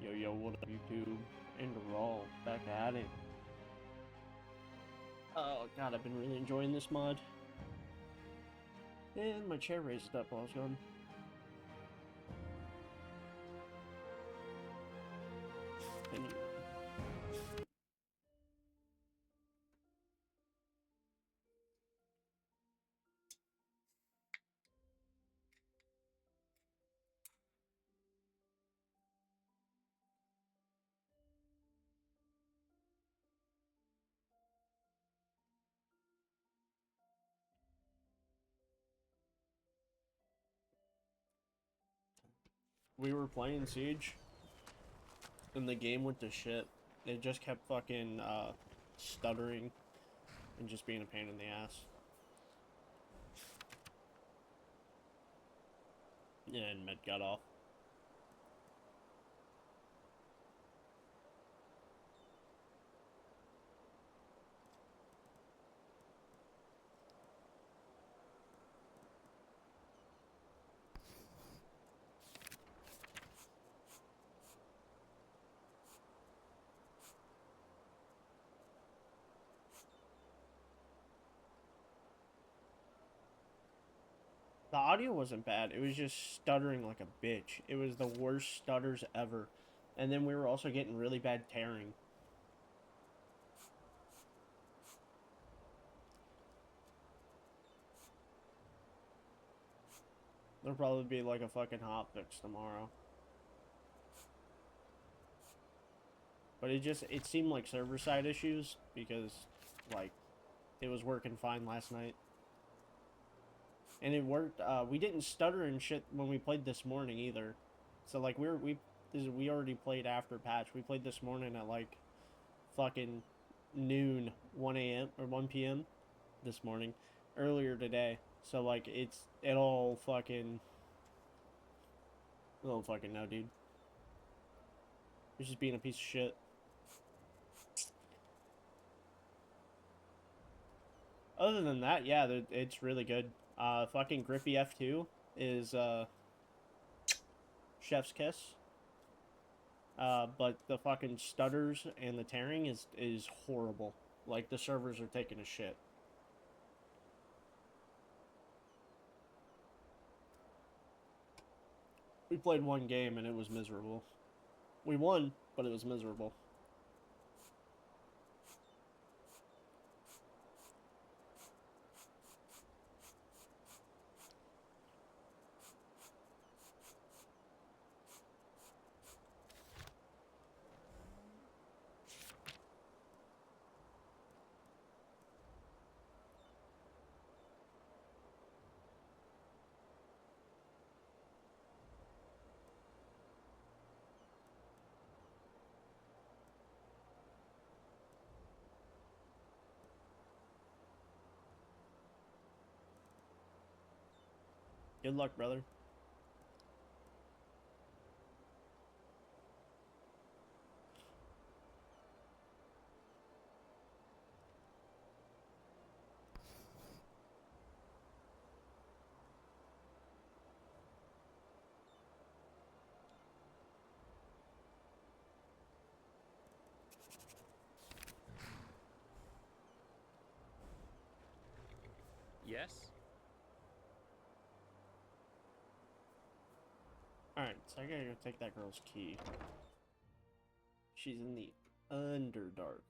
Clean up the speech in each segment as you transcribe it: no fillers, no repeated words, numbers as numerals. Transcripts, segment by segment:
Yo, what up, YouTube? Enderal, back at it. Oh god, I've been really enjoying this mod. And my chair raised up while I was gone. Continue. We were playing Siege, and the game went to shit. It just kept fucking stuttering and just being a pain in the ass. And Med got off. The audio wasn't bad, it was just stuttering like a bitch. It was the worst stutters ever. And then we were also getting really bad tearing. There'll probably be like a fucking hotfix tomorrow. But it seemed like server side issues because like it was working fine last night. And it worked. We didn't stutter and shit when we played this morning either. So like we already played after patch. We played this morning at like fucking noon, 1 a.m. or 1 p.m. this morning, earlier today. So like it all fucking I don't fucking know, dude. It's just being a piece of shit. Other than that, yeah, it's really good. Fucking Grippy F2 is chef's kiss. But the fucking stutters and the tearing is horrible. Like the servers are taking a shit. We played one game and it was miserable. We won, but it was miserable. Good luck, brother. Yes? Alright, so I gotta go take that girl's key. She's in the Underdark.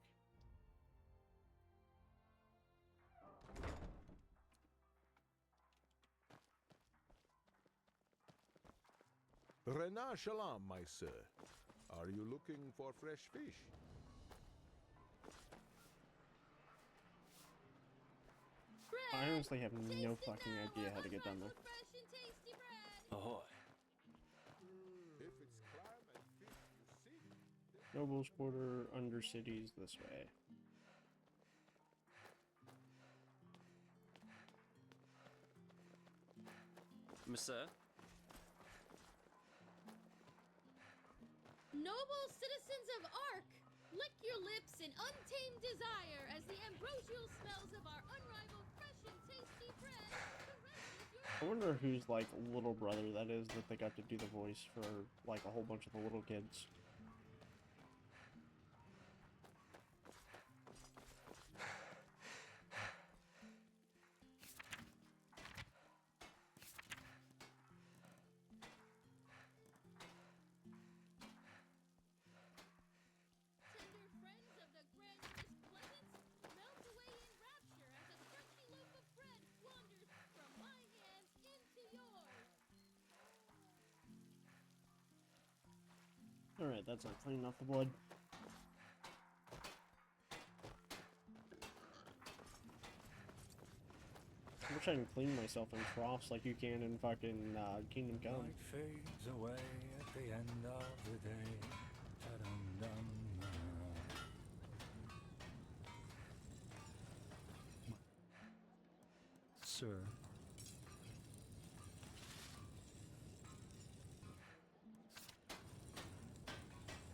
Rena Shalom, my sir. Are you looking for fresh fish? I honestly have no fucking idea how to get down there. Ahoy. If it's clam and fish you seek, Nobles Quarter, Undercities, this way. Monsieur? Noble citizens of Ark, lick your lips in untamed desire as the ambrosial smells of our unrivaled fresh and tasty bread caress I wonder whose like little brother that is that they got to do the voice for like a whole bunch of the little kids. Alright, that's not cleaning off the blood. I wish I could clean myself in troughs like you can in fucking Kingdom Come. Light fades away at the end of the day. Ta-dum-dum. Sir.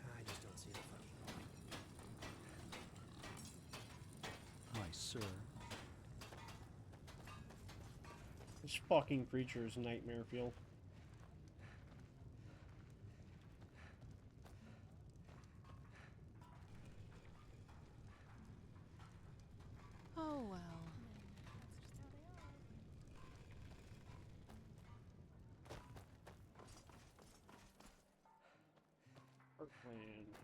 I just don't see the fucking point. My sir. This fucking creature is nightmare fuel. Oh well. Heartland.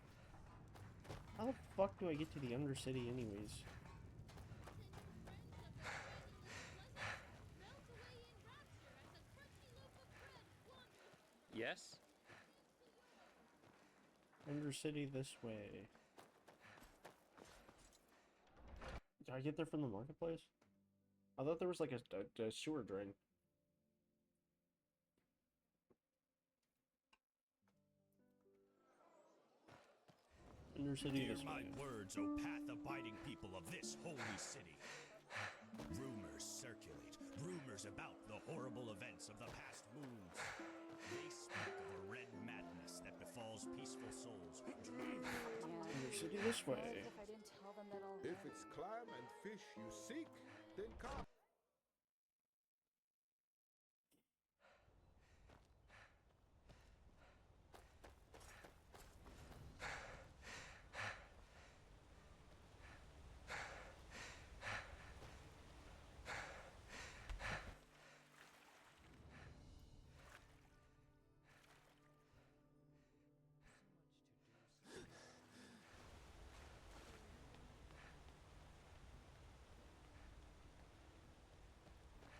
How the fuck do I get to the Undercity anyways? Yes? Undercity this way. Did I get there from the marketplace? I thought there was like a sewer drain. Undercity Hear this my way. words, O path-abiding people of this holy city. Rumors circulate, rumors about the horrible events of the past moons. They speak of a red madness that befalls peaceful souls. Undercity this way. If I didn't tell them that all. If it's clam and fish you seek, then come.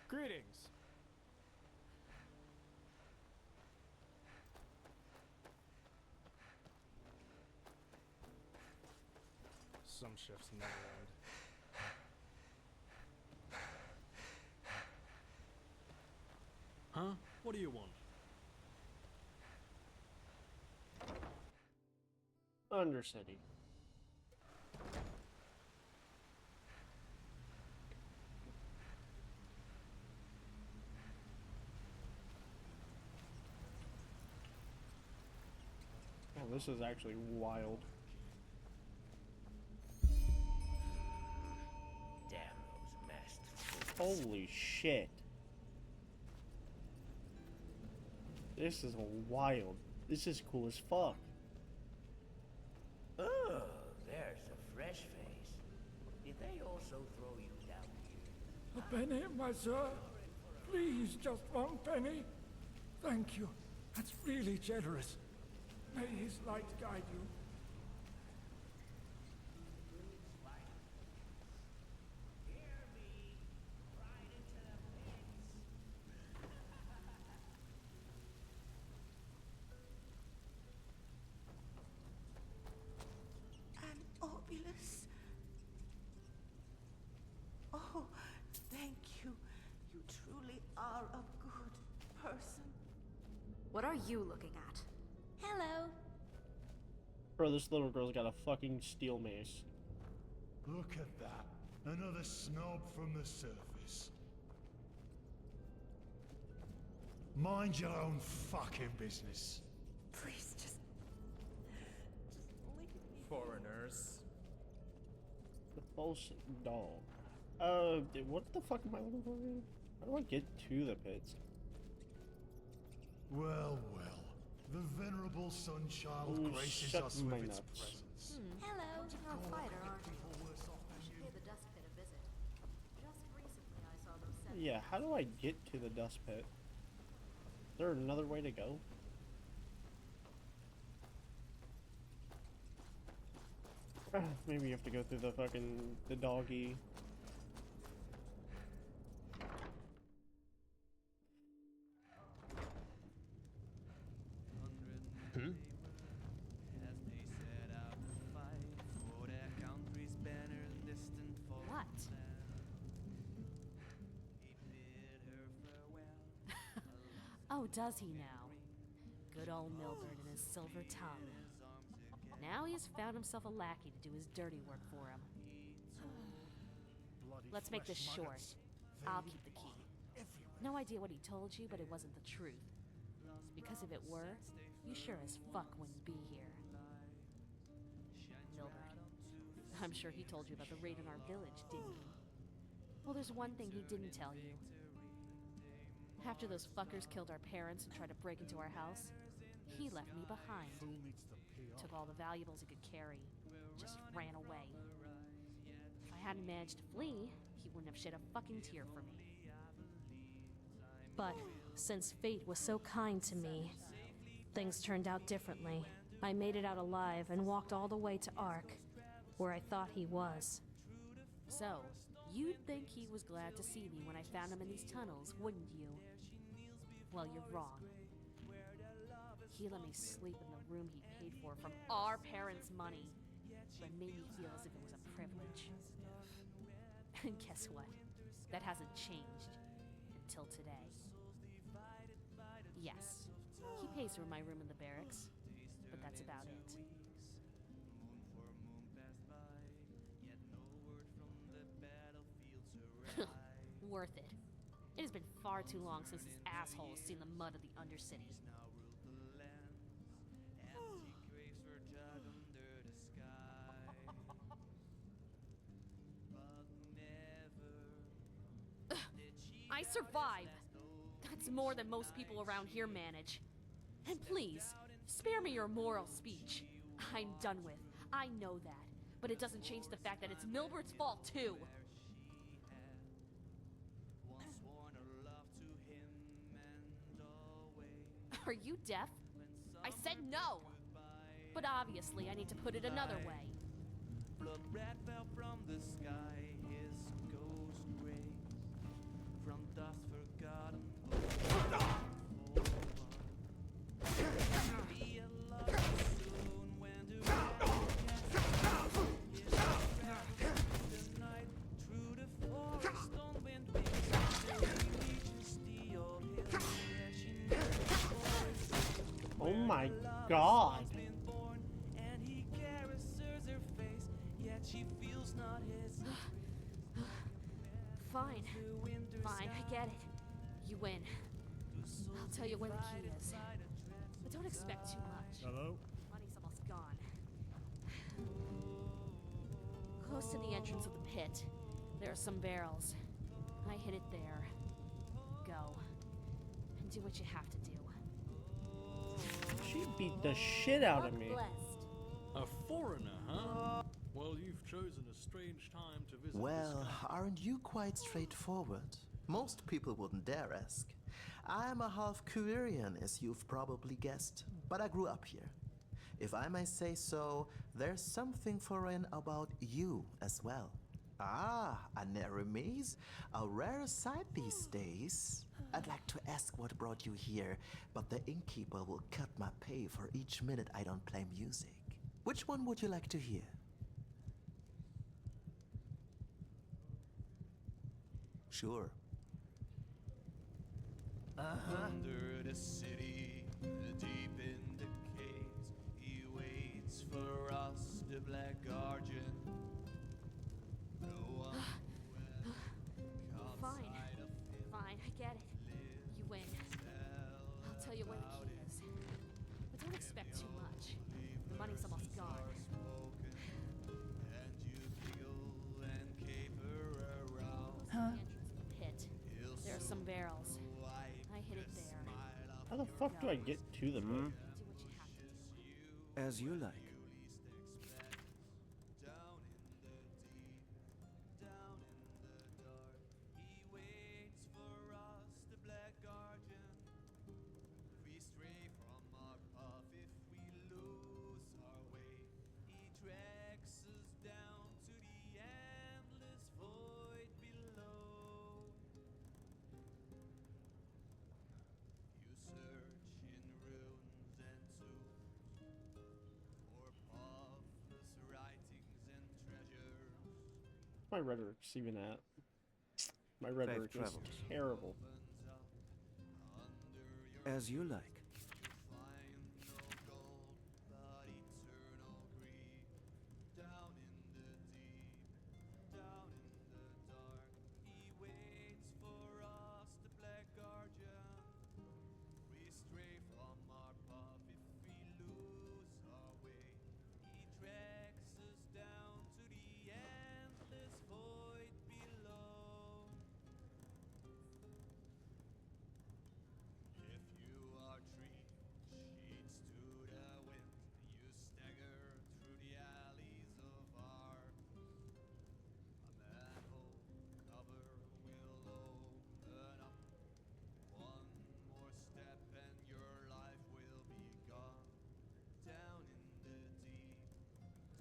Greetings. Some shifts never end. Huh? What do you want? Undercity. Oh, this is actually wild. Damn those messed. Holy shit. This is wild. This is cool as fuck. Oh, there's a fresh face. Did they also throw you down here? A penny, my sir? Please, just one penny? Thank you. That's really generous. May his light guide you. Hear me, right into the pits. An obulus. Oh, thank you. You truly are a good person. What are you looking at? Hello. Bro, this little girl's got a fucking steel mace. Look at that. Another snob from the surface. Mind your own fucking business. Please, just leave me. Foreigners. The false doll. What the fuck am I looking for again? How do I get to the pits? Well, well. The venerable sunchild Ooh, graces shut us my with its nuts. presence. Hello. You're a fighter, aren't you? People worse off than Should you. pay the dust pit a visit. Just recently I saw those sentries. Yeah, how do I get to the dust pit? Is there another way to go? Maybe you have to go through the fucking the doggy. Oh, does he now? Good old Milbert and his silver tongue. Now he has found himself a lackey to do his dirty work for him. Bloody Let's make this flesh short. maggots. I'll They keep the key. are everywhere. No idea what he told you, but it wasn't the truth. Because if it were, you sure as fuck wouldn't be here. Milbert. I'm sure he told you about the raid on our village, didn't he? Well, there's one thing he didn't tell you. After those fuckers killed our parents and tried to break into our house, he left me behind. Fool needs to pay off. Took all the valuables he could carry. Just ran away. If I hadn't managed to flee, he wouldn't have shed a fucking tear for me. But since fate was so kind to me, things turned out differently. I made it out alive and walked all the way to Ark, where I thought he was. So, you'd think he was glad to see me when I found him in these tunnels, wouldn't you? Well, you're wrong. He let me sleep in the room he paid for from our parents' money, but made me feel as if it was a privilege. And guess what? That hasn't changed until today. Yes, he pays for my room in the barracks, but that's about it. Worth it. It has been far too long since this asshole has seen the mud of the Undercity. I survived! That's more than most people around here manage. And please, spare me your moral speech. I'm done with. I know that. But it doesn't change the fact that it's Milbert's fault, too. Are you deaf? I said no! But obviously I need to put it another way. Blood red fell from the sky, his ghost rays from dust forgotten. Be a lover soon when the the night through the forest on wind wings. He reaches the old hill where she Oh my god. and he caresses her face, yet she feels not his. Fine. Fine, I get it. You win. I'll tell you where the key is. But don't expect too much. Hello? Money's almost gone. Close to the entrance of the pit, there are some barrels. I hid it there. Go. And do what you have to do. She beat the shit out of me. Blessed. A foreigner, huh? Well, you've chosen a strange time to visit Well, this country. aren't you quite straightforward? Most people wouldn't dare ask. I'm a half Kuvirian, as you've probably guessed, but I grew up here. If I may say so, there's something foreign about you as well. Ah, a Neremes, a rare sight these days. I'd like to ask what brought you here, but the innkeeper will cut my pay for each minute I don't play music. Which one would you like to hear? Sure. Under the city, deep in the caves, he waits for us, the Black Guardian. No one Fine. Fine, I get it. You win. I'll tell you where the key is. But don't expect too much. The money's almost gone. and you giggle and caper around. The entrance of the pit. There are some barrels. I hid it there. How the fuck do I get to them? Do what you have to do. As you like. Down in the deep, down in the dark, he waits for us, the Black Guardian. We stray from our path if we lose our way. He tracks us down to the endless void below. You search in ruins and tombs for pathless writings and treasures. My rhetoric's even at. My rhetoric is travels. terrible. Opens up under your As you like. Find no gold, but eternal greed. Down in the deep, down in the dark, he waits for us, the black guardian. We stray from our path if we lose our way. He tracks us down to the endless void below. If you are treed, sheets to the wind, you stagger through the alleys of art. A manhole cover will open up. One more step and your life will be gone. Down in the deep,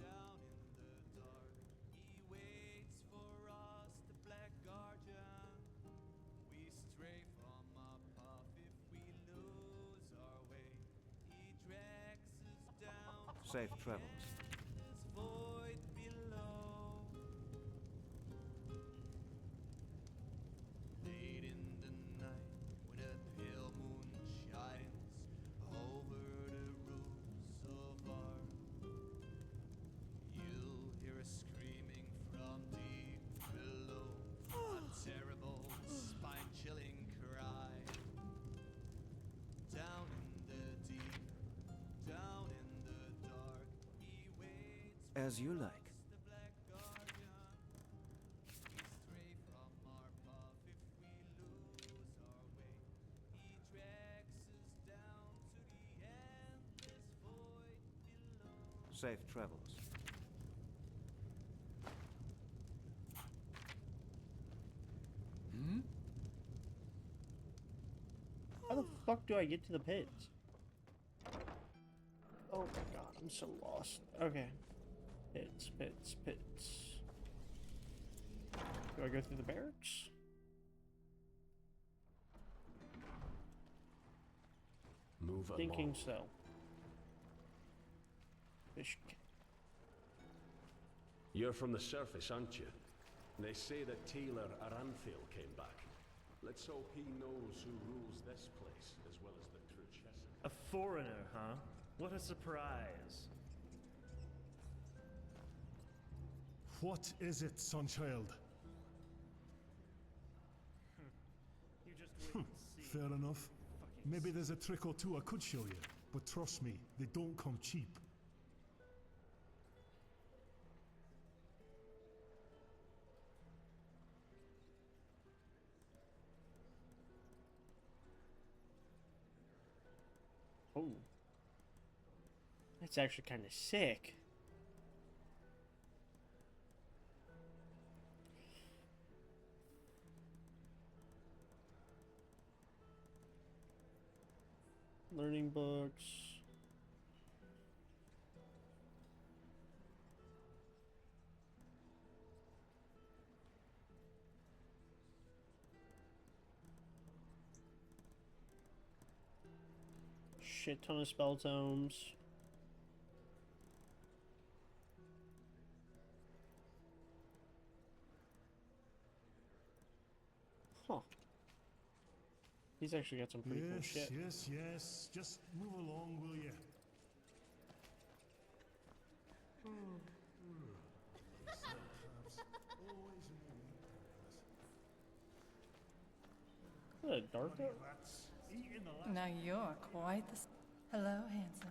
down in the dark, he waits for us, the black guardian. We stray from our path if we lose our way. He drags us down to Safe the travels. endless void below. Late in the night, when a pale moon shines over the roofs of art, you'll hear a screaming from deep below, a terrible, spine-chilling cry. Down in the deep, down in the dark, he waits for As you like. us, the black guardian. We stray from our path if we lose our way. He drags us down to the endless void below. Safe travels. Hmm? How the fuck do I get to the pits? Oh my god, I'm so lost. Okay. Pits, pits, pits. Do I go through the barracks? Move along. Thinking so. Fish. You're from the surface, aren't you? They say that Taylor Aranthil came back. Let's hope he knows who rules this place as well as the Truchessa. A foreigner, huh? What a surprise. What is it, Sunchild? You just wait and see. Fair enough. Maybe there's a trick or two I could show you, but trust me, they don't come cheap. Oh. That's actually kind of sick. Learning books. Shit ton of spell tomes. Huh. He's actually got some pretty cool shit. Yes. Just move along, will you? Is that a dark oak? Now you're quite the... Hello, handsome.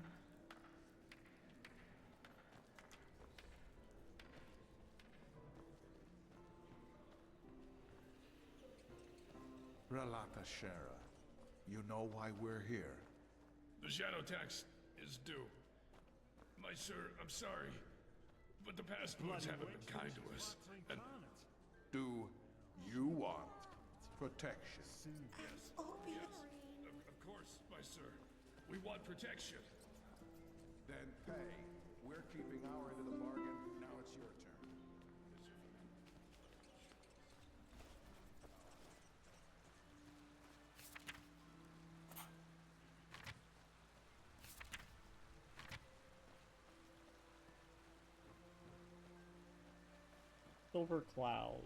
Relata Shara, you know why we're here? The shadow tax is due. My sir, I'm sorry, but the past moons haven't been kind to us. And Do you want protection? yes, of course, my sir. We want protection. Then pay. We're keeping our end of the bargain. Now it's your turn. Silver Cloud.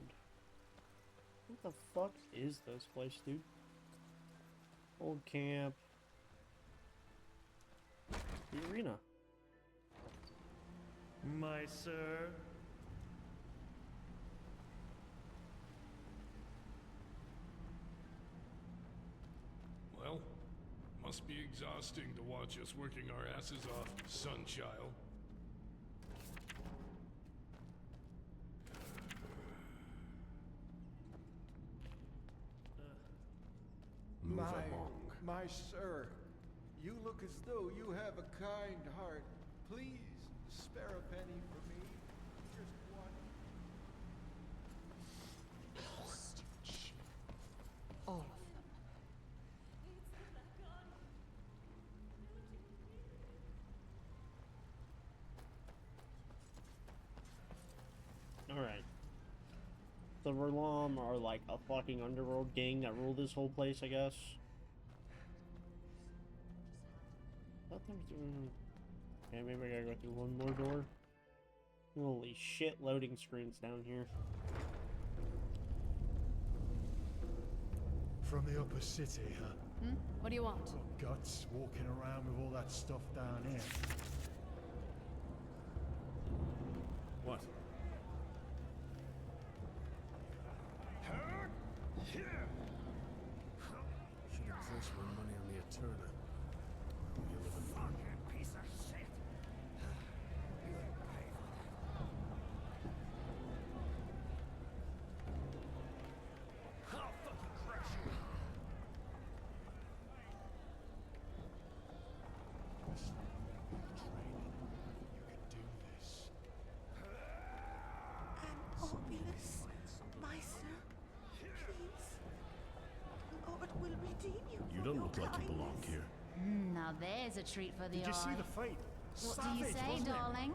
What the fuck is this place, dude? Old camp. the arena. My sir. Well, must be exhausting to watch us working our asses off, Sunchild. Move along. My sir, you look as though you have a kind heart. Please, spare a penny for me. Just one. All of them. Alright. The Verlam are like a fucking underworld gang that rule this whole place, I guess. Okay, maybe I gotta go through one more door. Holy shit, loading screens down here. From the upper city, huh? Hmm? What do you want? Got guts walking around with all that stuff down here. What? Should have placed my money on the Eterna. You live in Fucking piece of shit. You'll pay for that. I'll fucking crush you. Obulus, my sir, please. The Lord will redeem you. You don't look like you belong here. Now there's a treat for the Did you see eye. the fight? What do you Savage, say, wasn't it? darling?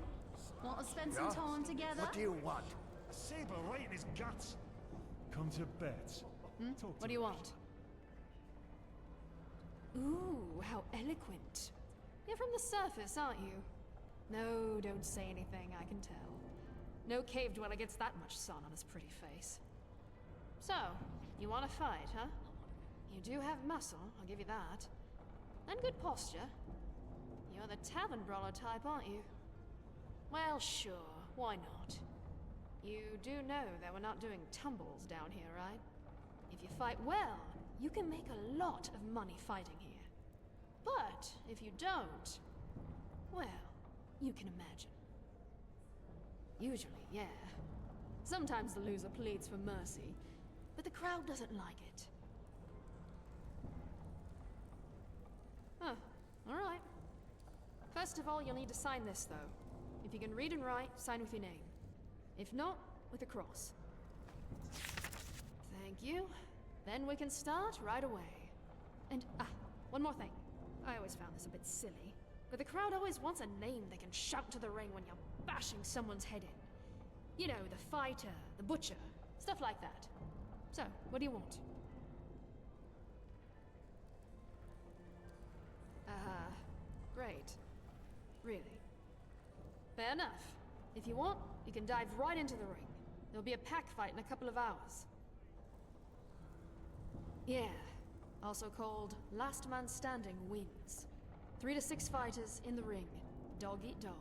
Want to spend some time together? What do you want? A saber right in his guts. Come to bets. Talk What do you want? Ooh, how eloquent. You're from the surface, aren't you? No, don't say anything, I can tell. No cave dweller gets that much sun on his pretty face. So, you want to fight, huh? You do have muscle, I'll give you that. And good posture. You're the tavern brawler type, aren't you? Well, sure, why not? You do know that we're not doing tumbles down here, right? If you fight well, you can make a lot of money fighting here. But if you don't, well, you can imagine. Usually, yeah. Sometimes the loser pleads for mercy, but the crowd doesn't like it. Huh, alright. First of all, you'll need to sign this, though. If you can read and write, sign with your name. If not, with a cross. Thank you. Then we can start right away. And, one more thing. I always found this a bit silly, but the crowd always wants a name they can shout to the ring when you're bashing someone's head in. You know, the fighter, the butcher, stuff like that. So, what do you want? Great. Really. Fair enough. If you want, you can dive right into the ring. There'll be a pack fight in a couple of hours. Yeah. Also called Last Man Standing wins. 3 to 6 fighters in the ring. Dog eat dog.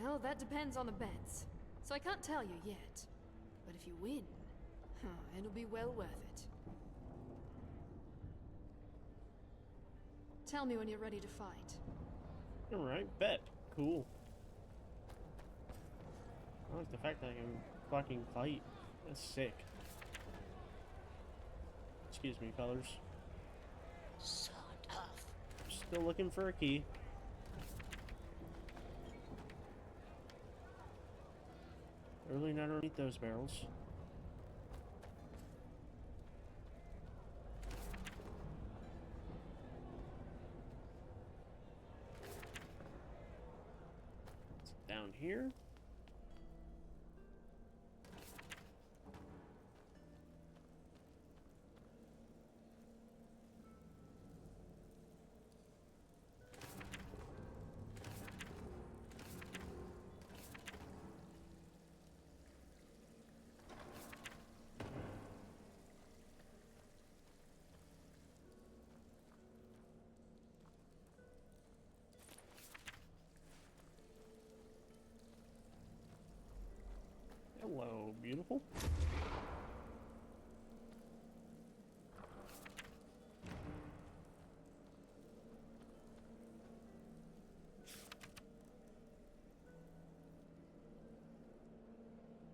Well, that depends on the bets. So I can't tell you yet. But if you win, it'll be well worth it. Tell me when you're ready to fight. Alright, bet. Cool. I like the fact that I can fucking fight. That's sick. Excuse me, fellas. So tough. Still looking for a key. Really not underneath those barrels. It's down here. beautiful?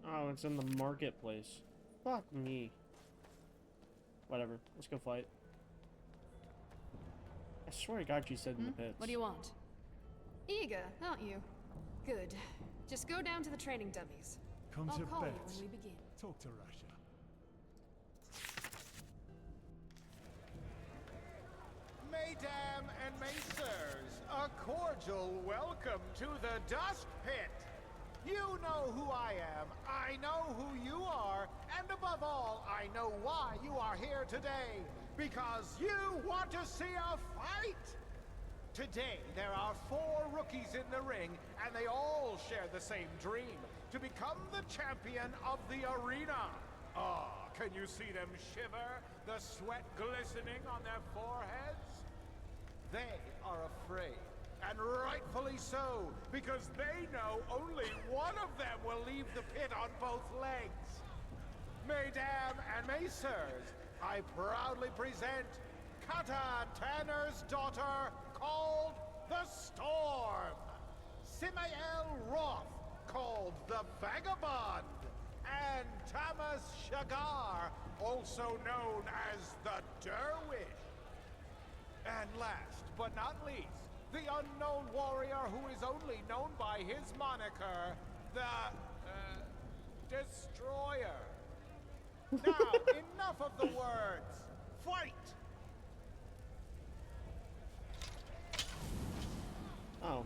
Oh, it's in the marketplace. Fuck me. Whatever. Let's go fight. I swear to God you said in the pits. What do you want? Eager, aren't you? Good. Just go down to the training dummies. Come I'll to call you bed. when we begin. Talk to Rasha. Mesdames and messieurs, a cordial welcome to the Dust Pit. You know who I am, I know who you are, and above all, I know why you are here today. Because you want to see a fight! Today, there are 4 rookies in the ring, and they all share the same dream, to become the champion of the arena. Ah, can you see them shiver, the sweat glistening on their foreheads? They are afraid, and rightfully so, because they know only one of them will leave the pit on both legs. Mesdames and messieurs, I proudly present Kata Tanner's daughter, called the Storm. Simael Roth, called the Vagabond. And Thomas Shagar, also known as the Derwish. And last but not least, the unknown warrior who is only known by his moniker, the Destroyer. Now, enough of the words. Fight! Oh.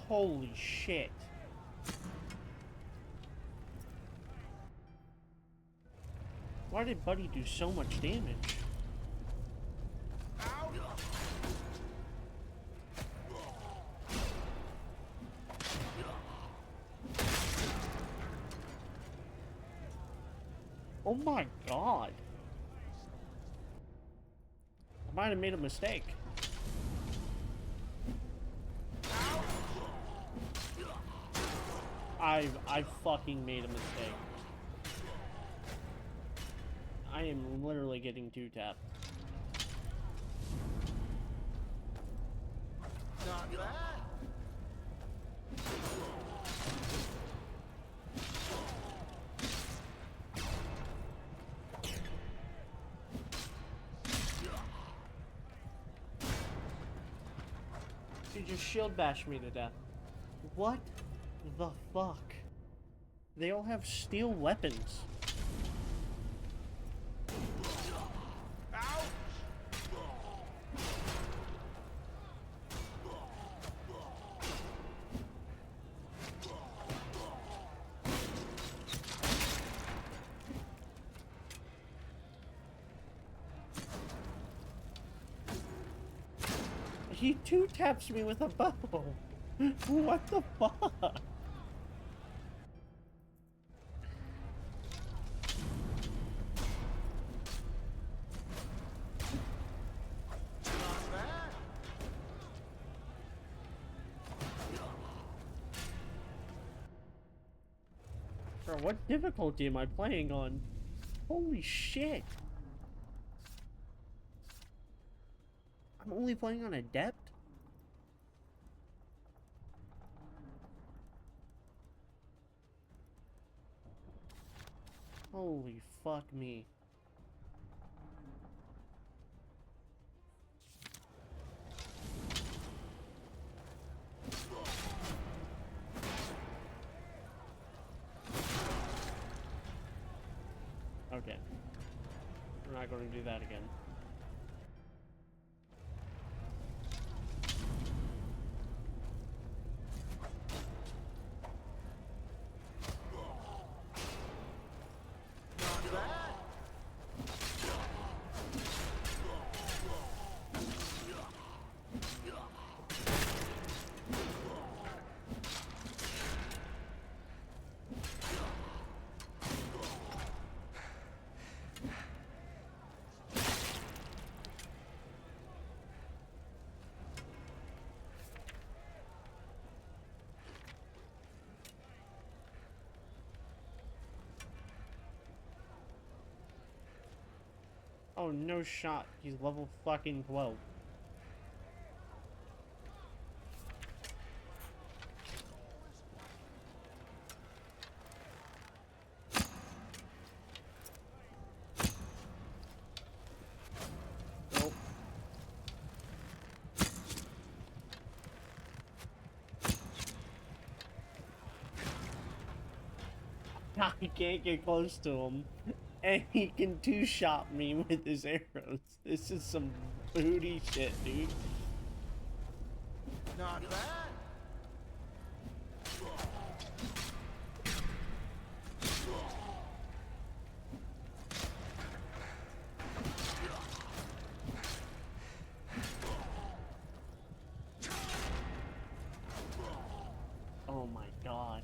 Holy shit. Why did Buddy do so much damage? Oh my god. I might have made a mistake. I fucking made a mistake. I am literally getting 2-tapped. Not bad. You just shield bashed me to death. What the fuck? They all have steel weapons. He 2-taps me with a bow. What the fuck? Bro, what difficulty am I playing on? Holy shit. I'm only playing on Adept? Holy fuck me. Okay. We're not going to do that again. Oh, no shot. He's level fucking 12. Nope. I can't get close to him. And he can two-shot me with his arrows. This is some booty shit, dude. Not bad. Oh my god.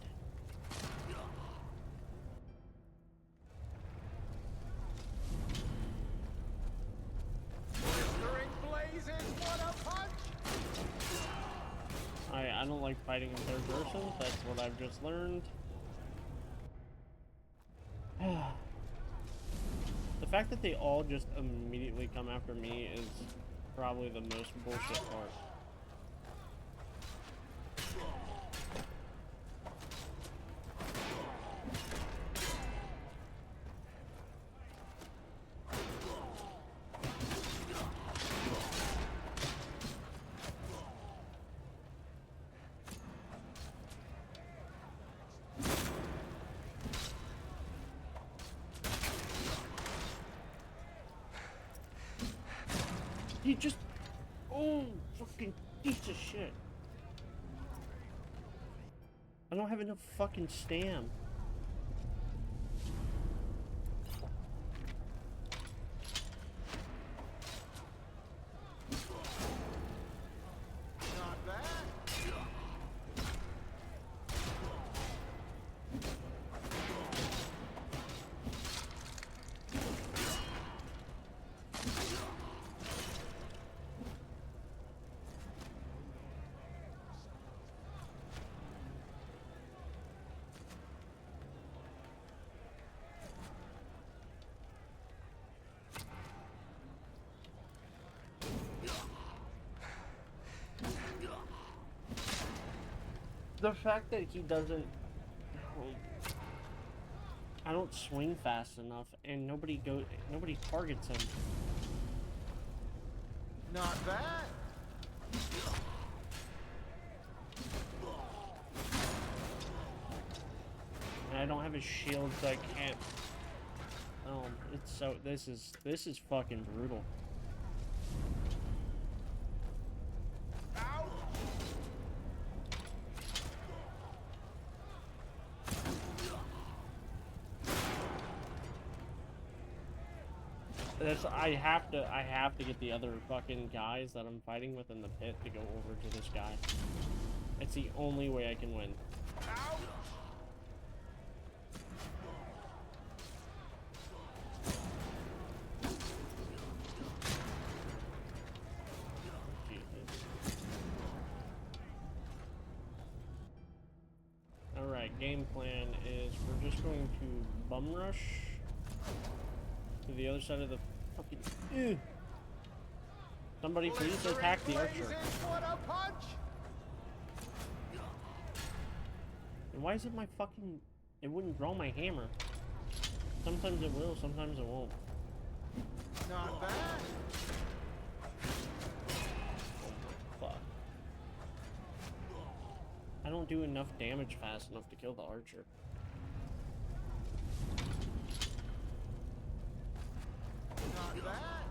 Blistering blazes, what a punch! I don't like fighting in third person. That's what I've just learned. The fact that they all just immediately come after me is probably the most bullshit part. He just... Oh, fucking piece of shit. I don't have enough fucking stam. Not bad. The fact that he doesn't... I don't swing fast enough, and nobody targets him. Not bad. And I don't have a shield, so I can't... it's so... This is fucking brutal. I have to get the other fucking guys that I'm fighting with in the pit to go over to this guy. It's the only way I can win. Alright, game plan is we're just going to bum rush to the other side of the fucking... Ew. Somebody please attack the archer. What a punch! And why is it my fucking... It wouldn't draw my hammer. Sometimes it will, sometimes it won't. Not bad. Fuck. I don't do enough damage fast enough to kill the archer. Not bad.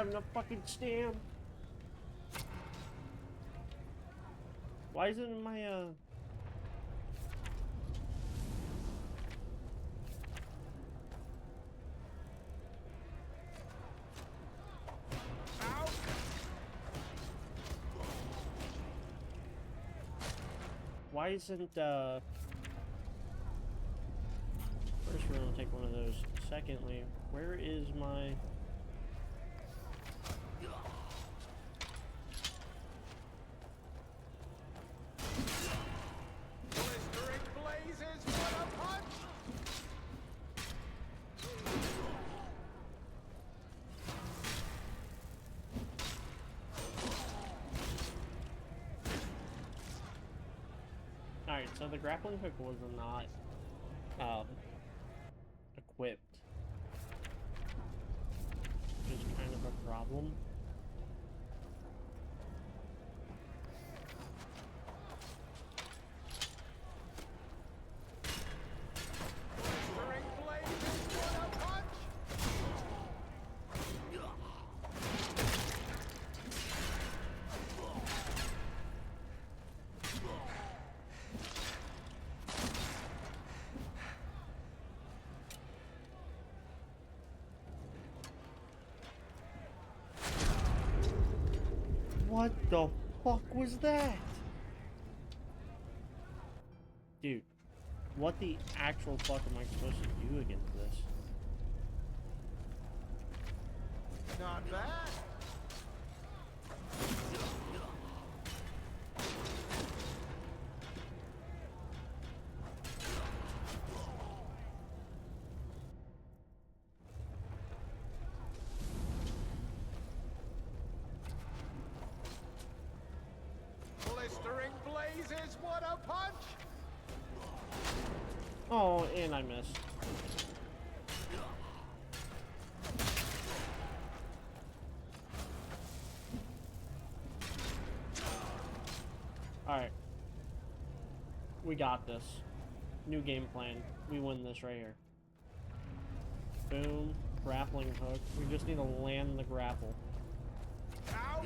got enough fucking stam. Why isn't my why isn't first we're gonna take one of those. Secondly, where is my Blistering blazes, what a punch! Alright, so the grappling hook was not equipped. Which is kind of a problem. Blistering blazes, what a punch! What the fuck was that? Dude, what the actual fuck am I supposed to do against this? Not bad. Blistering blazes, what a punch! Oh, and I missed. Alright. We got this. New game plan. We win this right here. Boom. Grappling hook. We just need to land the grapple. Ow!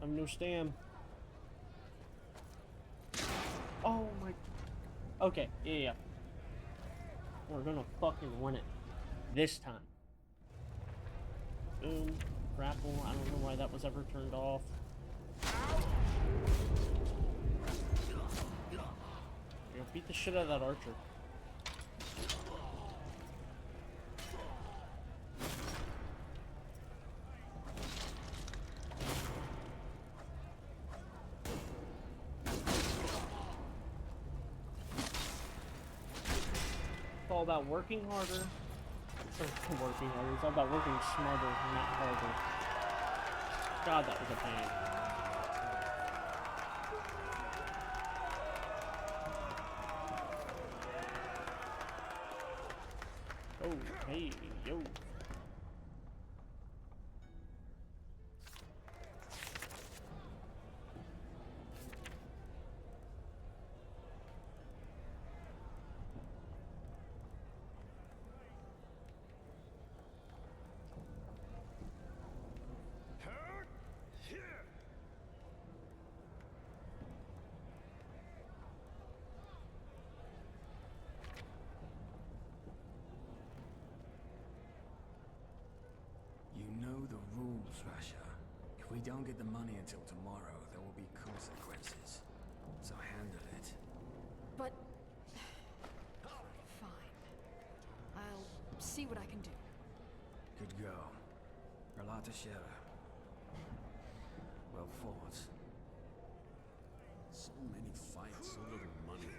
I'm no stam. Oh my. Okay, yeah. We're gonna fucking win it. This time. Boom. Grapple. I don't know why that was ever turned off. You're gonna beat the shit out of that archer. It's all about working harder. Or working harder. It's all about working smarter, not harder. God, that was a pain. Oh, hey, yo. You know the rules, Rasha. If we don't get the money until tomorrow, there will be consequences. So handle it. But... fine. I'll see what I can do. Good go. Relata Shera. Well fought. So many fights, so little money.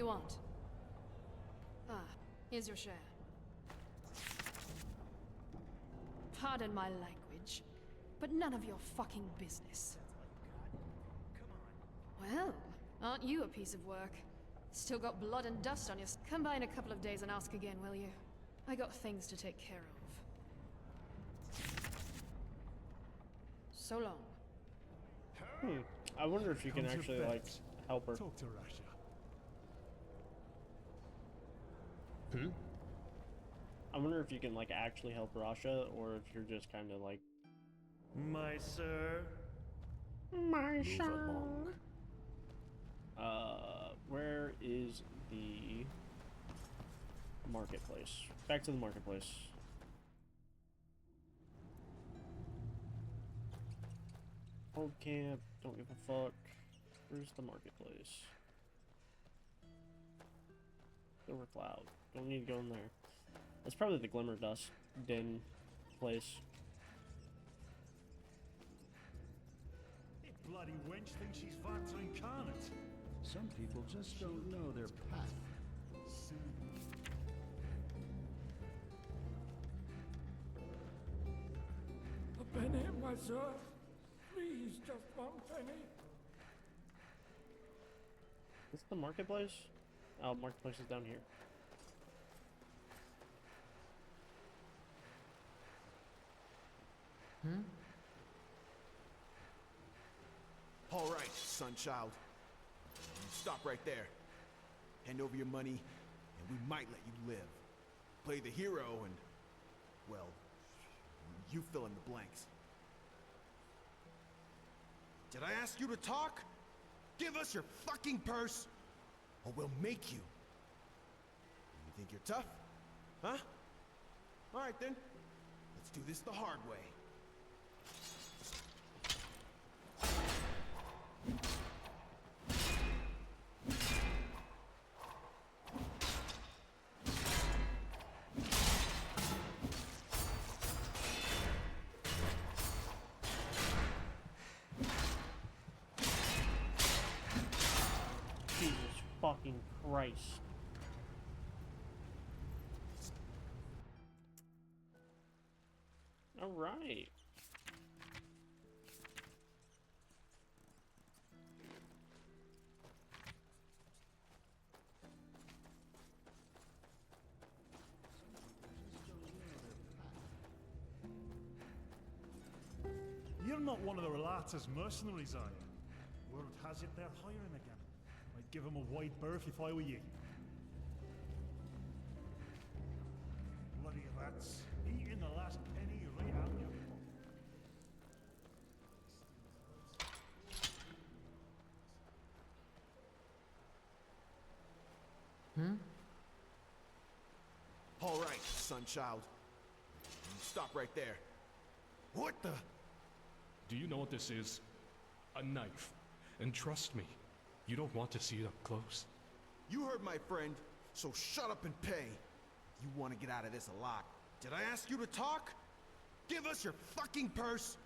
you want? Ah, here's your share. Pardon my language, but none of your fucking business. Well, aren't you a piece of work? Still got blood and dust on you. Come by in a couple of days and ask again, will you? I got things to take care of. So long. I wonder if you can Comes your actually, like, bet. help her. Talk to Rasha. I wonder if you can, like, actually help Rasha, or if you're just kind of like... My sir? My Move sir. along. Where is the marketplace? Back to the marketplace. Old camp, don't give a fuck. Where's the marketplace? Silver Cloud. Don't need to go in there. That's probably the Glimmer Dust Den place. That bloody wench thinks she's Vata incarnate. Some people just don't know their path. A penny, my sir. Please, just one penny. Is this the marketplace? Oh, marketplace is down here. All right, sonchild. Stop right there. Hand over your money, and we might let you live. Play the hero and, well, you fill in the blanks. Did I ask you to talk? Give us your fucking purse, or we'll make you. You think you're tough? Huh? All right then. Let's do this the hard way. Jesus fucking Christ. Alright. You're not one of the Relata's mercenaries, are you? Word has it they're hiring again. I'd give them a wide berth if I were you. Bloody rats, eating the last penny right out of your All right, sonchild. Stop right there. What the? Do you know what this is? A knife. And trust me, you don't want to see it up close. You heard my friend, so shut up and pay. You want to get out of this alive. Did I ask you to talk? Give us your fucking purse.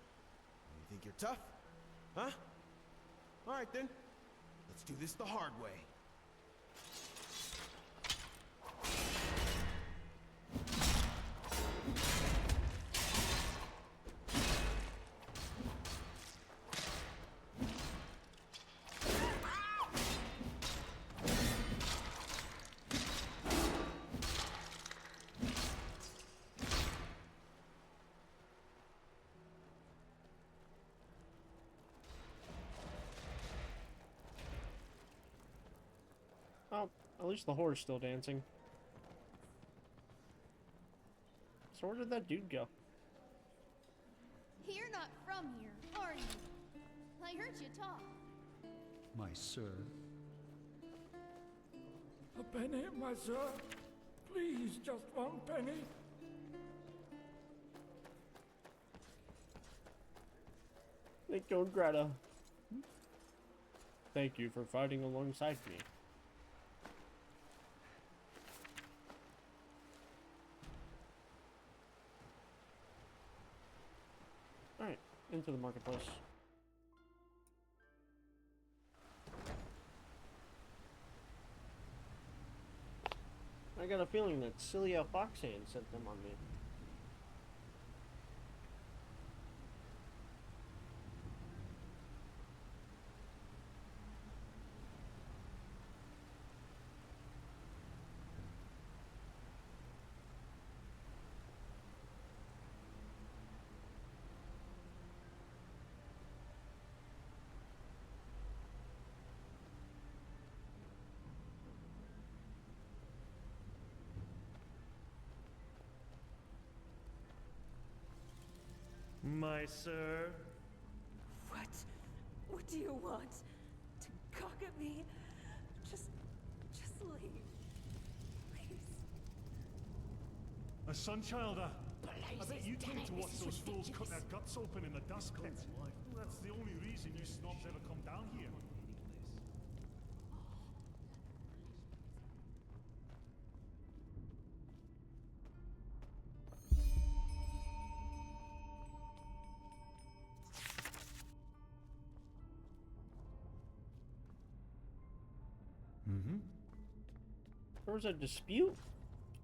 You think you're tough? Huh? All right then. Let's do this the hard way. Oh, at least the whore's still dancing. So where did that dude go? You're not from here, are you? I heard you talk. My sir. A penny, my sir. Please, just one penny. Thank you, Greta. Thank you for fighting alongside me. Alright, into the marketplace. I got a feeling that silly Foxhand sent them on me. My sir. What do you want? To cock at me? Just leave. Please. A Sunchilder! I bet you came to watch those fools cut their guts open in the dust pit. That's the only reason you snobs ever come down here. Mm-hmm. There was a dispute?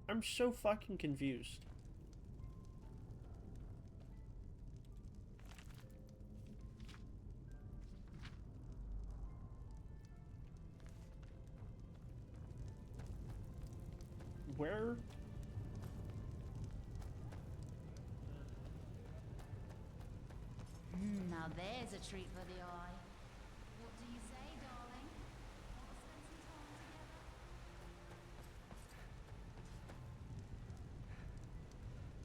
I'm so fucking confused. Where? Now there's a treat for the eye. What do you say, darling? Want to spend some time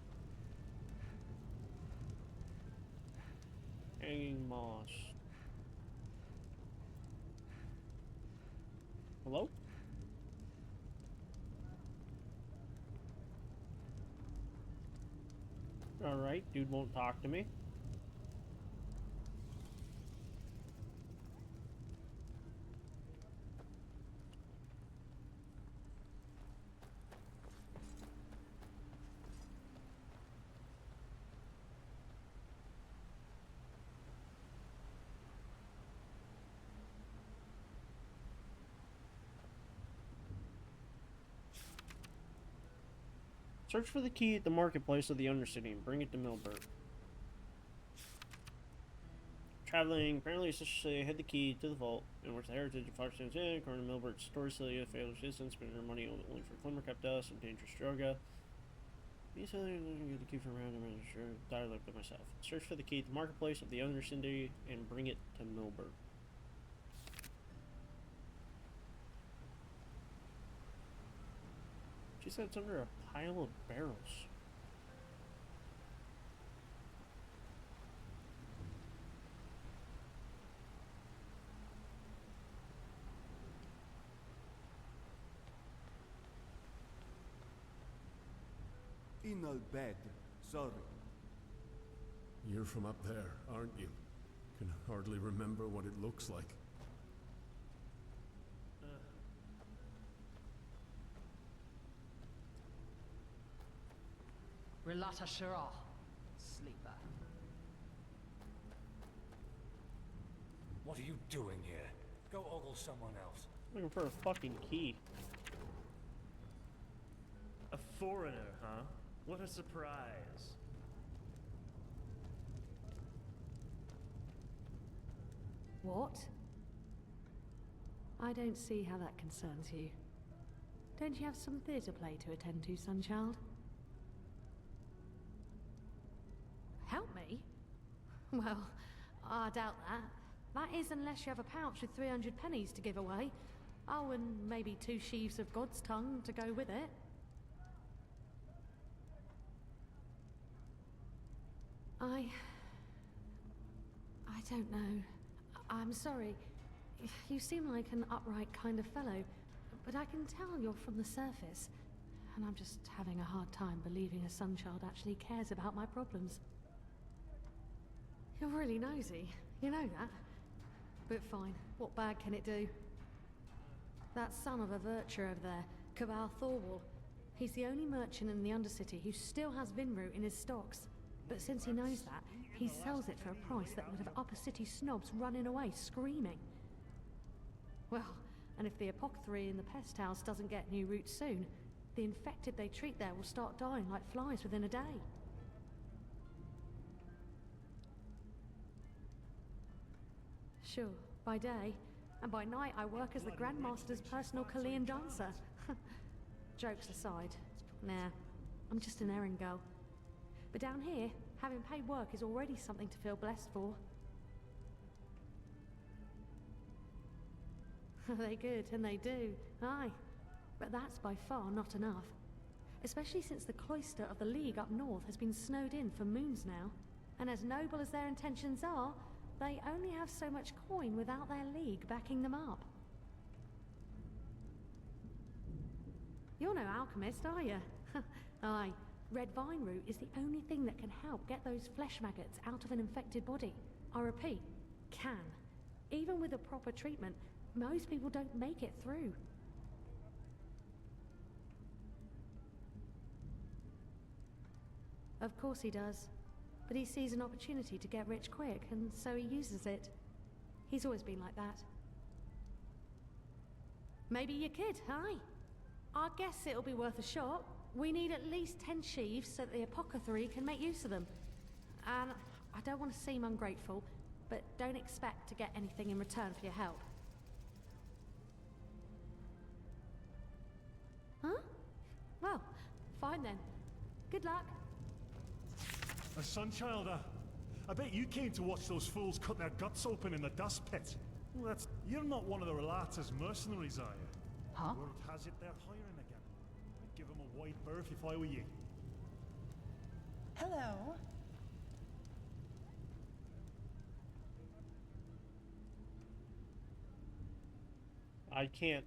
together? Hanging moss. Hello? Alright, dude won't talk to me. Search for the key at the marketplace of the Undercity and bring it to Milburn. Traveling, apparently essentially hid the key to the vault in which the heritage of Foxstone's in, according to Milburn, storage facility of failed citizens, spending their money only for Glimmercup dust and dangerous droga. These others get the key from random and dialect to myself. Search for the key at the marketplace of the Undercity and bring it to Milburn. She said it's under a pile of barrels. In al bed, sorry. You're from up there, aren't you? Can hardly remember what it looks like. Relata Shara, sleeper. What are you doing here? Go ogle someone else. Looking for a fucking key. A foreigner, huh? What a surprise. What? I don't see how that concerns you. Don't you have some theatre play to attend to, Sunchild? Help me? Well, I doubt that. That is unless you have a pouch with 300 pennies to give away. Oh, and maybe 2 sheaves of God's tongue to go with it. I don't know. I'm sorry. You seem like an upright kind of fellow, but I can tell you're from the surface, and I'm just having a hard time believing a Sunchild actually cares about my problems. You're really nosy, you know that. But fine, what bad can it do? That son of a Virtue over there, Cabal Thorwall, he's the only merchant in the Undercity who still has Vinroot in his stocks. But since he knows that, he sells it for a price that would have upper city snobs running away screaming. Well, and if the apothecary in the pest house doesn't get new roots soon, The infected they treat there will start dying like flies within a day. Sure, by day, and by night I work as the Grandmaster's personal Kalian dancer. Jokes aside, nah, I'm just an errand girl. But down here, having paid work is already something to feel blessed for. They good, and they do, aye. But that's by far not enough. Especially since the cloister of the League up north has been snowed in for moons now. And as noble as their intentions are, they only have so much coin without their League backing them up. You're no alchemist, are you? Aye, red vine root is the only thing that can help get those flesh maggots out of an infected body. I repeat, can. Even with the proper treatment, most people don't make it through. Of course he does. But he sees an opportunity to get rich quick, and so he uses it. He's always been like that. Maybe you could, aye. I guess it'll be worth a shot. We need at least 10 sheaves so that the apothecary can make use of them. And I don't want to seem ungrateful, but don't expect to get anything in return for your help. Huh? Well, fine then. Good luck. A Sunchild, I bet you came to watch those fools cut their guts open in the dust pit. Well, you're not one of the Relata's mercenaries, are you? Huh? Word has it they're hiring again. I'd give them a wide berth if I were you. Hello. I can't.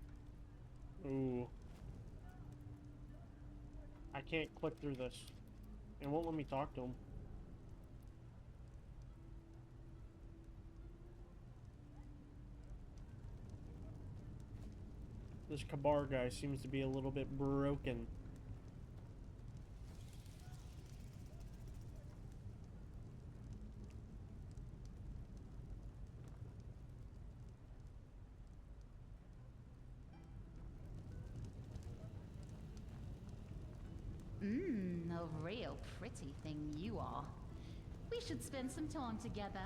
Ooh. I can't click through this. It won't let me talk to him. This Kabar guy seems to be a little bit broken. A real pretty thing you are. We should spend some time together.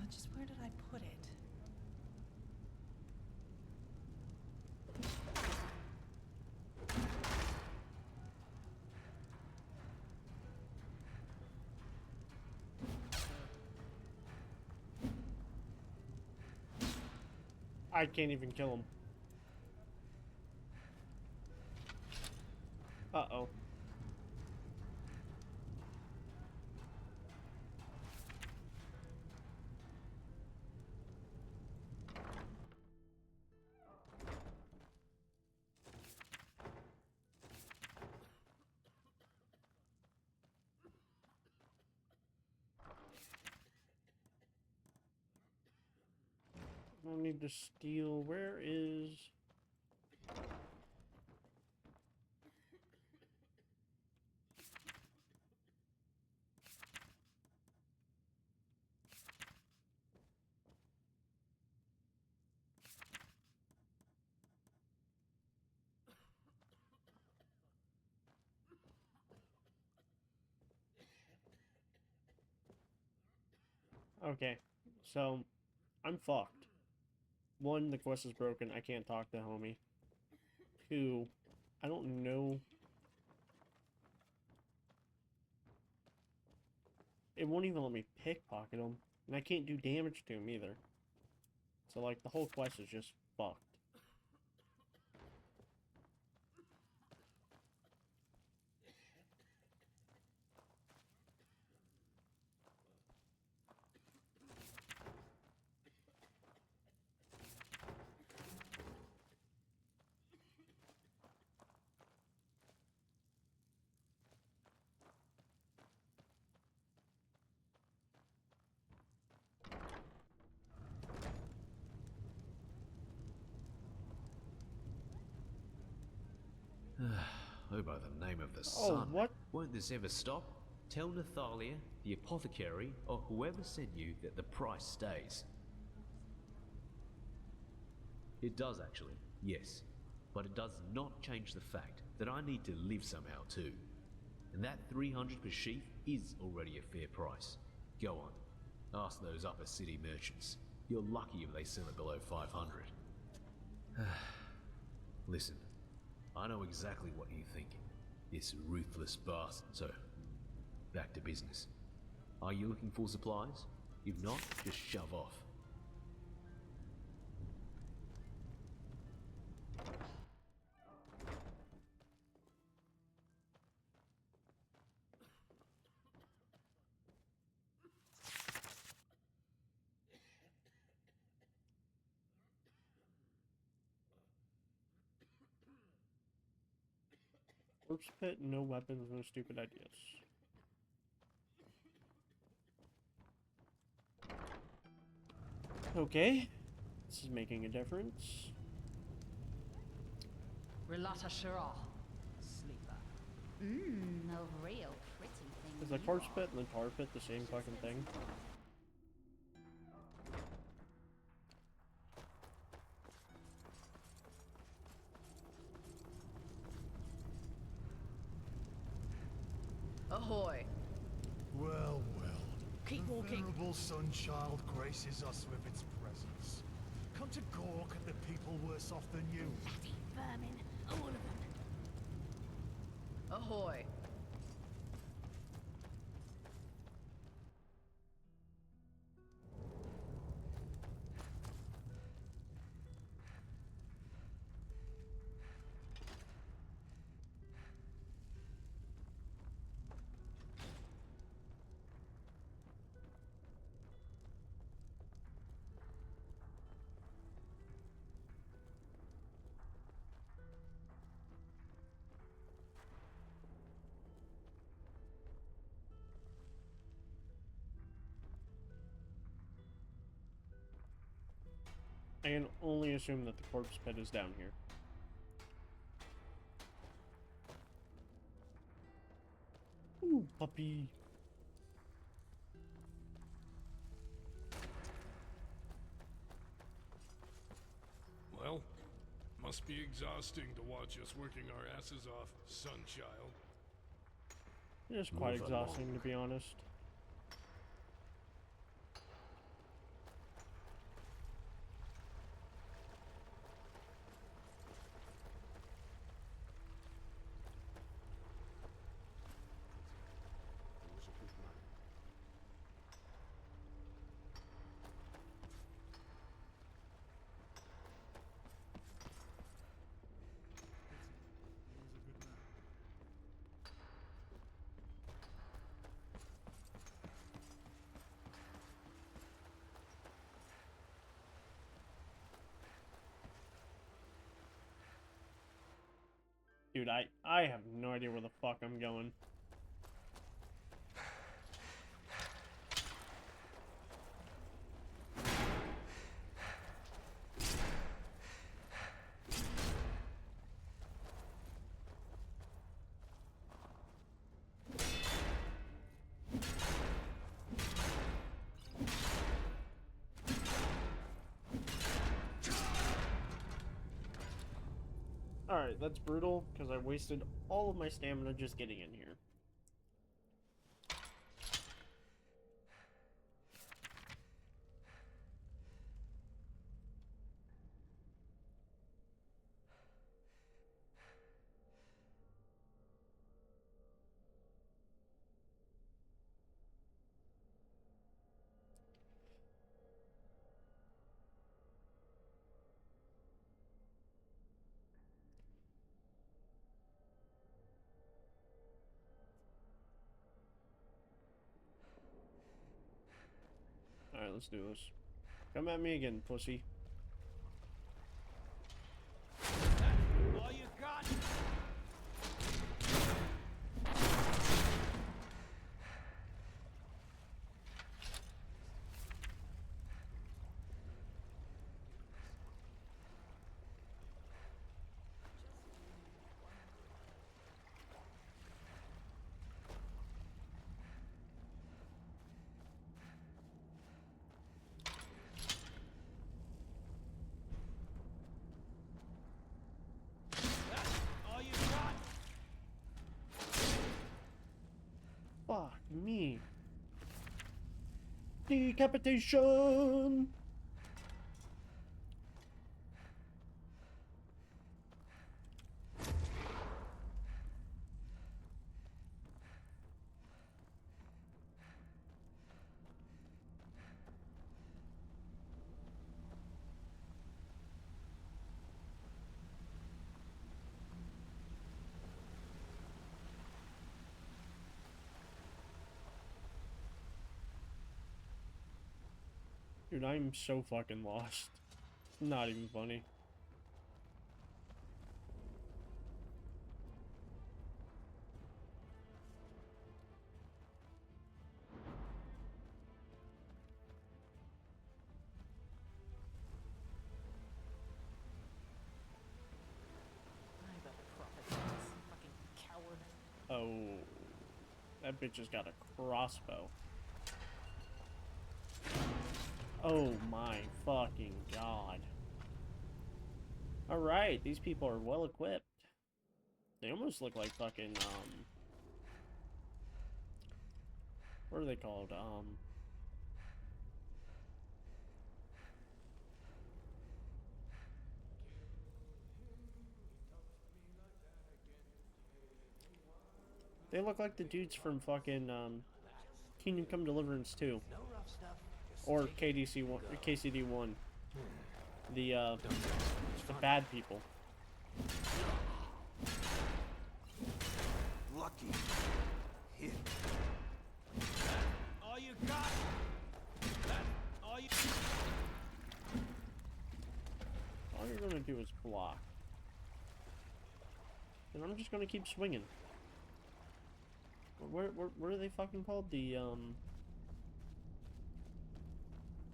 Just where did I put it? I can't even kill him. Uh-oh. I need to steal. Where is... Okay, so I'm fucked. One, the quest is broken. I can't talk to homie. Two, I don't know. It won't even let me pickpocket him. And I can't do damage to him either. So, like, the whole quest is just fucked. Oh, by the name of the Oh, sun. what? Won't this ever stop? Tell Nathalia, the apothecary, or whoever sent you that the price stays. It does actually, yes. But it does not change the fact that I need to live somehow too. And that 300 per sheaf is already a fair price. Go on, ask those upper city merchants. You're lucky if they sell it below 500. Listen, I know exactly what you're thinking. This ruthless bastard. So, back to business. Are you looking for supplies? If not, just shove off. Corpse pit, no weapons, no stupid ideas. Okay, this is making a difference. Relata Shira. Sleeper. A real pretty thing. Is the you corpse are. pit and the tar pit the same fucking thing? Ahoy. Well, well. Keep the walking. venerable Sunchild graces us with its presence. Come to gawk at the people worse off than you. Bloody vermin, all of them. Ahoy. I can only assume that the corpse pit is down here. Ooh, puppy. Well, must be exhausting to watch us working our asses off, Sunchild. It is quite exhausting, to be honest. Dude, I have no idea where the fuck I'm going. Alright, that's brutal, because I wasted all of my stamina just getting in here. Alright, let's do this. Come at me again, pussy. All you got? Decapitation! Dude, I'm so fucking lost. Not even funny. Fucking coward. Oh, that bitch has got a crossbow. Oh my fucking god. Alright, these people are well equipped. They almost look like fucking, what are they called? They look like the dudes from fucking, Kingdom Come Deliverance 2. Or KDC1, KCD1. The bad people. Lucky. Hit. All you got? All you... All you're gonna do is block. And I'm just gonna keep swinging. What are they fucking called? The,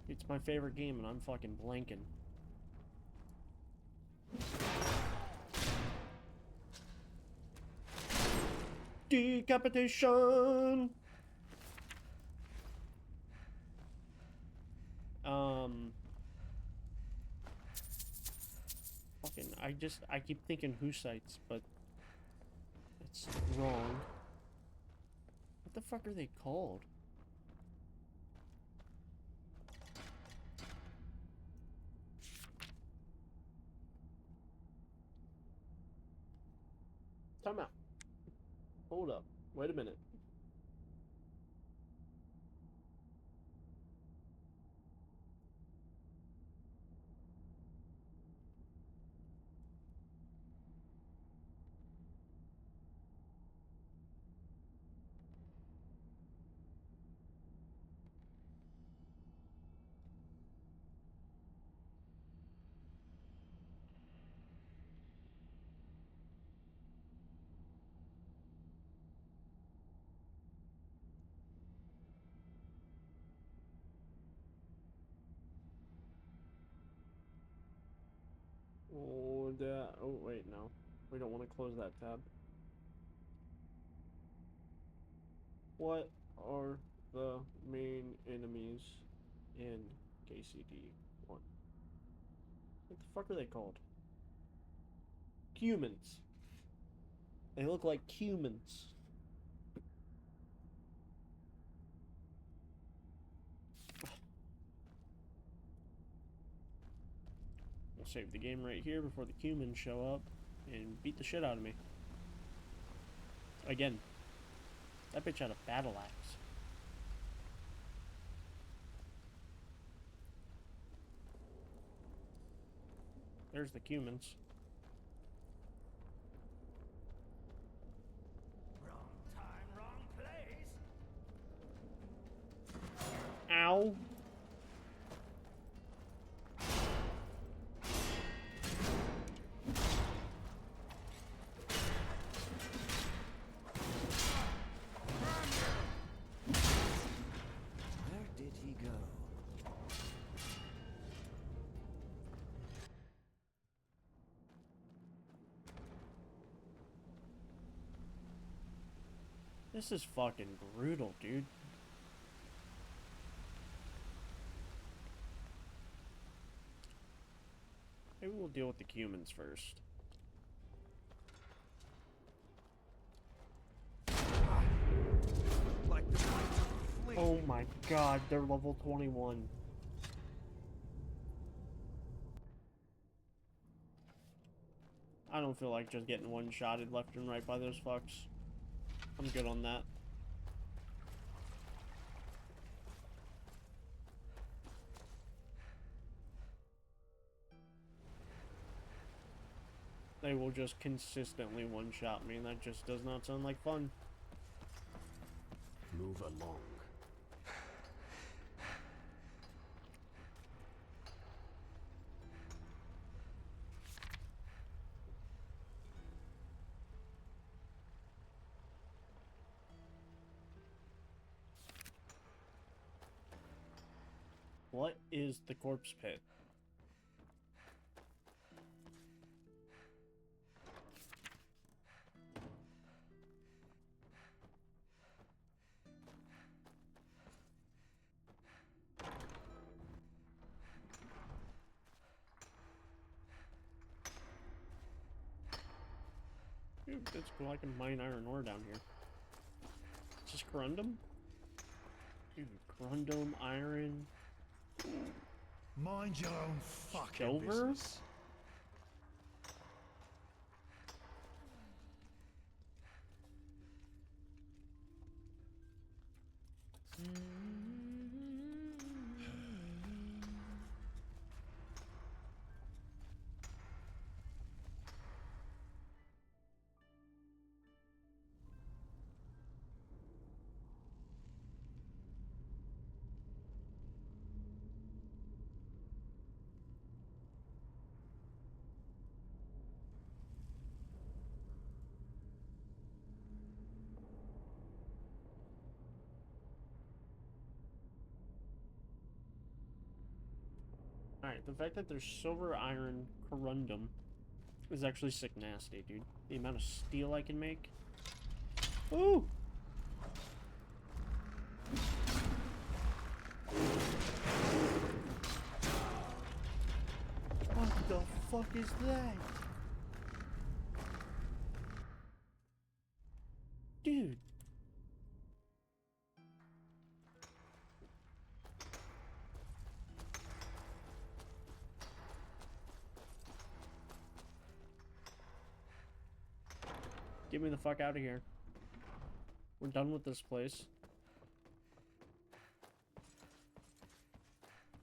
It's my favorite game and I'm fucking blanking. Decapitation! Fucking, I keep thinking Hussites, but it's wrong. What the fuck are they called? Time out. Hold up. Wait a minute. Oh, wait, no. We don't want to close that tab. What are the main enemies in KCD1? What the fuck are they called? Humans. They look like humans. We'll save the game right here before the humans show up and beat the shit out of me. Again. That bitch had a battle axe. There's the humans. Wrong time, wrong place. Ow. Where did he go? This is fucking brutal, dude. Maybe we'll deal with the humans first. Like the lights of a flame. Oh my my god, they're level 21. I don't feel like just getting one-shotted left and right by those fucks. I'm good on that. They will just consistently one-shot me, and that just does not sound like fun. Move along. What is the corpse pit? Dude, that's cool. I can mine iron ore down here. Is this corundum? Dude, corundum, iron. Mind your own fucking Silver? business. Alright, the fact that there's silver, iron, corundum is actually sick nasty, dude. The amount of steel I can make. Ooh! What the fuck is that? Dude. Get me the fuck out of here. We're done with this place.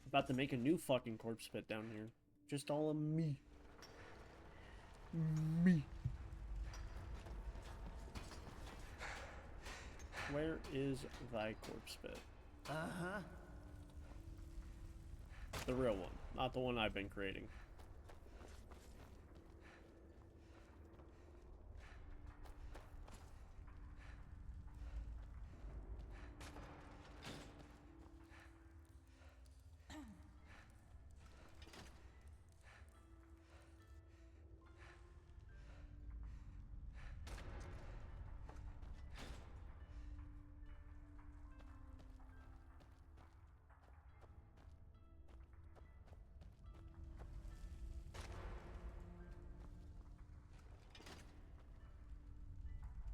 About to make a new fucking corpse pit down here. Just all of me. Me. Where is thy corpse pit? Uh-huh. The real one, not the one I've been creating.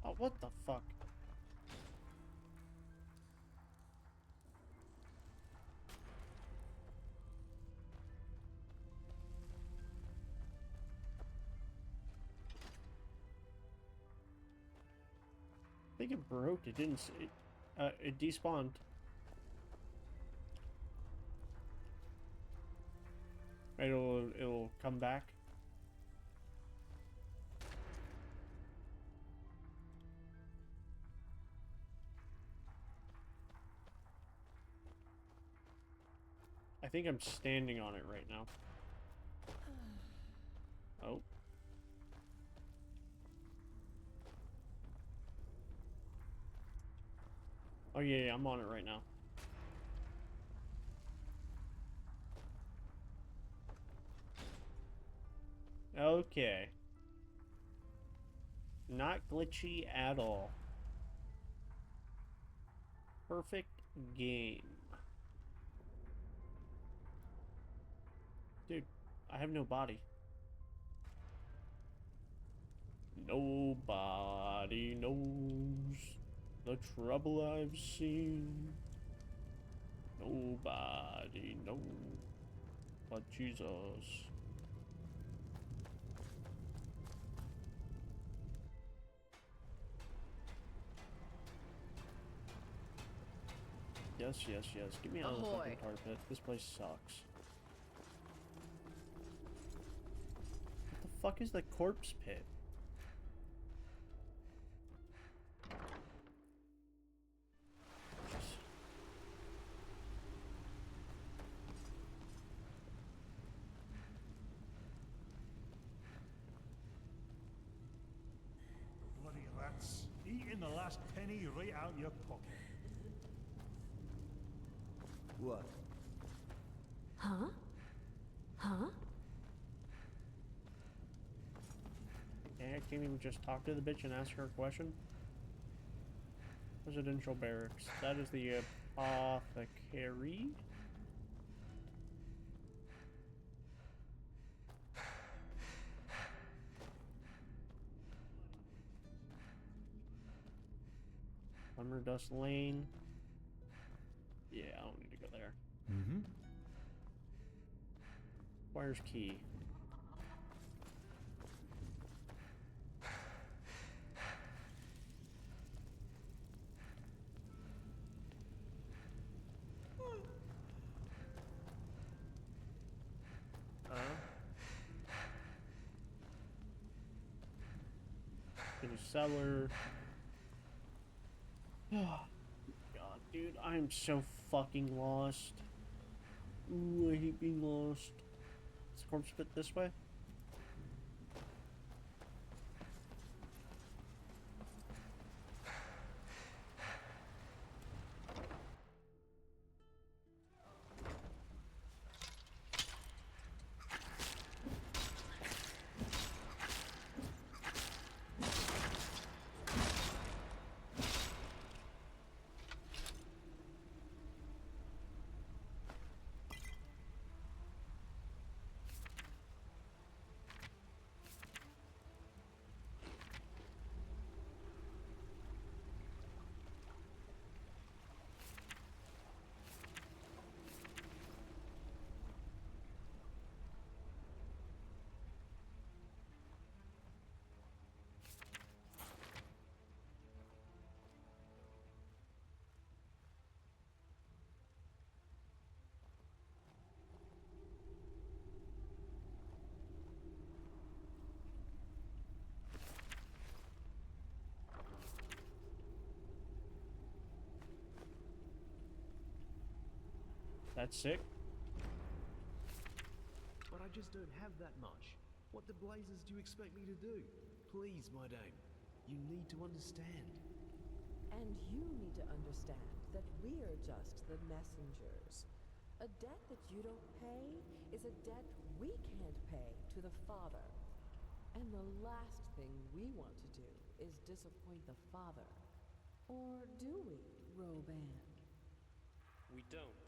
Oh, what the fuck? I think it broke. It didn't. It despawned. It'll come back. I think I'm standing on it right now. Oh. Oh yeah, I'm on it right now. Okay. Not glitchy at all. Perfect game. Dude, I have no body. Nobody knows the trouble I've seen. Nobody knows but Jesus. Yes, yes, yes. Get me out of the Ahoy. fucking tar pit. This place sucks. What the fuck is the corpse pit? Bloody rats. Eating the last penny right out your pocket. What? Huh? Huh? Yeah, I can't even just talk to the bitch and ask her a question. Residential barracks. That is the apothecary. Lumber Dust Lane. Yeah, I don't need to go there. Mm-hmm. Where's key? In a cellar. God, dude, I'm so fucking lost. Ooh, I hate being lost. Is the corpse pit this way? That's sick. But I just don't have that much. What the blazes do you expect me to do? Please, my dame, you need to understand. And you need to understand that we're just the messengers. A debt that you don't pay is a debt we can't pay to the Father. And the last thing we want to do is disappoint the Father. Or do we, Roban? We don't.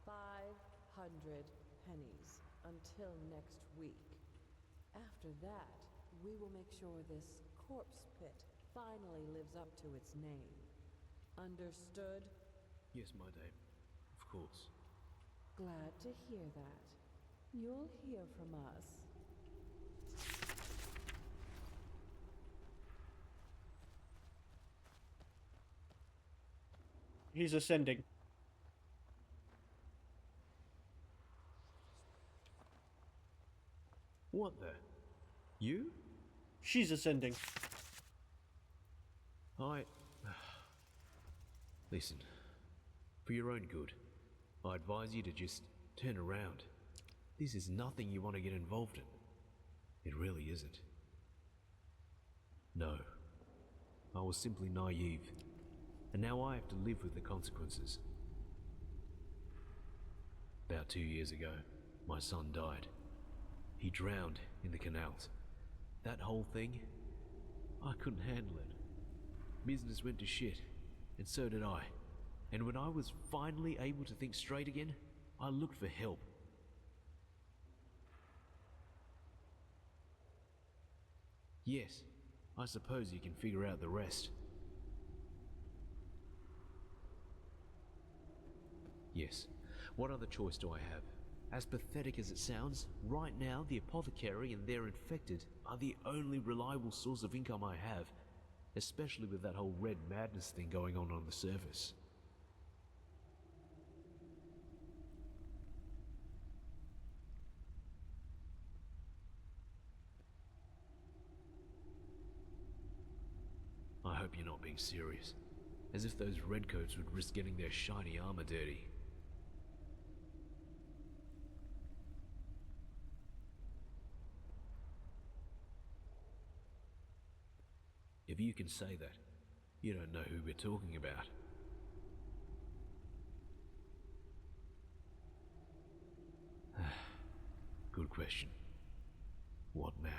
500 pennies until next week. After that, we will make sure this corpse pit finally lives up to its name. Understood? Yes, my dame. Of course. Glad to hear that. You'll hear from us. He's ascending. What the? You? She's ascending. Listen, for your own good, I advise you to just turn around. This is nothing you want to get involved in. It really isn't. No, I was simply naive, and now I have to live with the consequences. About 2 years ago, my son died. He drowned in the canals. That whole thing, I couldn't handle it. Business went to shit, and so did I. And when I was finally able to think straight again, I looked for help. Yes, I suppose you can figure out the rest. Yes. What other choice do I have? As pathetic as it sounds, right now the apothecary and their infected are the only reliable source of income I have, especially with that whole red madness thing going on the surface. I hope you're not being serious. As if those redcoats would risk getting their shiny armor dirty. If you can say that, you don't know who we're talking about. Good question. What now?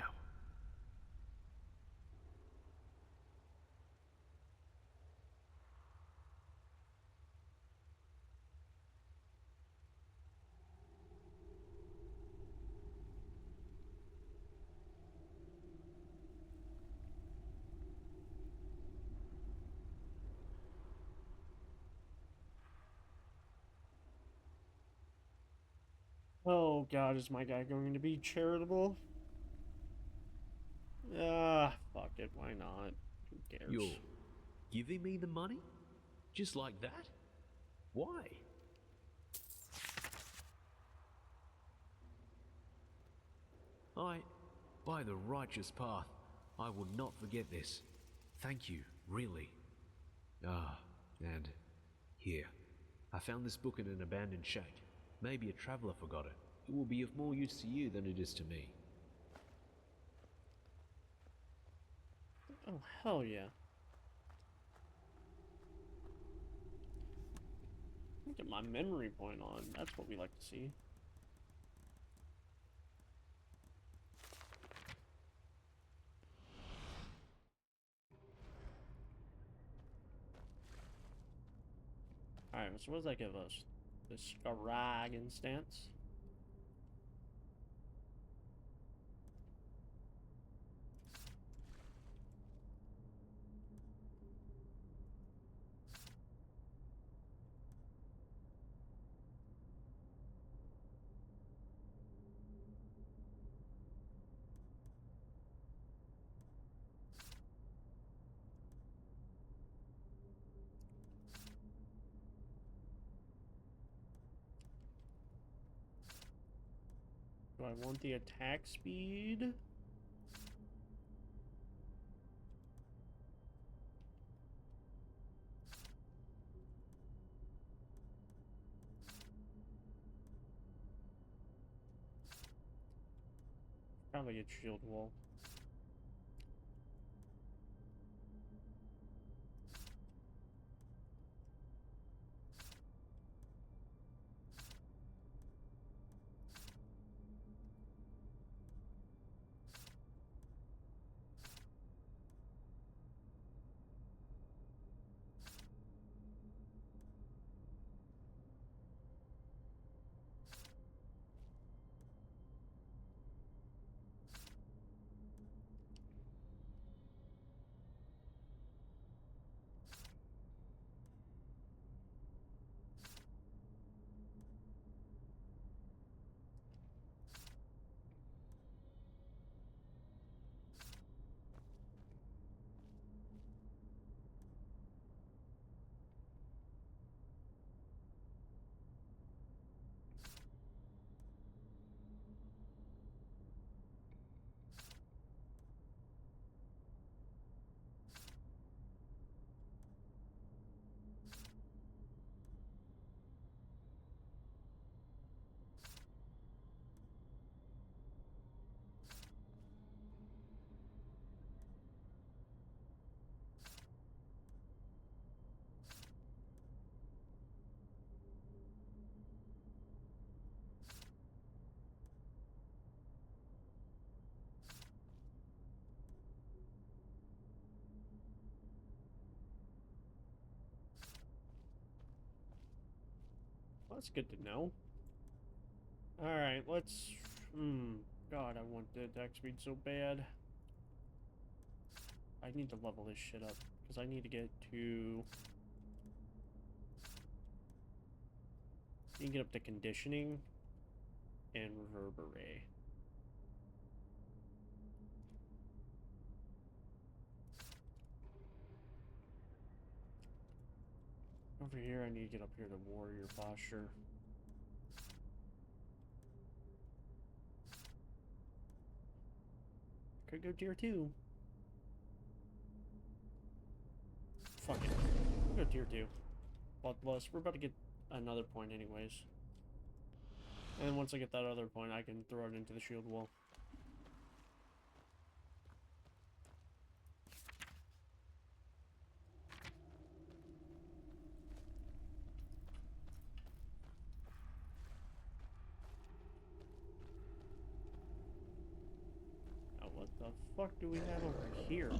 Oh god, is my guy going to be charitable? Ah, fuck it, why not? Who cares? You're giving me the money? Just like that? Why? By the righteous path, I will not forget this. Thank you, really. Ah, and here. I found this book in an abandoned shack. Maybe a traveler forgot it. It will be of more use to you than it is to me. Oh, hell yeah. Get my memory point on. That's what we like to see. Alright, so what does that give us? The Scarag instance. Do I want the attack speed? Probably get shield wall. Well, that's good to know. Alright, let's... God, I want the attack speed so bad. I need to level this shit up, because I need to get to... You can get up to conditioning and reverberate. Over here, I need to get up here to warrior posture. Could go tier 2. Fuck it. We'll go tier 2. Bloodlust. We're about to get another point anyways. And once I get that other point, I can throw it into the shield wall. Now what the fuck do we have over here?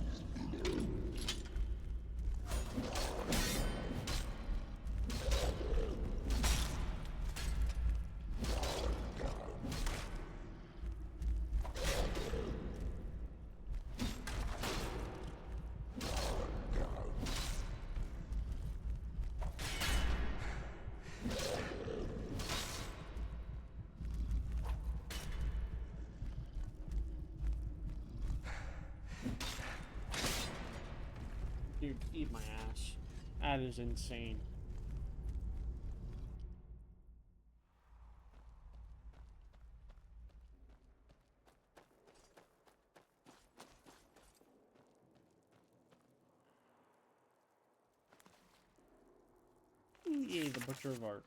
Dude, eat my ass. That is insane. Yay, the Butcher of Art.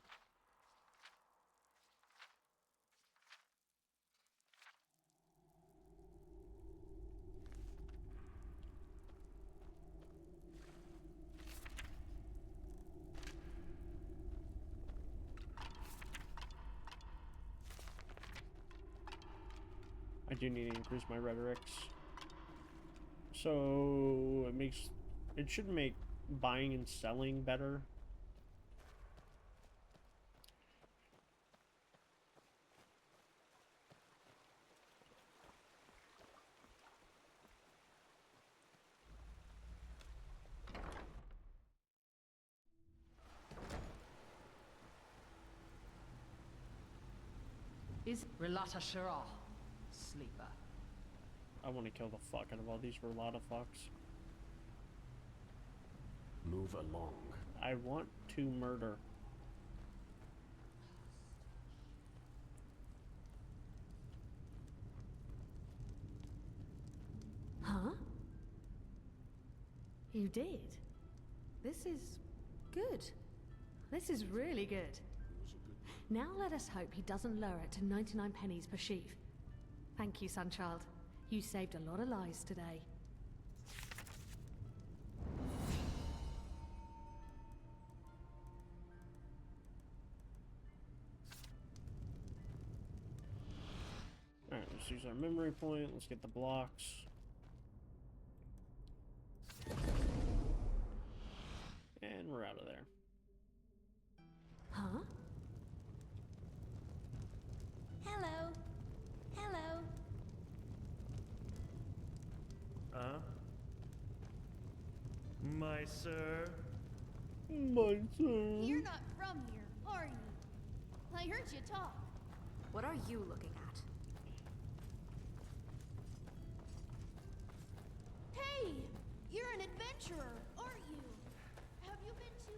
I do need to increase my rhetorics. So it should make buying and selling better. Is Relata Shara, sleeper. I want to kill the fuck out of all these Verlata fucks. Move along. I want to murder. Huh? You did? This is good. This is really good. Now let us hope he doesn't lower it to 99 pennies per sheaf. Thank you, Sunchild. You saved a lot of lives today. Alright, let's use our memory point. Let's get the blocks. And we're out of there. Huh? Hello. Hello. My sir? My sir. You're not from here, are you? I heard you talk. What are you looking at? Hey! You're an adventurer, aren't you? Have you been to...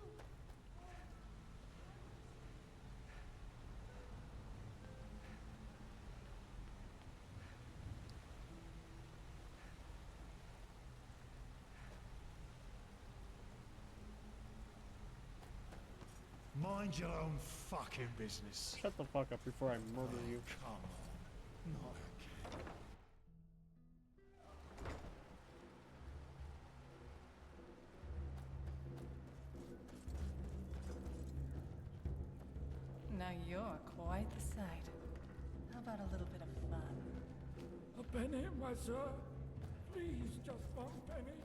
Mind your own fucking business. Shut the fuck up before I murder you. Come on. Not again. Now you're quite the sight. How about a little bit of fun? A penny, my sir? Please, just one penny.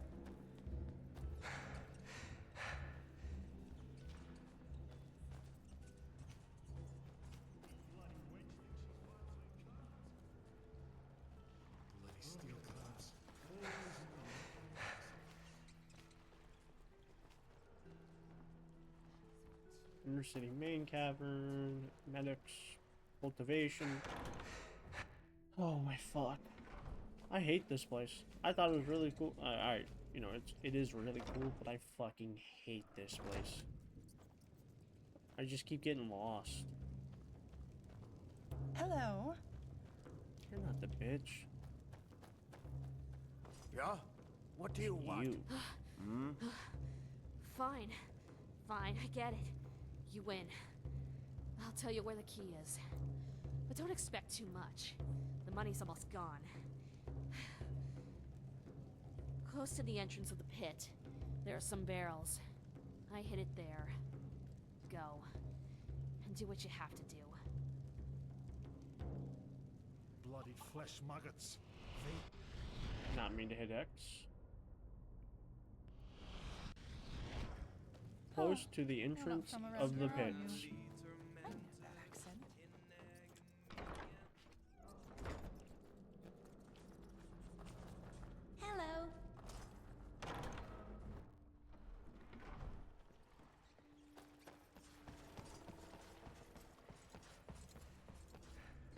Undercity main cavern, medics, cultivation. Oh my fuck. I hate this place. I thought it was really cool. You know, it is really cool, but I fucking hate this place. I just keep getting lost. Hello. You're not the bitch. Yeah? What do you want? Hmm? Fine. Fine, I get it. You win. I'll tell you where the key is. But don't expect too much. The money's almost gone. Close to the entrance of the pit, there are some barrels. I hid it there. Go. And do what you have to do. Bloody flesh maggots. Not mean to hit X. Close to the entrance of the pit. Hello.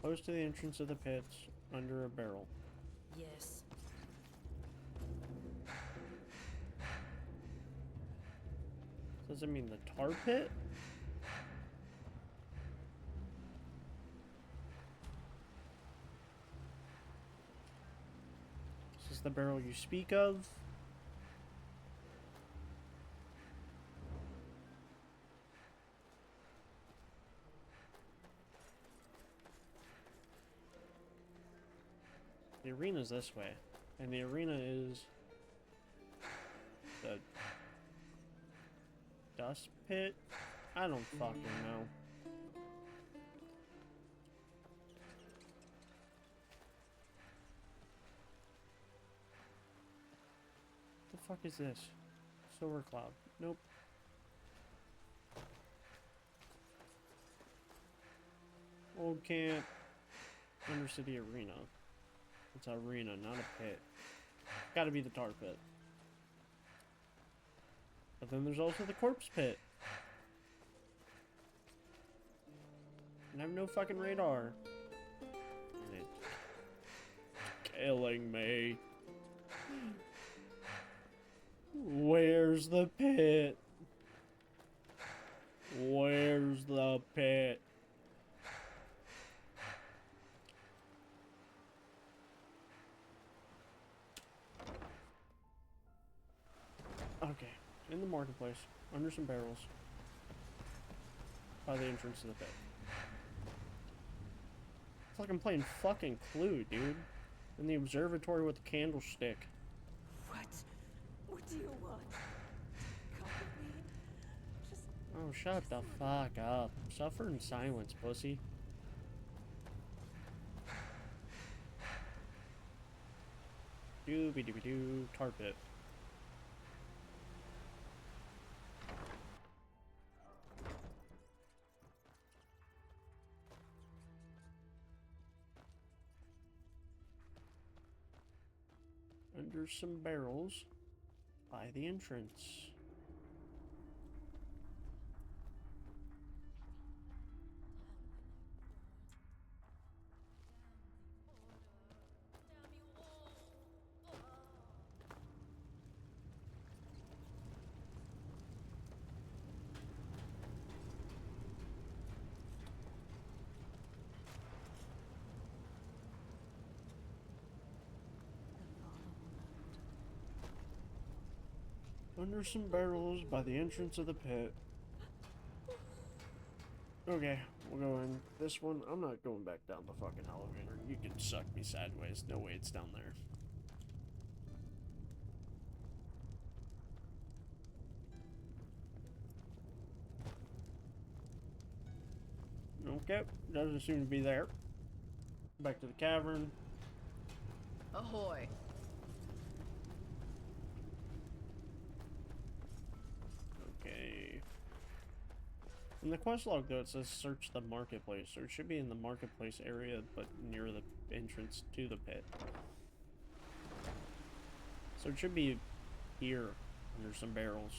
Close to the entrance of the pits, under a barrel. Yes. Does it mean the tar pit? Is this the barrel you speak of? The arena's this way, and the arena is the dust pit? I don't fucking know. The fuck is this? Silver Cloud. Nope. Old camp. Undercity arena. It's an arena, not a pit. Gotta be the tar pit. But then there's also the corpse pit. And I have no fucking radar. And it's killing me. Where's the pit? Where's the pit? Okay, in the marketplace, under some barrels, by the entrance to the pit. It's like I'm playing fucking Clue, dude. In the observatory with the candlestick. What? What do you want? Come with me. Just Oh, shut the fuck up. Suffer in silence, pussy. Doobie-doobie-doo, tar pit. Under some barrels by the entrance. Under some barrels by the entrance of the pit. Okay, we'll go in this one. I'm not going back down the fucking elevator. You can suck me sideways. No way it's down there. Okay, doesn't seem to be there. Back to the cavern. Ahoy. Okay. In the quest log, though, it says search the marketplace, so it should be in the marketplace area, but near the entrance to the pit. So it should be here, under some barrels.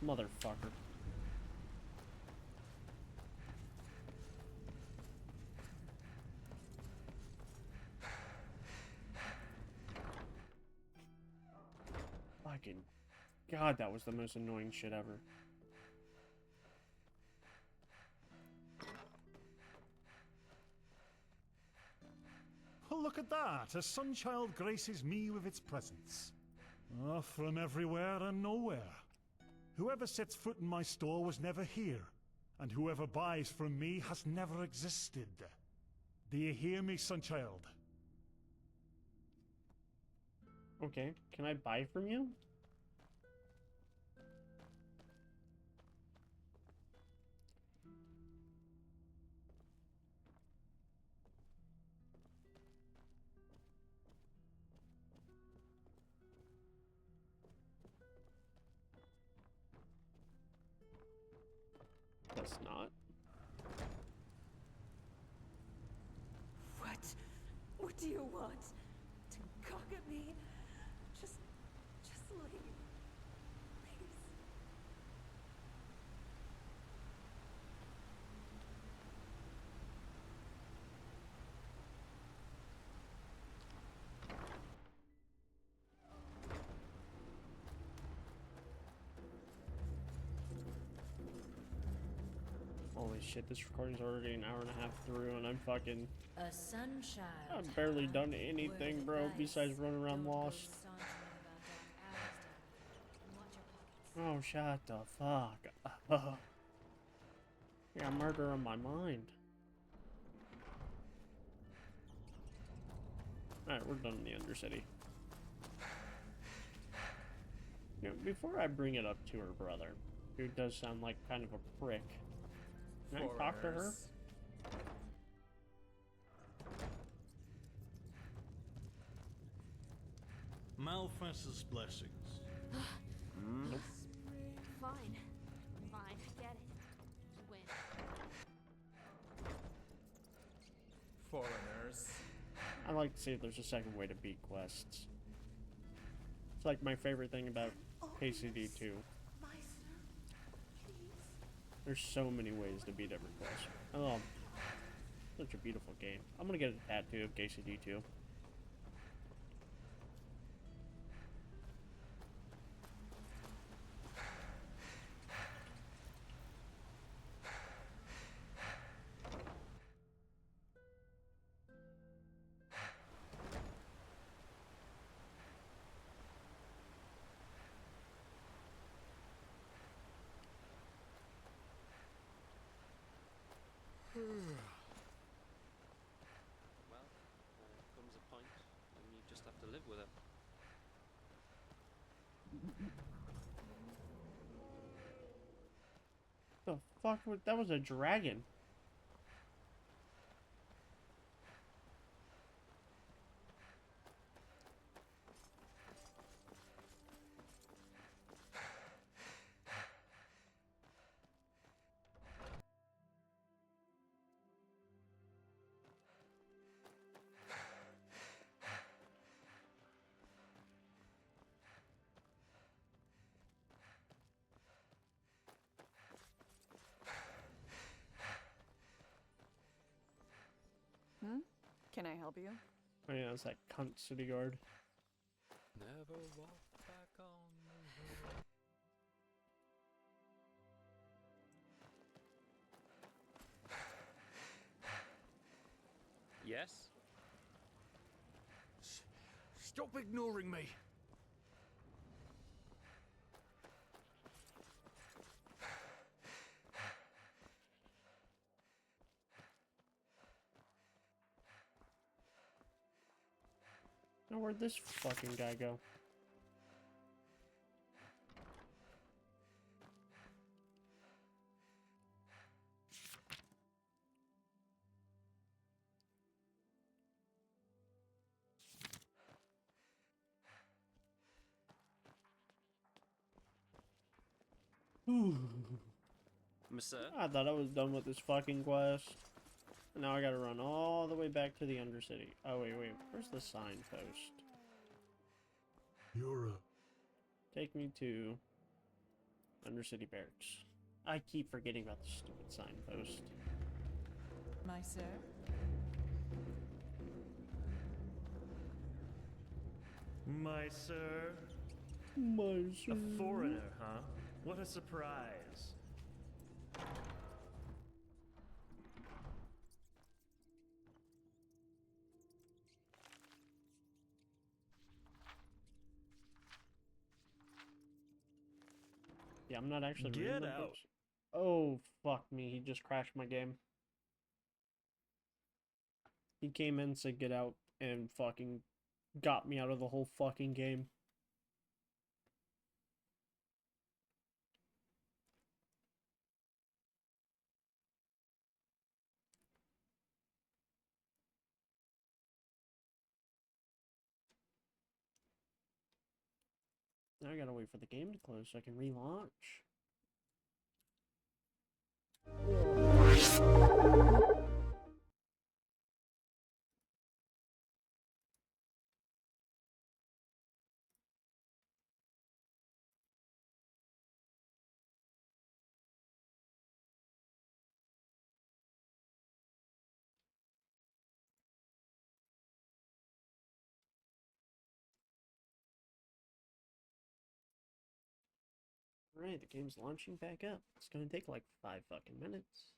Motherfucker. fucking... God, that was the most annoying shit ever. Oh, look at that! A sunchild graces me with its presence. From everywhere and nowhere. Whoever sets foot in my store was never here, and whoever buys from me has never existed. Do you hear me, sunchild? Okay, can I buy from you? That's not. What? What do you want? To cock at me? Just leave. Please. Holy shit, this recording's already an hour and a half through, and I'm fucking... A sunchild. I've barely done anything, bro, besides run around lost. Oh, shut the fuck up. Yeah, murder on my mind. Alright, we're done in the Undercity. You know, before I bring it up to her brother, who does sound like kind of a prick, can I talk to her? Malfest's blessings. Nope. Fine. Fine, I get it. Win. Foreigners. I like to see if there's a second way to beat quests. It's like my favorite thing about KCD 2. There's so many ways to beat every quest. Oh, such a beautiful game. I'm gonna get a tattoo of KCD 2. Well, there comes a point when you just have to live with it. The fuck? That was a dragon. Can I help you? Oh yeah, it's that cunt city guard. Never walk back on the road. Yes? Stop ignoring me! Now where'd this fucking guy go? Monsieur? I thought I was done with this fucking quest. Now I gotta run all the way back to the Undercity. Oh, wait. Where's the signpost? You're Take me to Undercity Barracks. I keep forgetting about the stupid signpost. My sir? My sir? A foreigner, huh? What a surprise. Yeah, I'm not actually Get reading the out. books. Oh, fuck me. He just crashed my game. He came in, said get out, and fucking got me out of the whole fucking game. Now I gotta wait for the game to close so I can relaunch. Alright, the game's launching back up. It's gonna take like 5 fucking minutes.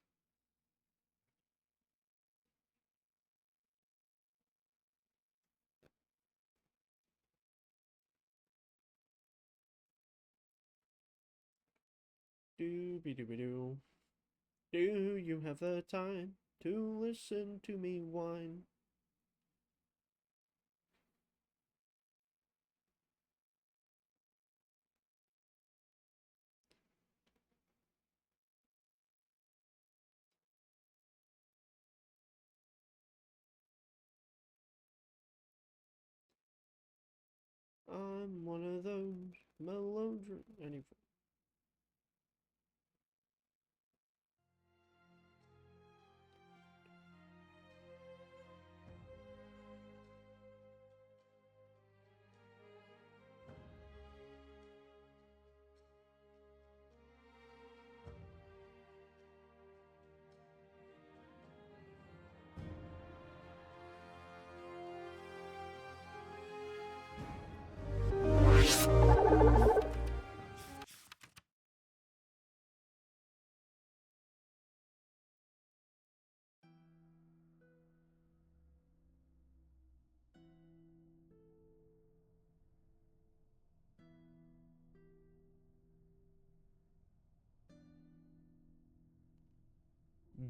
Doo-be-doo-be-doo. Do you have the time to listen to me whine? I'm one of those anyway.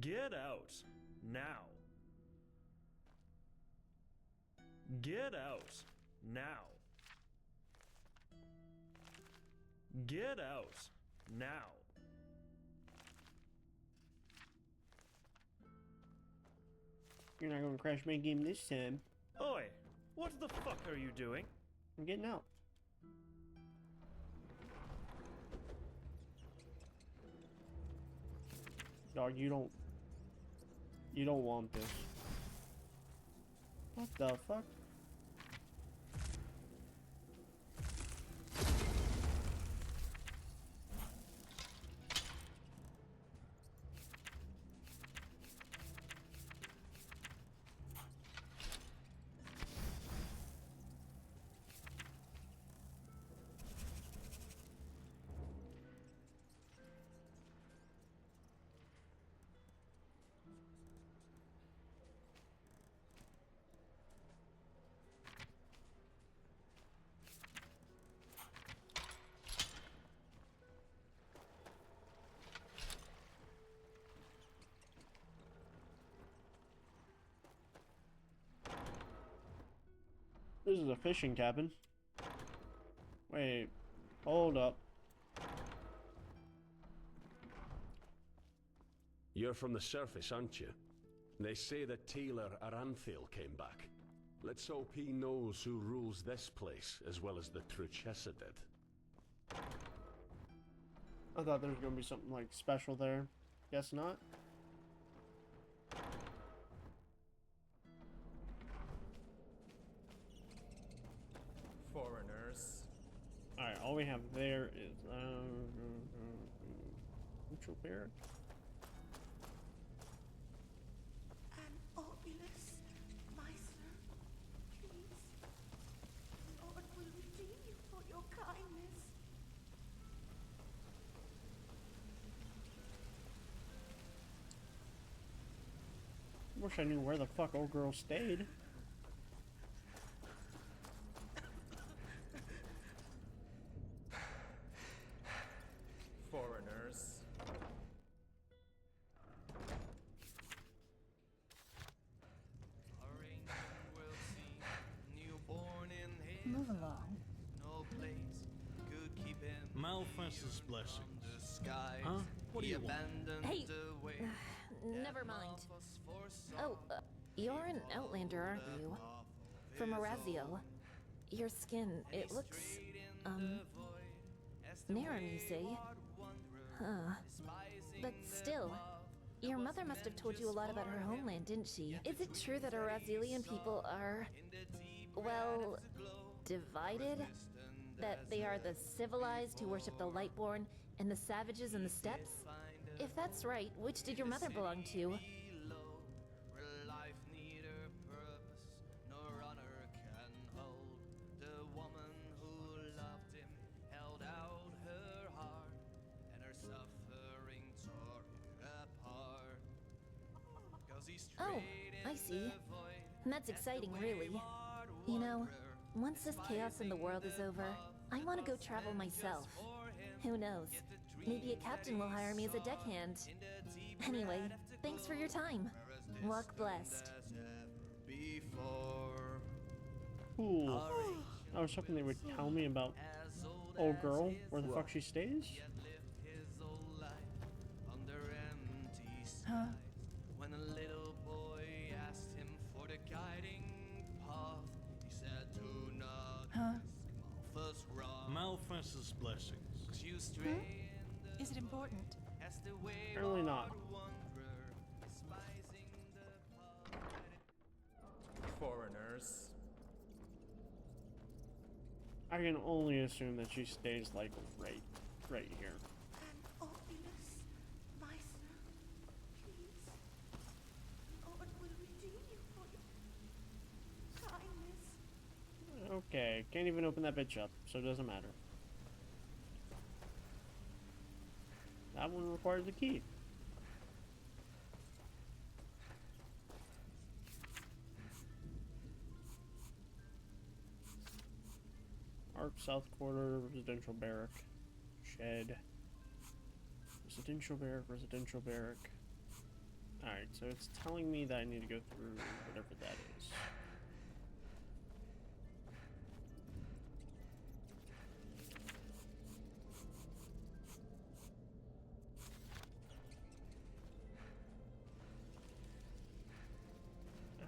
Get out. Now. Get out. Now. Get out. Now. You're not gonna crash my game this time. Oi, what the fuck are you doing? I'm getting out. Dog, you don't want this. What the fuck? This is a fishing cabin. Wait, hold up. You're from the surface, aren't you? They say that Taylor Aranthil came back. Let's hope he knows who rules this place, as well as the Truchessa did. I thought there was gonna be something like special there. Guess not. Foreigners. Alright, all we have there is neutral bear. Obolus, Meister, please. Lord will redeem you for your kindness. Wish I knew where the fuck old girl stayed. Foreigners. Move along. Malphas's blessings. Huh? What do you want? Hey, never mind. Oh, you're an outlander, aren't you? From Araziel. Your skin, it looks, narrow, you say? Huh. But still, your mother must have told you a lot about her homeland, didn't she? Is it true that Arazelian people are, well, divided? That they are the civilized who worship the Lightborn and the savages in the steppes? If that's right, which did your mother belong to? Oh, I see. And that's exciting, really. You know, once this chaos in the world is over, I want to go travel myself. Who knows? Maybe a captain will hire me as a deckhand. Anyway, thanks for your time. Walk blessed. Cool. I was hoping they would tell me about old girl, where the fuck she stays. Huh? When a little boy asked him for the guiding path, he said, "Do not Huh? Malphas wrong." Malphas's blessings. Is it important? Apparently not. Foreigners. I can only assume that she stays like right here. Oculus, my son, please. Lord will redeem you for your kindness. Okay, can't even open that bitch up, so it doesn't matter. That one requires a key. Arc South Quarter, residential barrack. Shed. Residential barrack, residential barrack. Alright, so it's telling me that I need to go through whatever that is.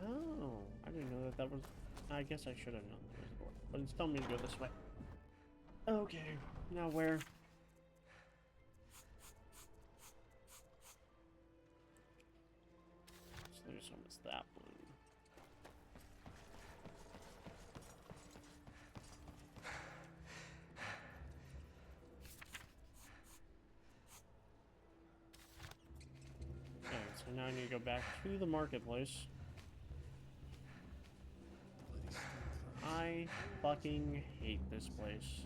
Oh, I didn't know that was... I guess I should have known there was a door. But it's telling me to go this way. Okay, now where? So there's almost that one. Okay, so now I need to go back to the marketplace. I fucking hate this place.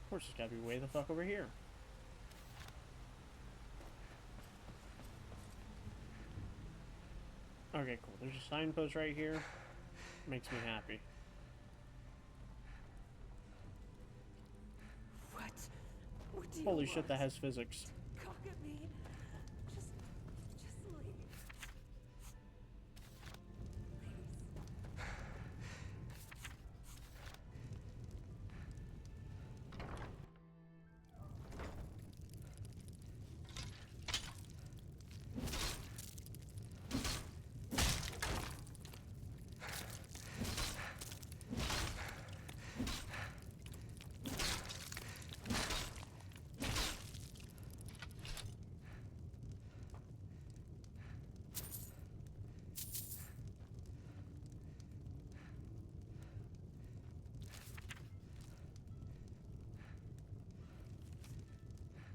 Of course, it's gotta be way the fuck over here. Okay, cool. There's a signpost right here. Makes me happy. What do you Holy want? shit, that has physics. Cock at me. Just leave.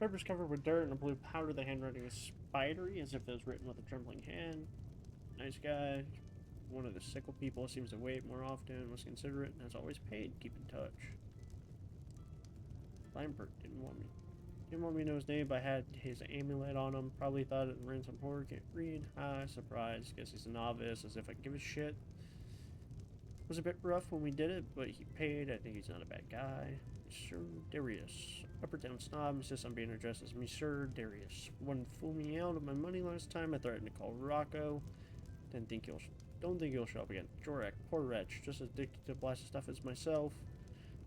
Paper's covered with dirt and a blue powder. The handwriting is spidery, as if it was written with a trembling hand. Nice guy. One of the sickle people, seems to wait more often, was considerate, and has always paid. Keep in touch. Lambert didn't want me to know his name, but I had his amulet on him. Probably thought it ran some horror. Can't read. Ha, surprise. Guess he's a novice, as if I give a shit. Was a bit rough when we did it, but he paid. I think he's not a bad guy. Sir Darius. Upper town snob insists on being addressed as Monsieur Darius. Wouldn't fool me out of my money last time. I threatened to call Rocco. Don't think he'll show up again. Jorak, poor wretch, just as addicted to blasted stuff as myself.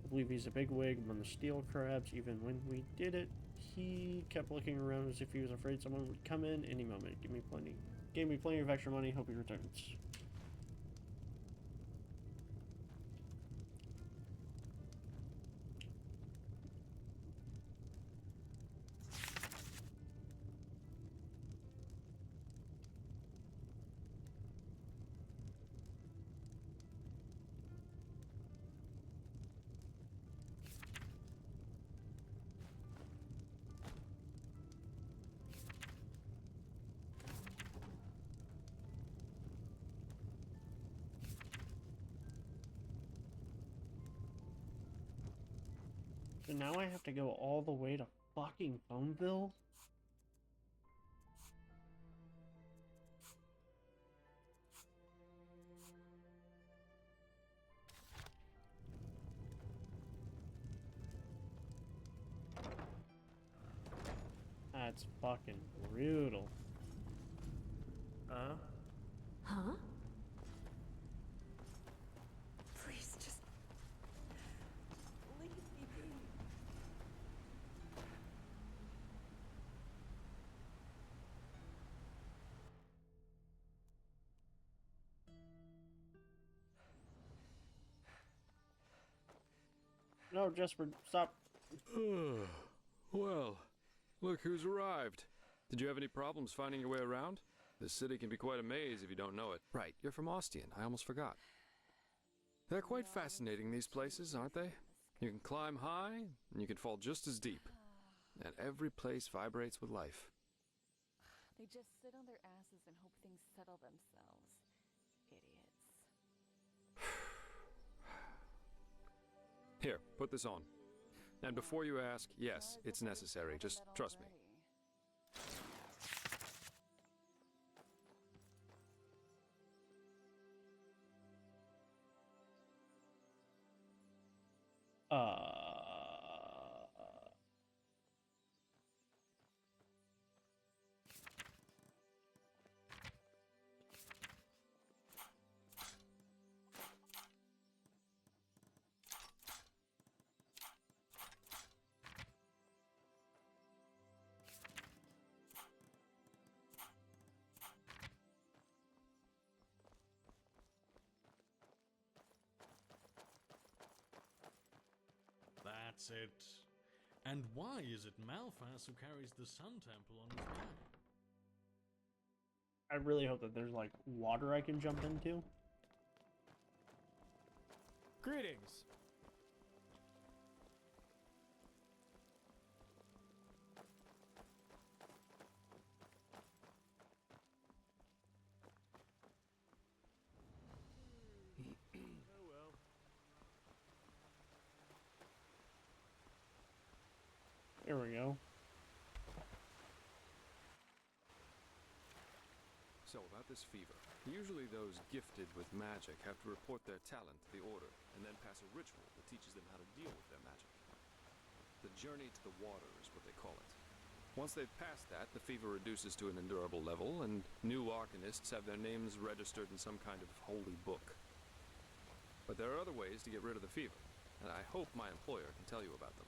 I believe he's a bigwig among the steel crabs. Even when we did it, he kept looking around as if he was afraid someone would come in any moment. Gave me plenty of extra money. Hope he returns. So now I have to go all the way to fucking Boneville? That's fucking brutal. Huh? Huh? Please, just leave me be. No, Jesper, stop. Well, look who's arrived. Did you have any problems finding your way around? This city can be quite a maze if you don't know it. Right, you're from Ostian. I almost forgot. They're quite fascinating, these places, aren't they? You can climb high, and you can fall just as deep. And every place vibrates with life. They just sit on their asses and hope things settle themselves. Idiots. Here, put this on. And before you ask, yes, it's necessary. Just trust me. That's it. And why is it Malphas who carries the Sun Temple on his back? I really hope that there's like water I can jump into. Greetings. There we go. So, about this fever. Usually those gifted with magic have to report their talent to the Order, and then pass a ritual that teaches them how to deal with their magic. The journey to the water is what they call it. Once they've passed that, the fever reduces to an endurable level, and new Arcanists have their names registered in some kind of holy book. But there are other ways to get rid of the fever, and I hope my employer can tell you about them.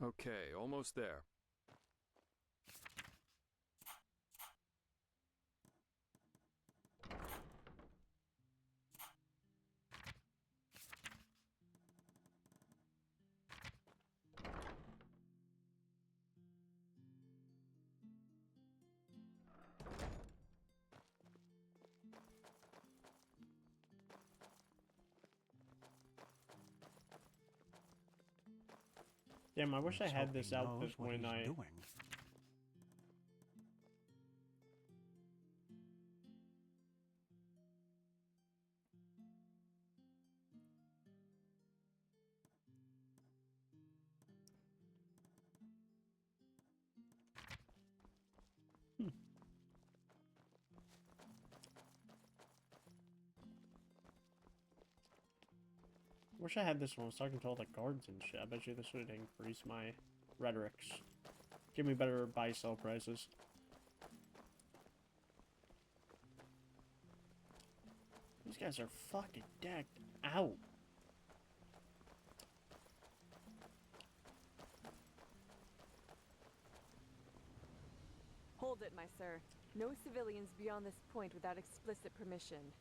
Okay, almost there. Damn, I wish I Let's had hope this he outfit knows what when he's I... doing. Wish I had this when I was talking to all the guards and shit. I bet you this would increase my rhetorics. Give me better buy-sell prices. These guys are fucking decked out. Hold it, my sir. No civilians beyond this point without explicit permission.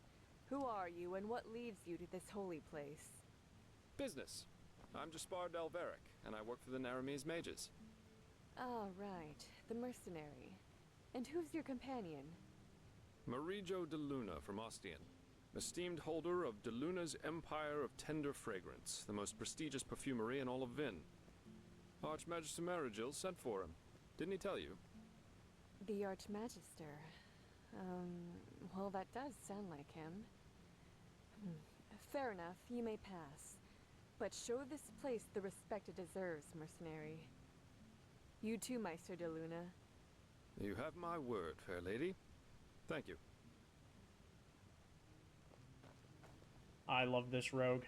Who are you, and what leads you to this holy place? Business. I'm Jaspar Delveric, and I work for the Naramese mages. Ah, right. The mercenary. And who's your companion? Marijo de Luna from Ostian, esteemed holder of de Luna's Empire of Tender Fragrance, the most prestigious perfumery in all of Vin. Archmagister Marigil sent for him. Didn't he tell you? The Archmagister. Well, that does sound like him. Fair enough, you may pass. But show this place the respect it deserves, mercenary. You too, Meister de Luna. You have my word, fair lady. Thank you. I love this rogue.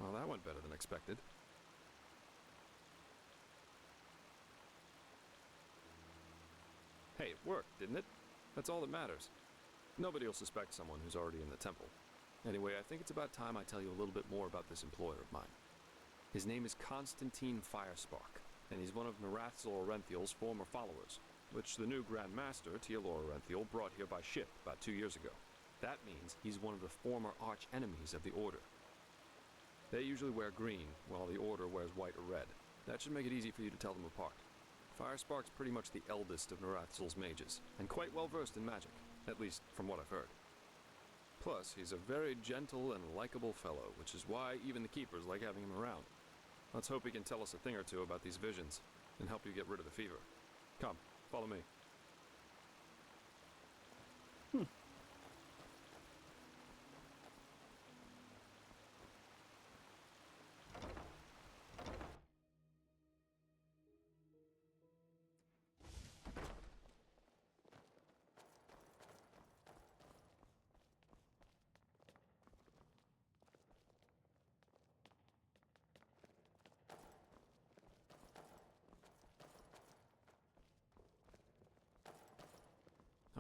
Well, that went better than expected. Hey, it worked, didn't it? That's all that matters. Nobody will suspect someone who's already in the temple. Anyway, I think it's about time I tell you a little bit more about this employer of mine. His name is Constantine Firespark, and he's one of Marathzil Orenthiel's former followers, which the new Grand Master, Tealor Orenthiel, brought here by ship about 2 years ago. That means he's one of the former arch-enemies of the Order. They usually wear green, while the Order wears white or red. That should make it easy for you to tell them apart. Firespark's pretty much the eldest of Marathzil's mages, and quite well versed in magic, at least from what I've heard. Plus, he's a very gentle and likable fellow, which is why even the Keepers like having him around. Let's hope he can tell us a thing or two about these visions, and help you get rid of the fever. Come, follow me.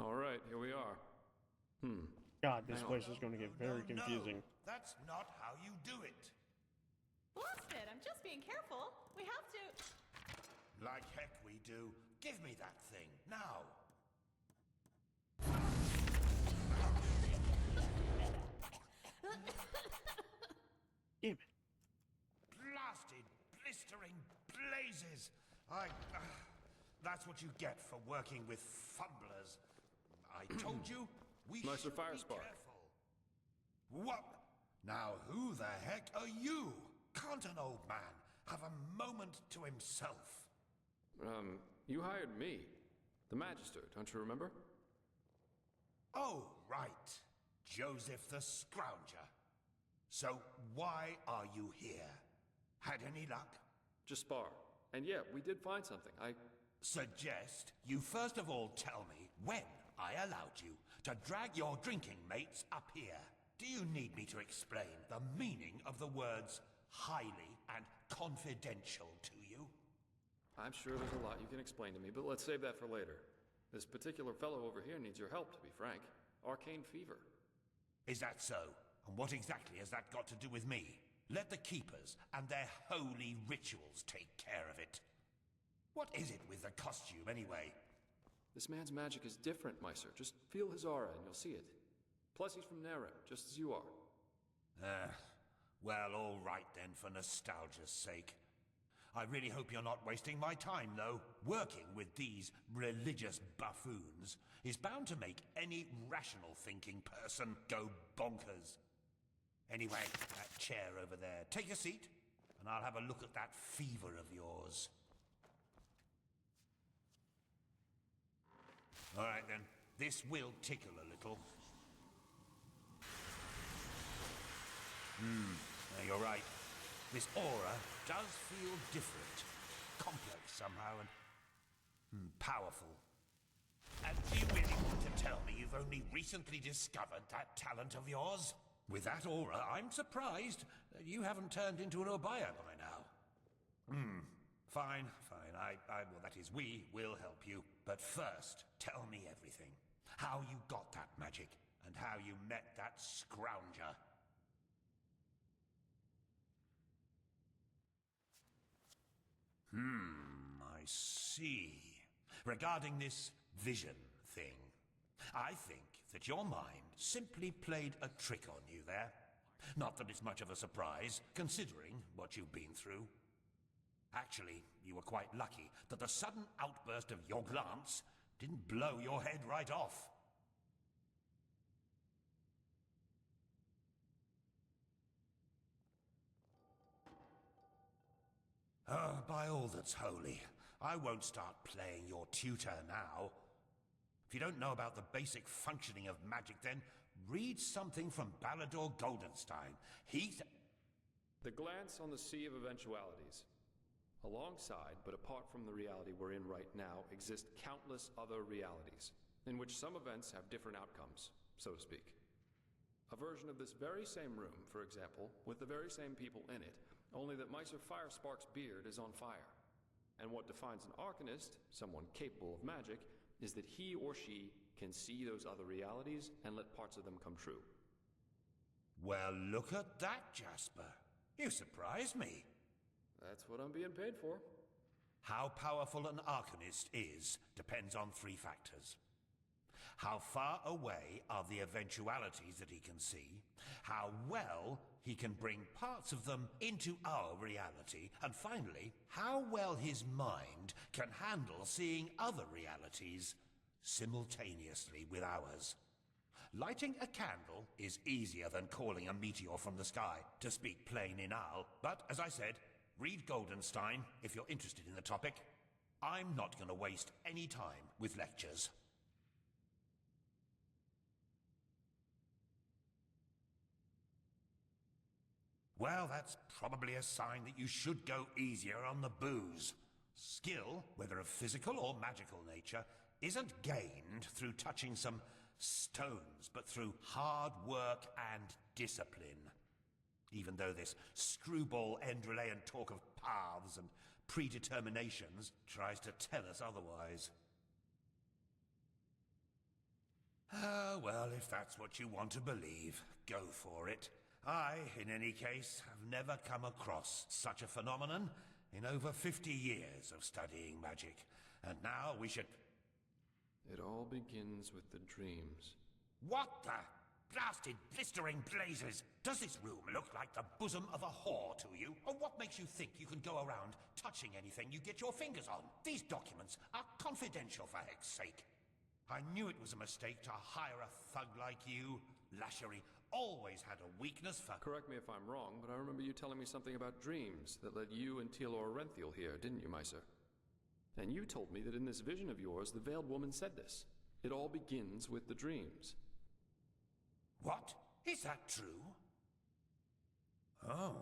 All right, here we are. God, this place is going to get very confusing. That's not how you do it. Blast it! I'm just being careful. We have to. Like heck we do. Give me that thing, now. Damn it. Blasted, blistering blazes. That's what you get for working with fumblers. I told you, we Meister should be Firespark. careful. What? Now who the heck are you? Can't an old man have a moment to himself? You hired me. The Magister, don't you remember? Oh, right. Joseph the Scrounger. So why are you here? Had any luck? Just spar. And yeah, we did find something. Suggest you first of all tell me when I allowed you to drag your drinking mates up here. Do you need me to explain the meaning of the words highly and confidential to you? I'm sure there's a lot you can explain to me, but let's save that for later. This particular fellow over here needs your help, to be frank. Arcane fever. Is that so? And what exactly has that got to do with me? Let the Keepers and their holy rituals take care of it. What is it with the costume, anyway? This man's magic is different, Meister. Just feel his aura and you'll see it. Plus, he's from Nara, just as you are. Well, all right then, for nostalgia's sake. I really hope you're not wasting my time, though. Working with these religious buffoons is bound to make any rational thinking person go bonkers. Anyway, that chair over there. Take a seat, and I'll have a look at that fever of yours. All right then, this will tickle a little. You're right. This aura does feel different. Complex somehow and powerful. And do you really want to tell me you've only recently discovered that talent of yours? With that aura, I'm surprised that you haven't turned into an Obaya by now. Fine. Well, that is, we will help you. But first, tell me everything. How you got that magic, and how you met that scrounger. I see. Regarding this vision thing, I think that your mind simply played a trick on you there. Not that it's much of a surprise, considering what you've been through. Actually, you were quite lucky that the sudden outburst of your glance didn't blow your head right off. Oh, by all that's holy, I won't start playing your tutor now. If you don't know about the basic functioning of magic, then read something from Balador Goldenstein. The glance on the sea of eventualities. Alongside, but apart from the reality we're in right now, exist countless other realities, in which some events have different outcomes, so to speak. A version of this very same room, for example, with the very same people in it, only that Meister Firespark's beard is on fire. And what defines an Arcanist, someone capable of magic, is that he or she can see those other realities and let parts of them come true. Well, look at that, Jasper. You surprised me. That's what I'm being paid for. How powerful an Arcanist is depends on 3 factors. How far away are the eventualities that he can see, how well he can bring parts of them into our reality, and finally, how well his mind can handle seeing other realities simultaneously with ours. Lighting a candle is easier than calling a meteor from the sky, to speak plain inal, but as I said, read Goldenstein if you're interested in the topic. I'm not going to waste any time with lectures. Well, that's probably a sign that you should go easier on the booze. Skill, whether of physical or magical nature, isn't gained through touching some stones, but through hard work and discipline. Even though this screwball Enderalian talk of paths and predeterminations tries to tell us otherwise. Ah, well, if that's what you want to believe, go for it. I, in any case, have never come across such a phenomenon in over 50 years of studying magic. And now we should... It all begins with the dreams. What the blasted blistering blazes? Does this room look like the bosom of a whore to you? Or what makes you think you can go around touching anything you get your fingers on? These documents are confidential, for heck's sake. I knew it was a mistake to hire a thug like you. Lashery always had a weakness for... Correct me if I'm wrong, but I remember you telling me something about dreams that led you and Tealor Renthiel here, didn't you, Meister? And you told me that in this vision of yours, the Veiled Woman said this. It all begins with the dreams. What? Is that true? Oh.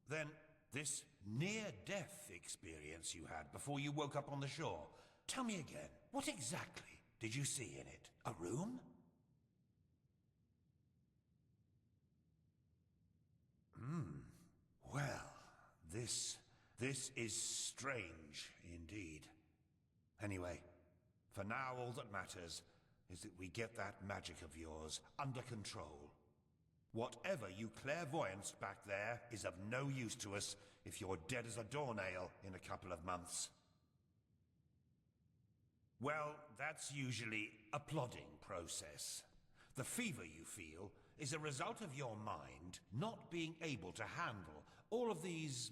Then this near-death experience you had before you woke up on the shore. Tell me again, what exactly did you see in it? A room? Well, this is strange indeed. Anyway, for now all that matters is that we get that magic of yours under control. Whatever you clairvoyanced back there is of no use to us if you're dead as a doornail in a couple of months. Well, that's usually a plodding process. The fever you feel is a result of your mind not being able to handle all of these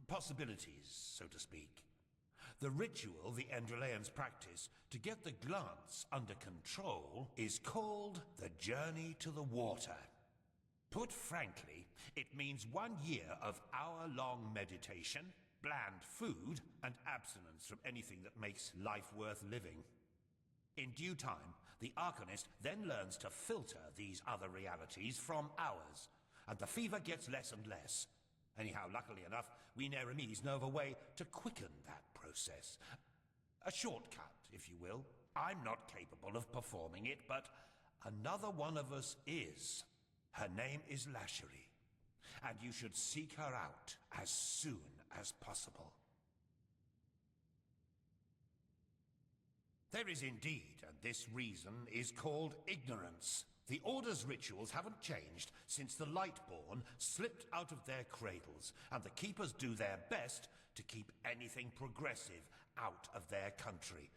possibilities, so to speak. The ritual the Enderalians practice to get the glance under control is called the Journey to the Water. Put frankly, it means 1 year of hour-long meditation, bland food, and abstinence from anything that makes life worth living. In due time, the Arcanist then learns to filter these other realities from ours, and the fever gets less and less. Anyhow, luckily enough, we Neremes know of a way to quicken that process. A shortcut, if you will. I'm not capable of performing it, but another one of us is. Her name is Lashery, and you should seek her out as soon as possible. There is indeed, and this reason is called ignorance. The Order's rituals haven't changed since the Lightborn slipped out of their cradles, and the Keepers do their best to keep anything progressive out of their country.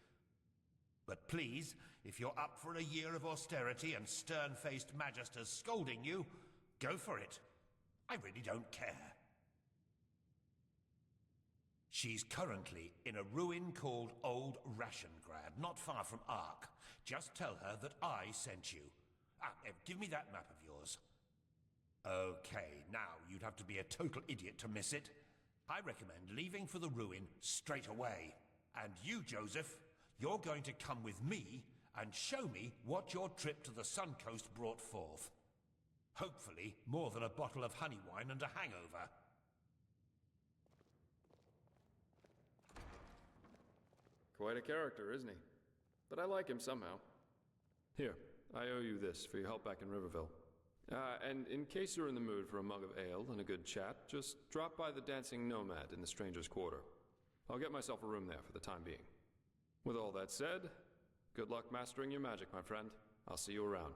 But please, if you're up for a year of austerity and stern-faced magisters scolding you, go for it. I really don't care. She's currently in a ruin called Old Rationgrad, not far from Ark. Just tell her that I sent you. Give me that map of yours. Okay, now you'd have to be a total idiot to miss it. I recommend leaving for the ruin straight away. And you, Joseph, you're going to come with me and show me what your trip to the Sun Coast brought forth. Hopefully, more than a bottle of honey wine and a hangover. Quite a character, isn't he? But I like him somehow. Here, I owe you this for your help back in Riverville. And in case you're in the mood for a mug of ale and a good chat, just drop by the Dancing Nomad in the Stranger's Quarter. I'll get myself a room there for the time being. With all that said, good luck mastering your magic, my friend. I'll see you around.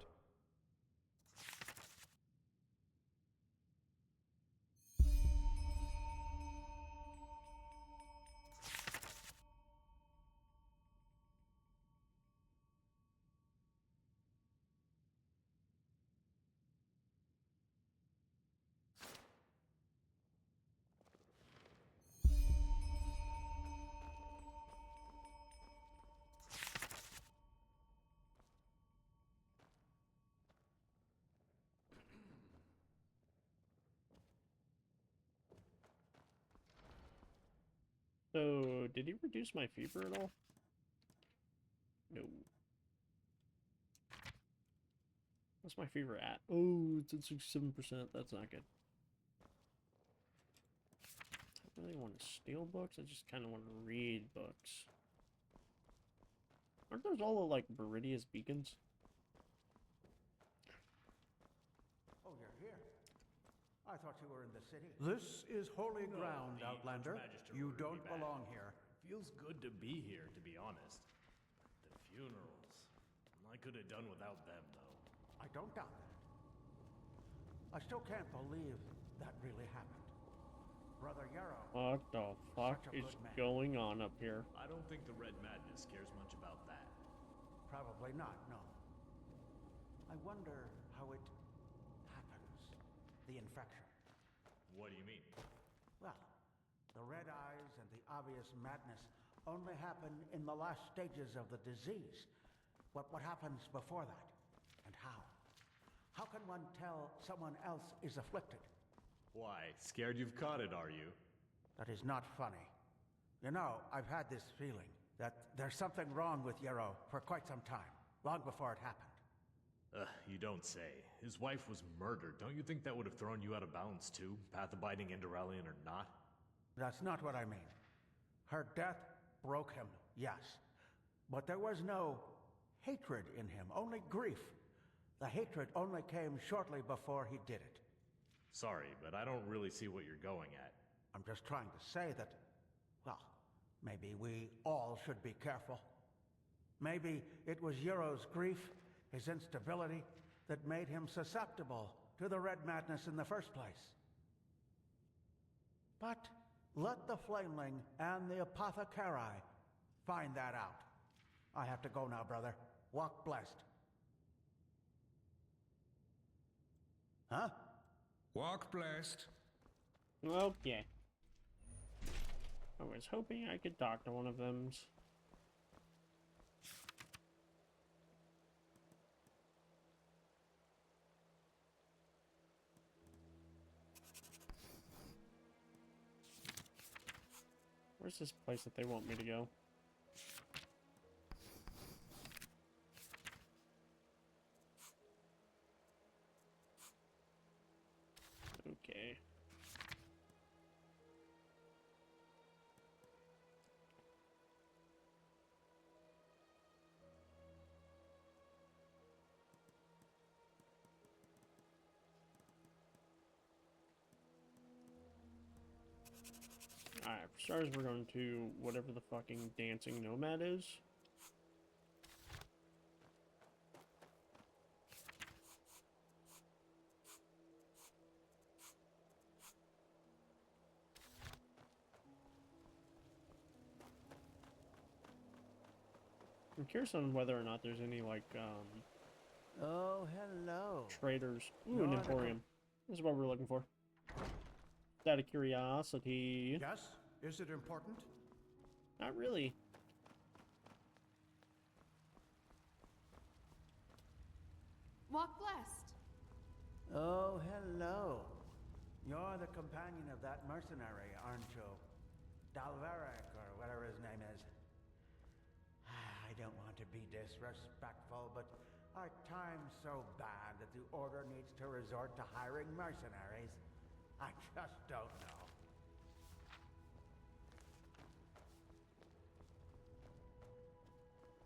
So, did he reduce my fever at all? No. What's my fever at? Oh, it's at 67%. That's not good. I really want to steal books. I just kind of want to read books. Aren't those all the, like, Viridius beacons? Oh, you're here. I thought you were in the city. This is holy ground, Outlander. You don't belong here. Feels good to be here, to be honest. The funerals. I could have done without them, though. I don't doubt that. I still can't believe that really happened. Brother Yarrow. What the fuck is going on up here? I don't think the Red Madness cares much about that. Probably not, no. I wonder how it happens. The infection. What do you mean? Well, the red eyes and the obvious madness only happen in the last stages of the disease. What happens before that? And how? How can one tell someone else is afflicted? Why, scared you've caught it, are you? That is not funny. You know, I've had this feeling that there's something wrong with Yarrow for quite some time, long before it happened. You don't say. His wife was murdered. Don't you think that would have thrown you out of bounds too? Path-abiding Enderalian or not? That's not what I mean. Her death broke him, yes. But there was no hatred in him, only grief. The hatred only came shortly before he did it. Sorry, but I don't really see what you're going at. I'm just trying to say that, well, maybe we all should be careful. Maybe it was Yarrow's grief, his instability, that made him susceptible to the Red Madness in the first place. But let the Flameling and the Apothecari find that out. I have to go now, brother. Walk blessed. Huh? Walk blessed. Okay. I was hoping I could talk to one of them. Where's this place that they want me to go? Okay. Alright, for starters, we're going to whatever the fucking dancing nomad is. I'm curious on whether or not there's any, like, Oh, hello. traders. Ooh, an emporium. This is what we're looking for. Out of curiosity. Yes? Is it important? Not really. Walk blessed. Oh, hello. You're the companion of that mercenary, aren't you? Dalveric, or whatever his name is. I don't want to be disrespectful, but are times so bad that the Order needs to resort to hiring mercenaries? I just don't know.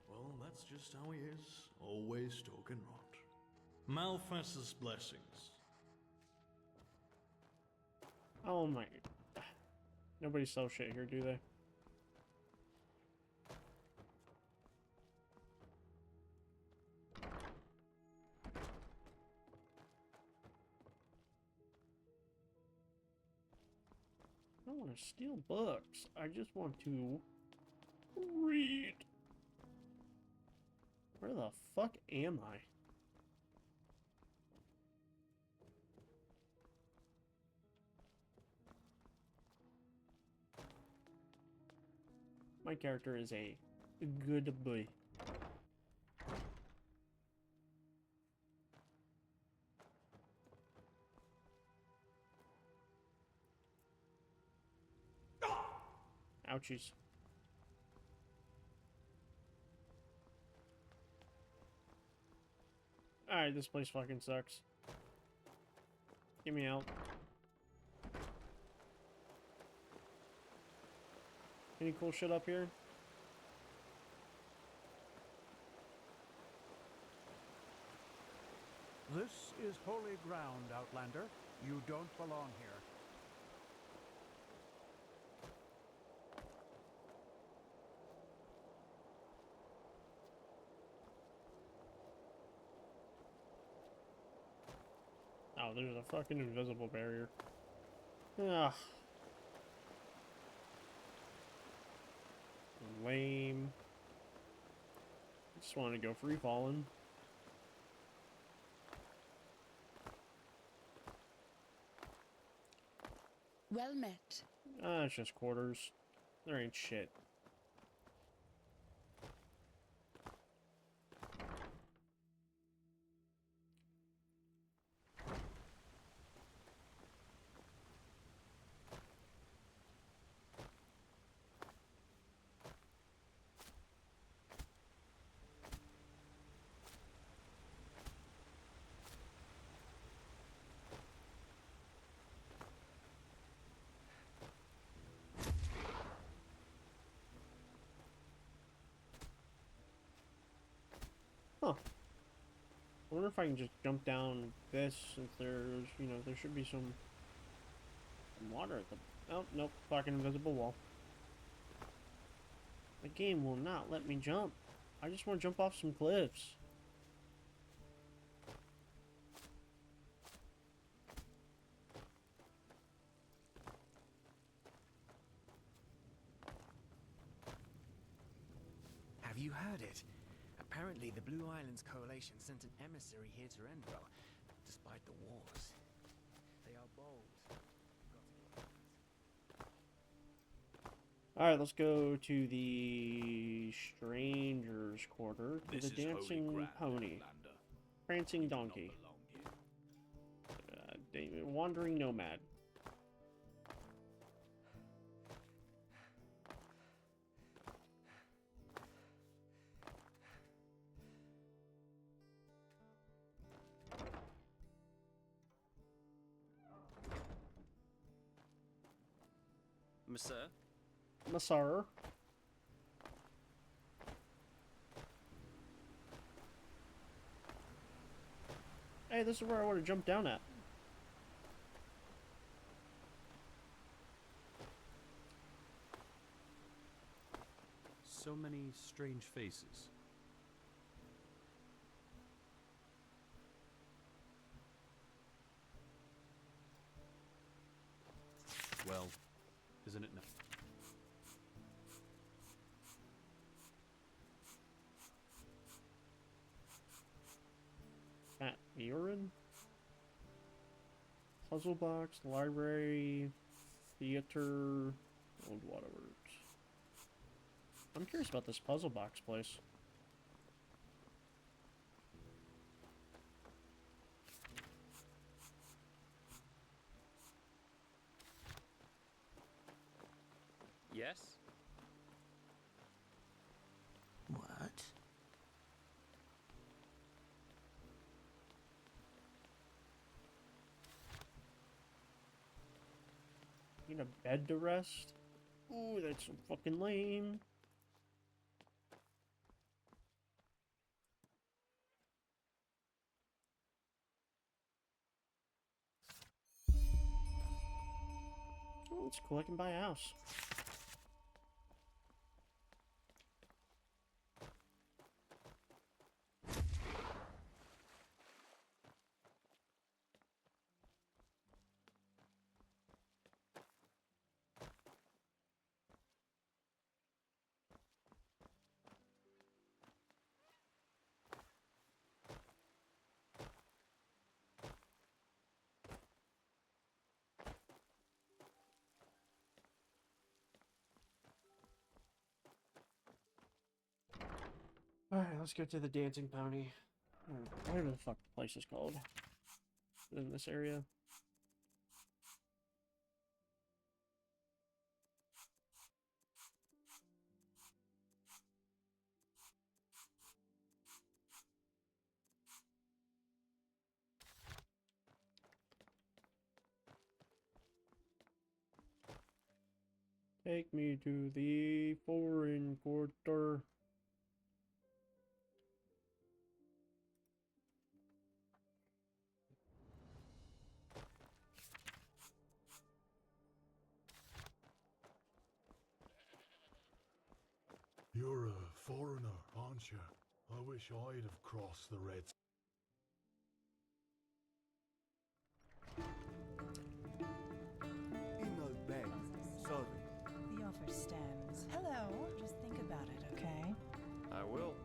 Well, that's just how he is. Always talking rot. Malphas's blessings. Oh my... Nobody sells shit here, do they? I don't want to steal books. I just want to read. Where the fuck am I? My character is a good boy. Ouchies. Alright, this place fucking sucks. Get me out. Any cool shit up here? This is holy ground, Outlander. You don't belong here. Oh, there's a fucking invisible barrier. Ugh. Lame. Just want to go free falling. Well met. Ah, it's just quarters. There ain't shit. Huh. I wonder if I can just jump down this, since there's, you know, there should be some water at the... Oh, nope. Fucking invisible wall. The game will not let me jump. I just want to jump off some cliffs. Have you heard it? Apparently, the Blue Islands Coalition sent an emissary here to Enderal. Despite fight the wars. They are bold. Alright, let's go to the Stranger's Quarter to This the is Holy Dancing Ground, Pony. Lander. Prancing Donkey. Wandering Nomad. Monsieur? Massar. Hey, this is where I would have jumped down at. So many strange faces. Well, isn't it now? At urine? Puzzle box, library, theater, old waterworks. I'm curious about this puzzle box place. Yes? What? Need a bed to rest? Ooh, that's so fucking lame. Oh, let's collect and buy a house. Alright, let's go to the Dancing Pony. Or whatever the fuck the place is called. In this area. Take me to the foreign quarter. You're a foreigner, aren't you? I wish I'd have crossed the Red Sea. In those bags. Sorry. The offer stands. Hello. Just think about it, okay? I will.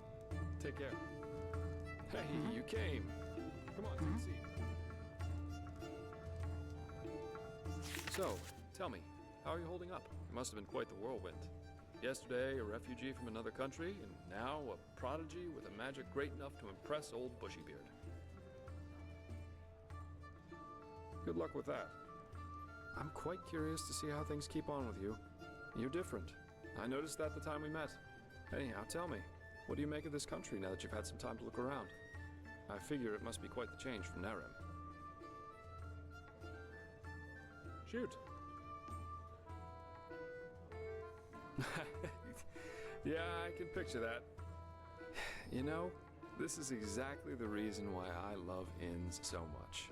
Take care. Hey, you came. Come on, take a seat. So, tell me, how are you holding up? It must have been quite the whirlwind. Yesterday, a refugee from another country, and now a prodigy with a magic great enough to impress old Bushybeard. Good luck with that. I'm quite curious to see how things keep on with you. You're different. I noticed that the time we met. Anyhow, tell me, what do you make of this country now that you've had some time to look around? I figure it must be quite the change from Nerem. Shoot. Yeah, I can picture that. You know, this is exactly the reason why I love inns so much.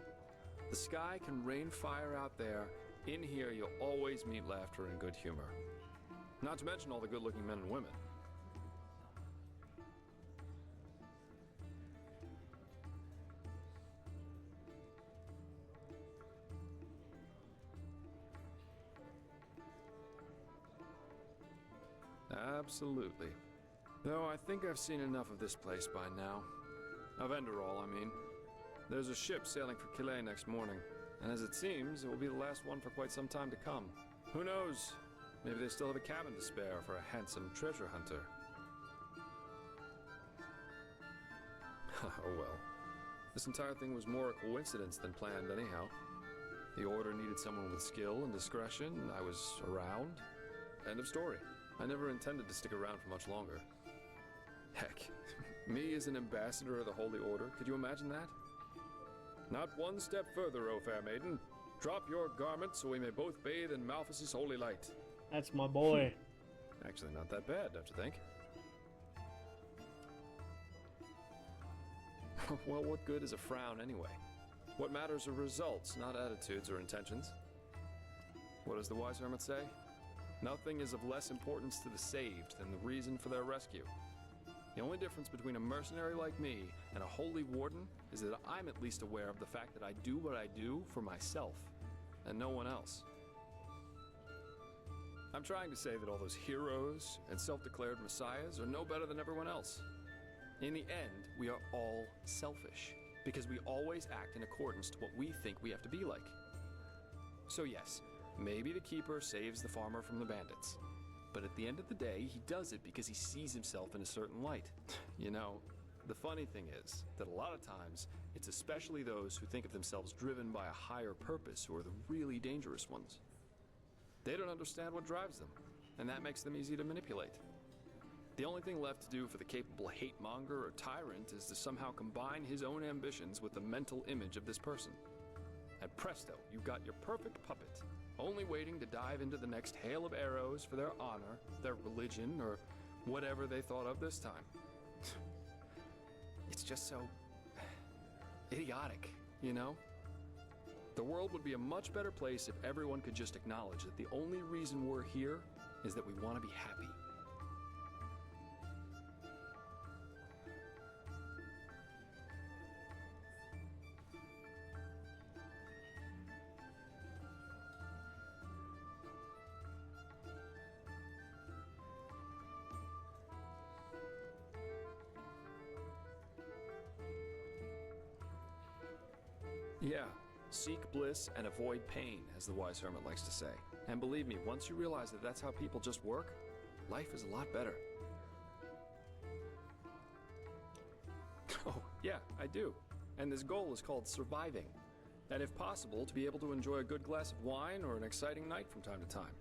The sky can rain fire out there. In here, you'll always meet laughter and good humor. Not to mention all the good-looking men and women. Absolutely. Though I think I've seen enough of this place by now. Of Enderal, I mean. There's a ship sailing for Calais next morning, and as it seems, it will be the last one for quite some time to come. Who knows? Maybe they still have a cabin to spare for a handsome treasure hunter. Oh well. This entire thing was more a coincidence than planned anyhow. The Order needed someone with skill and discretion, and I was around. End of story. I never intended to stick around for much longer. Heck, me as an ambassador of the Holy Order, could you imagine that? Not one step further, O fair maiden. Drop your garment so we may both bathe in Malphas's holy light. That's my boy. Actually, not that bad, don't you think? Well, what good is a frown anyway? What matters are results, not attitudes or intentions. What does the wise hermit say? Nothing is of less importance to the saved than the reason for their rescue. The only difference between a mercenary like me and a holy warden is that I'm at least aware of the fact that I do what I do for myself, and no one else. I'm trying to say that all those heroes and self-declared messiahs are no better than everyone else. In the end, we are all selfish, because we always act in accordance to what we think we have to be like. So yes, maybe the keeper saves the farmer from the bandits. But at the end of the day, he does it because he sees himself in a certain light. You know, the funny thing is that a lot of times, it's especially those who think of themselves driven by a higher purpose who are the really dangerous ones. They don't understand what drives them, and that makes them easy to manipulate. The only thing left to do for the capable hate-monger or tyrant is to somehow combine his own ambitions with the mental image of this person. And presto, you've got your perfect puppet, only waiting to dive into the next hail of arrows for their honor, their religion, or whatever they thought of this time. It's just so idiotic, you know? The world would be a much better place if everyone could just acknowledge that the only reason we're here is that we want to be happy. Yeah, seek bliss and avoid pain, as the wise hermit likes to say. And believe me, once you realize that that's how people just work, life is a lot better. Oh, yeah, I do. And this goal is called surviving. And if possible, to be able to enjoy a good glass of wine or an exciting night from time to time.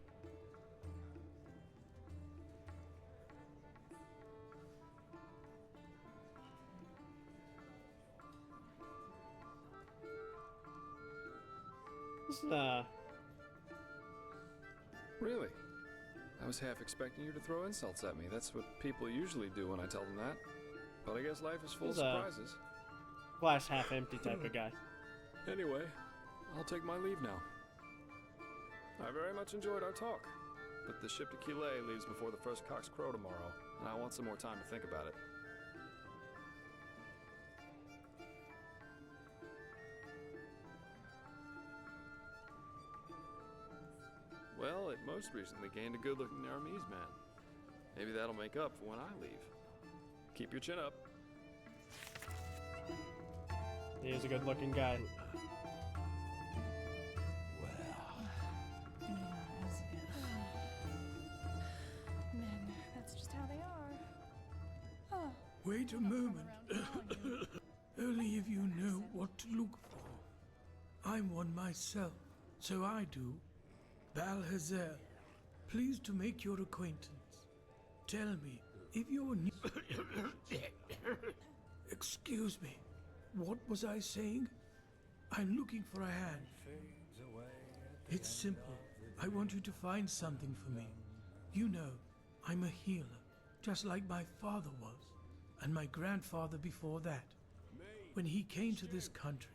Really? I was half expecting you to throw insults at me. That's what people usually do when I tell them that. But I guess life is full of surprises. Glass half empty type of guy. Anyway, I'll take my leave now. I very much enjoyed our talk, but the ship to Calais leaves before the first cocks crow tomorrow, and I want some more time to think about it. Well, it most recently gained a good-looking Aramese man. Maybe that'll make up for when I leave. Keep your chin up. He is a good-looking guy. Men, that's just how they are. Oh. Wait a moment. Only if you know what to look for. I'm one myself, so I do. Balhazel, pleased to make your acquaintance. Tell me, if you're new... Excuse me, what was I saying? I'm looking for a hand. It's simple. I want you to find something for me. You know, I'm a healer, just like my father was, and my grandfather before that. When he came to this country,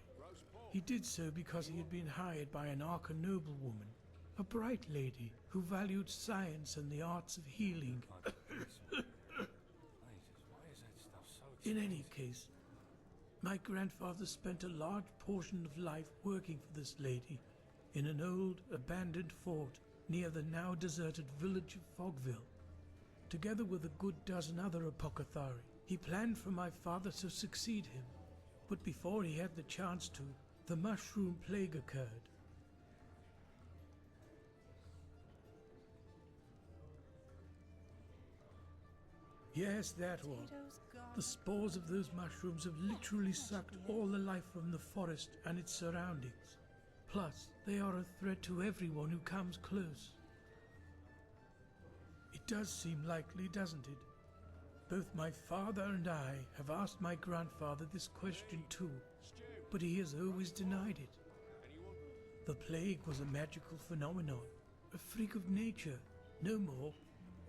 he did so because he had been hired by an Arca noblewoman, a bright lady who valued science and the arts of healing. In any case, my grandfather spent a large portion of life working for this lady in an old, abandoned fort near the now deserted village of Fogville. Together with a good dozen other apothecary, he planned for my father to succeed him. But before he had the chance to, the mushroom plague occurred. Yes, that one. The spores of those mushrooms have literally sucked all the life from the forest and its surroundings. Plus, they are a threat to everyone who comes close. It does seem likely, doesn't it? Both my father and I have asked my grandfather this question too, but he has always denied it. The plague was a magical phenomenon, a freak of nature, no more,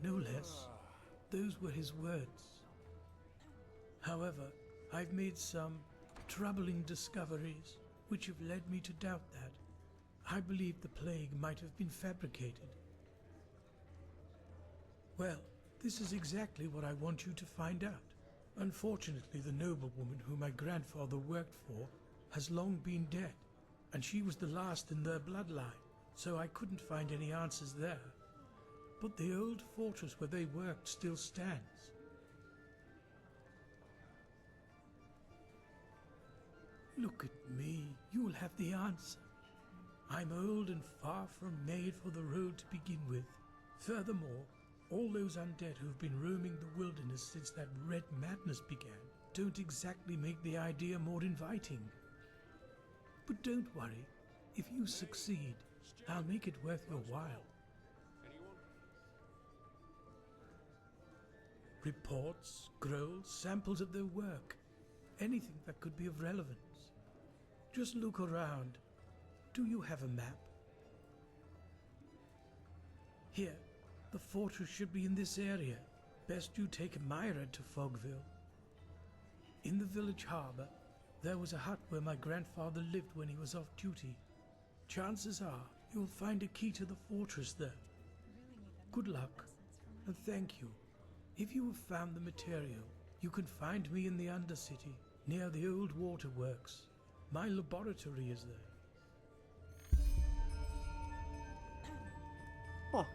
no less. Those were his words. However, I've made some troubling discoveries which have led me to doubt that. I believe the plague might have been fabricated. Well, this is exactly what I want you to find out. Unfortunately, the noblewoman who my grandfather worked for has long been dead, and she was the last in their bloodline, so I couldn't find any answers there. But the old fortress where they worked still stands. Look at me, you'll have the answer. I'm old and far from made for the road to begin with. Furthermore, all those undead who've been roaming the wilderness since that red madness began don't exactly make the idea more inviting. But don't worry, if you succeed, I'll make it worth your while. Reports, scrolls, samples of their work, anything that could be of relevance. Just look around. Do you have a map? Here, the fortress should be in this area. Best you take a Myriad to Fogville. In the village harbour, there was a hut where my grandfather lived when he was off duty. Chances are you'll find a key to the fortress there. Good luck, and thank you. If you have found the material, you can find me in the Undercity, near the old waterworks. My laboratory is there. Huh.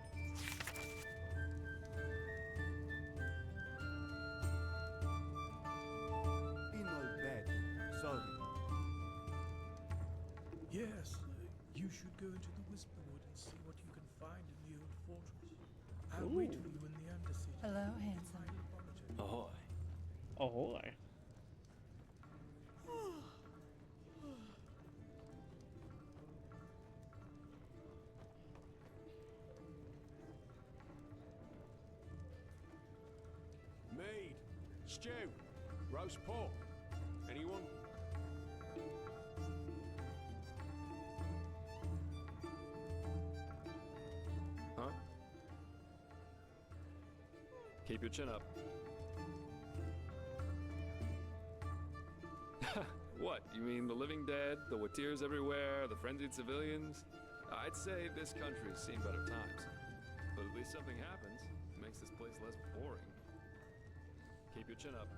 In my bed. Sorry. Yes, you should go into the Whisperwood and see what you can find in the old fortress. I'll wait for you in the Undercity. Hello, handsome. Ahoy. Ahoy. Mead, stew, roast pork. Anyone? Huh? Keep your chin up. What? You mean the living dead, the Watirs everywhere, the frenzied civilians? I'd say this country's seen better times. But at least something happens. Makes this place less boring. Keep your chin up.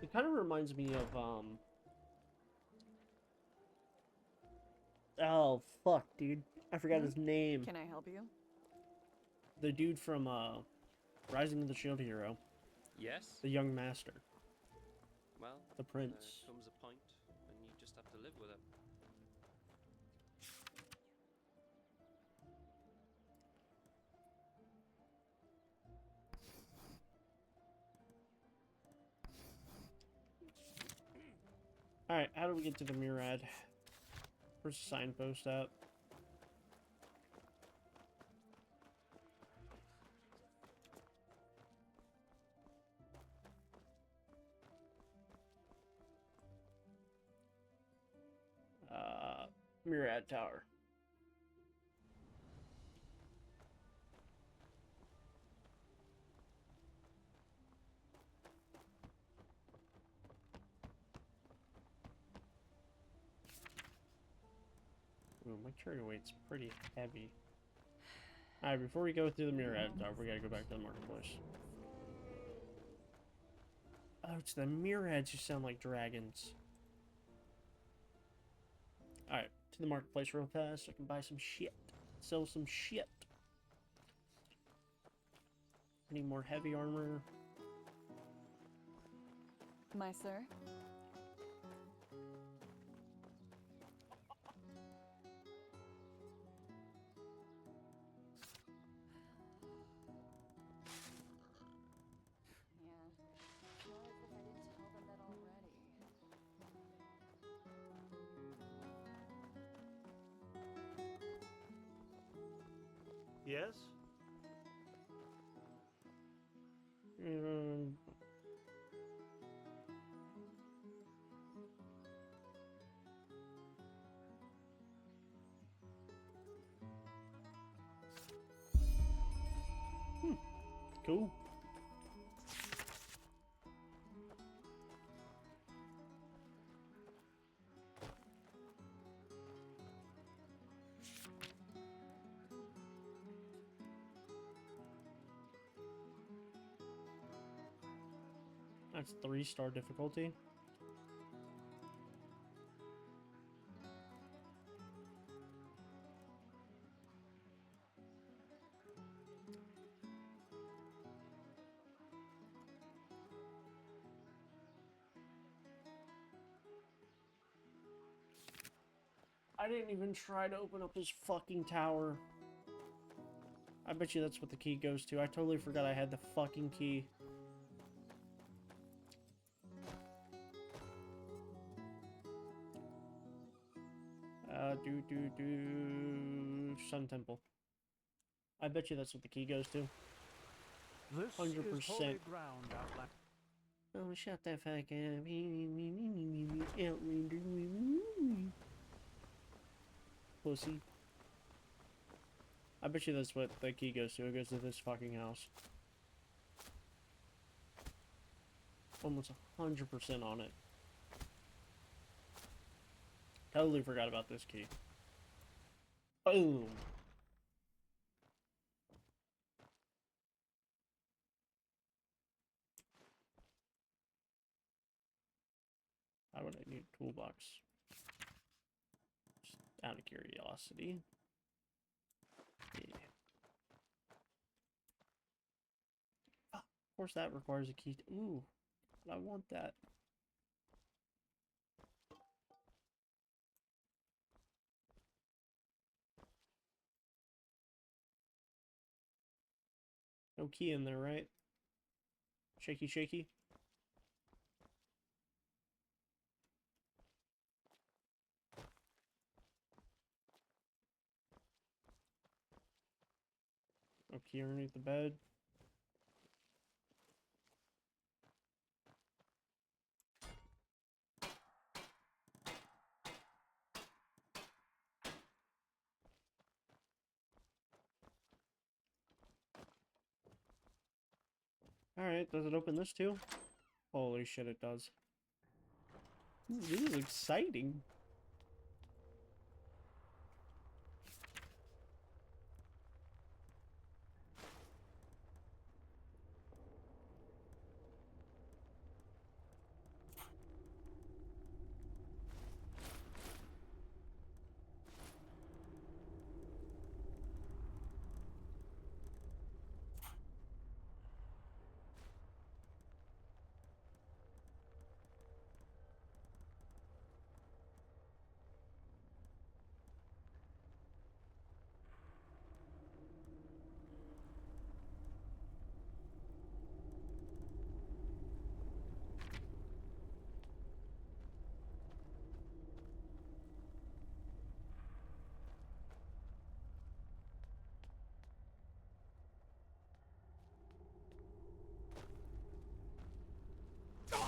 It kind of reminds me of, oh, fuck, dude. I forgot his name. Can I help you? The dude from, Rising of the Shield Hero. Yes? The young master. Well, the prince. There comes a point when you just have to live with it. Alright, how do we get to the Murad? Where's the signpost at? Murad Tower. Ooh, my carry weight's pretty heavy. Alright, before we go through the Murad Tower, we gotta go back to the marketplace. Oh, it's the Murads who sound like dragons. Alright, to the marketplace real fast so I can buy some shit. Sell some shit. I need more heavy armor. My sir? Yeah. Not as if I didn't tell them that already. Yes? Um, cool. That's 3-star difficulty. I didn't even try to open up his fucking tower. I bet you that's what the key goes to. I totally forgot I had the fucking key. Sun Temple. I bet you that's what the key goes to. This 100%. is holy ground, Outlander. Oh, shut that fuck up. Outlander. Pussy. I bet you that's what the key goes to. It goes to this fucking house. Almost 100% on it. Totally forgot about this key. Boom. Why would I need a toolbox? Just out of curiosity. Yeah. Ah, of course that requires a key. Ooh, I want that. No key in there, right? Shaky, shaky. No key underneath the bed. Alright, does it open this too? Holy shit, it does. Ooh, this is exciting.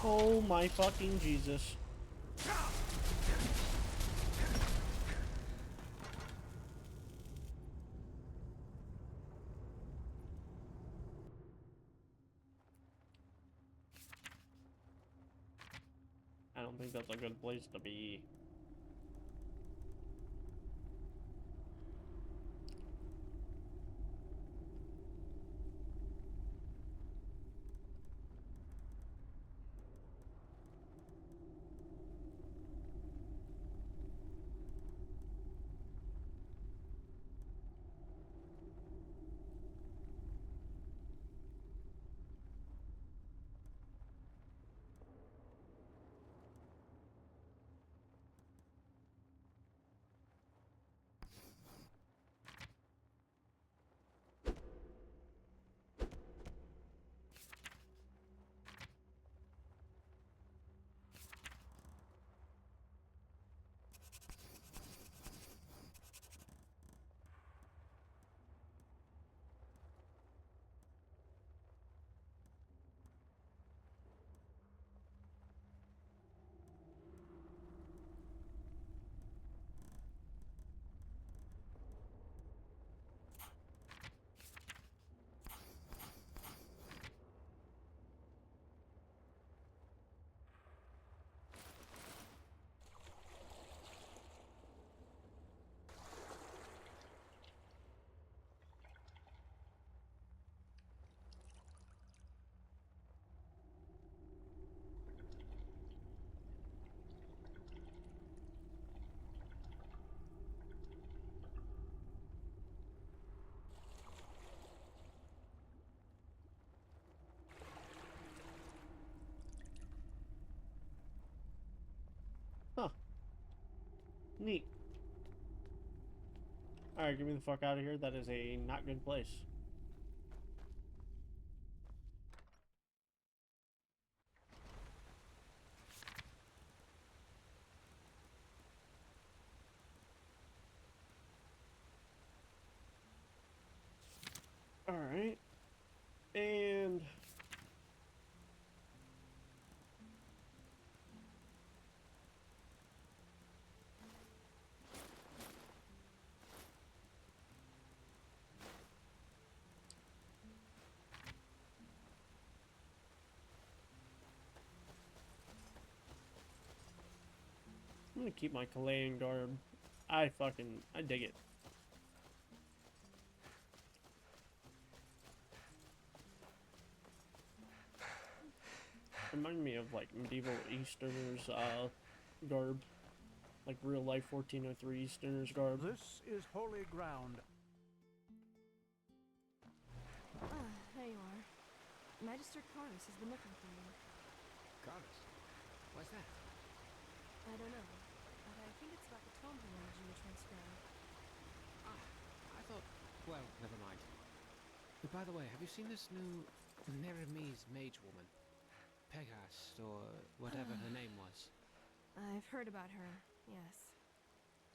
Oh my fucking Jesus. I don't think that's a good place to be. Neat. Alright, get me the fuck out of here. That is a not good place. Alright. And... I'm gonna keep my Chilean garb. I dig it. Remind me of like medieval Easterners garb. Like real life 1403 Easterners garb. This is holy ground. There you are. Magister Carus has been looking for you. Carus? What's that? I don't know, but I think it's about the tome he wanted you to transcribe. Ah, I thought... Well, never mind. By the way, have you seen this new Merimese mage woman? Pegas, or whatever her name was. I've heard about her, yes.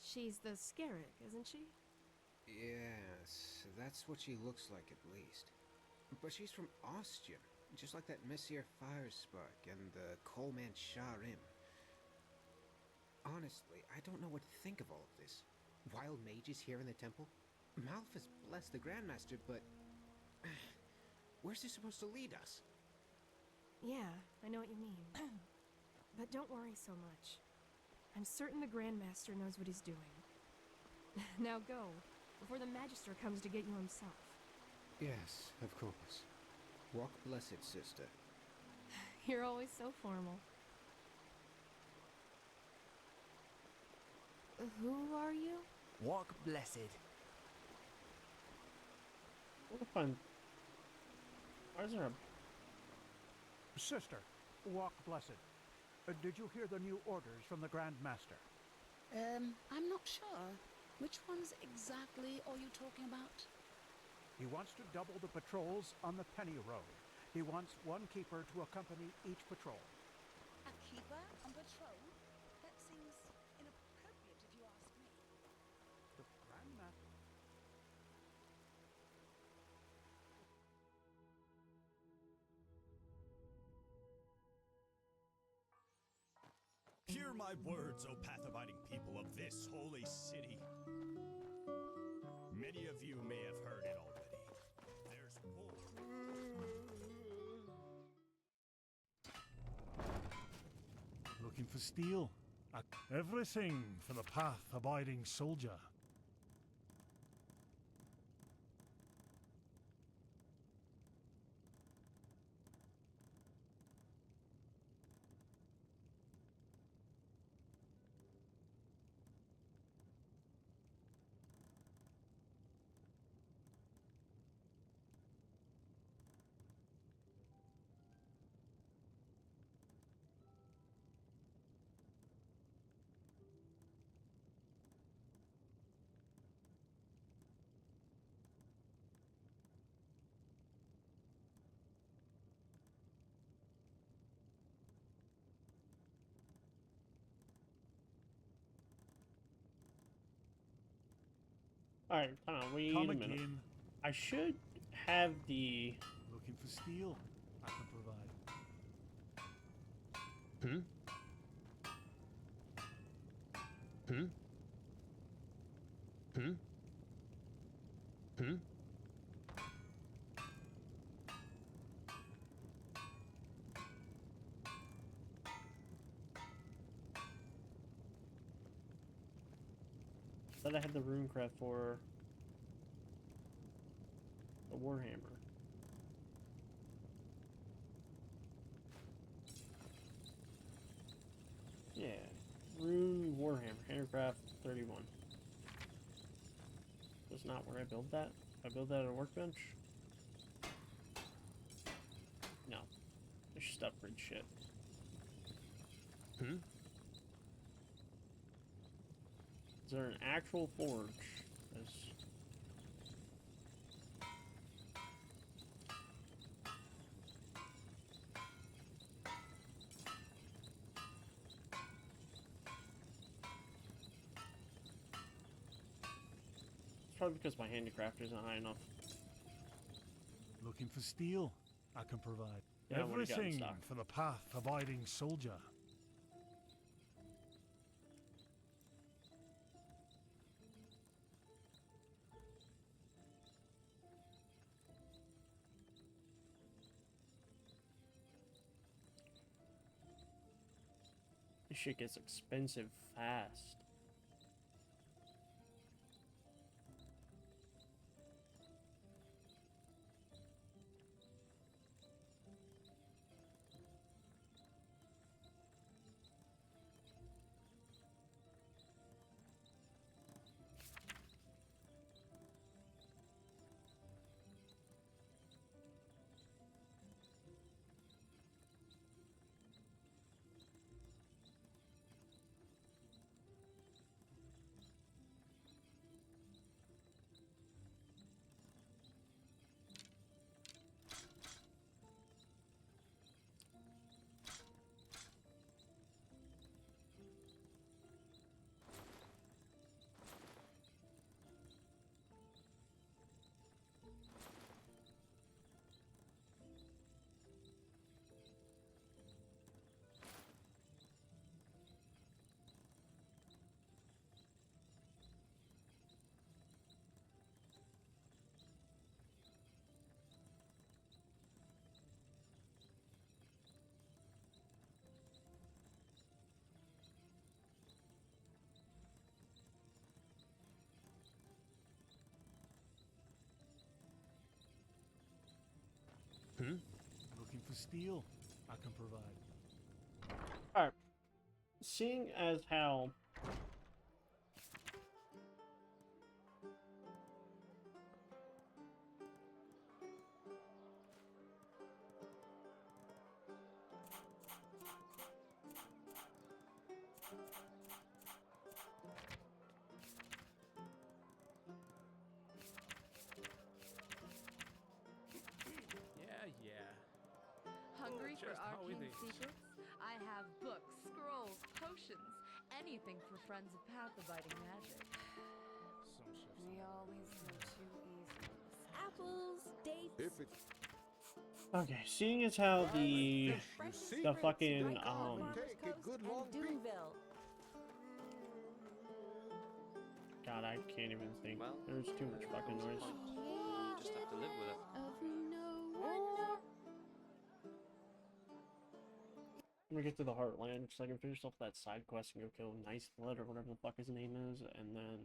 She's the Scarab, isn't she? Yes, that's what she looks like at least. But she's from Ostia, just like that Messier Firespark and the Coalman Sharim. Honestly, I don't know what to think of all of this. Wild mages here in the temple? Malphus bless the Grandmaster, but... where's this supposed to lead us? Yeah, I know what you mean. But don't worry so much. I'm certain the Grandmaster knows what he's doing. Now go, before the Magister comes to get you himself. Yes, of course. Walk blessed, sister. You're always so formal. Who are you? Walk blessed. What if I'm... Why is there a... Sister, walk blessed. Did you hear the new orders from the Grand Master? I'm not sure. Which ones exactly are you talking about? He wants to double the patrols on the Penny Road. He wants one keeper to accompany each patrol. A keeper on patrol? That seems inappropriate if you ask me. The Grand Master... Hear my words, O path-abiding people of this holy city. Many of you may have heard it already. There's Looking for steel? Everything for the path-abiding soldier. Alright, hold on, wait a minute. Again. I should have the... Looking for steel? I can provide. Thought I had the runecraft for the Warhammer. Yeah, Rune Warhammer, Handcraft 31. That's not where I build that. I build that at a workbench? No. It's just upgrade shit. Is there an actual forge? It's probably because my handicraft isn't high enough. Looking for steel? I can provide. Yeah, what do you got in Everything stock? for the path-abiding soldier. This shit gets expensive fast. Looking for steel? I can provide. Alright. Seeing as how Hungry for Just how it arcane is. secrets? I have books, scrolls, potions, anything for friends of path-abiding magic. We always go too easy. Apples, dates. If it's okay, seeing as how the fucking take a good long peek. Doomville. God, I can't even think. Well, There's too much fucking noise. You just have to live with it. I'm gonna get to the Heartland so I can finish off that side quest and go kill Nice Blood or whatever the fuck his name is, and then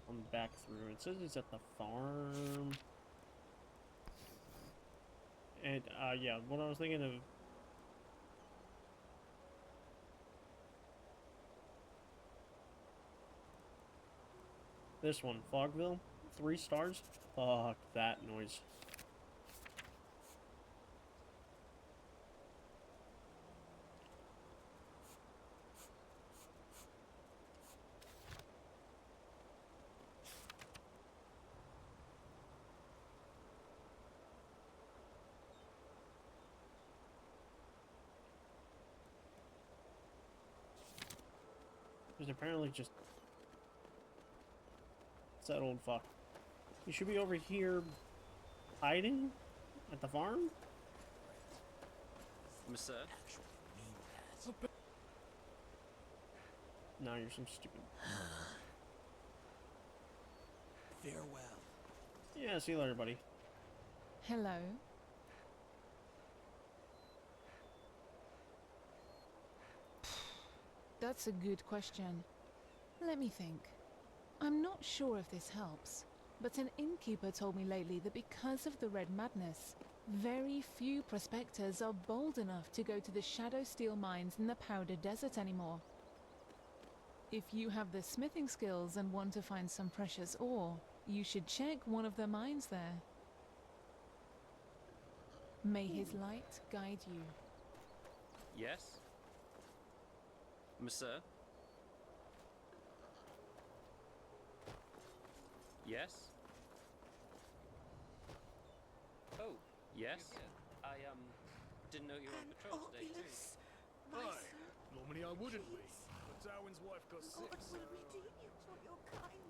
I'm back through. It says he's at the farm. And yeah, what I was thinking of. This one, Fogville, 3 stars. Fuck that noise. There's apparently just... It's that old fuck. You should be over here hiding at the farm? Monsieur? No, you're some stupid. Farewell. Yeah, see you later, buddy. Hello. That's a good question. Let me think. I'm not sure if this helps, but an innkeeper told me lately that because of the Red Madness, very few prospectors are bold enough to go to the Shadow Steel mines in the Powder Desert anymore. If you have the smithing skills and want to find some precious ore, you should check one of the mines there. May his light guide you. Yes? Monsieur? Yes? Oh, yes? I, didn't know you were on patrol today, too. Aye, normally I wouldn't be, but Darwin's wife got sick, What so... will we do you for your kindness?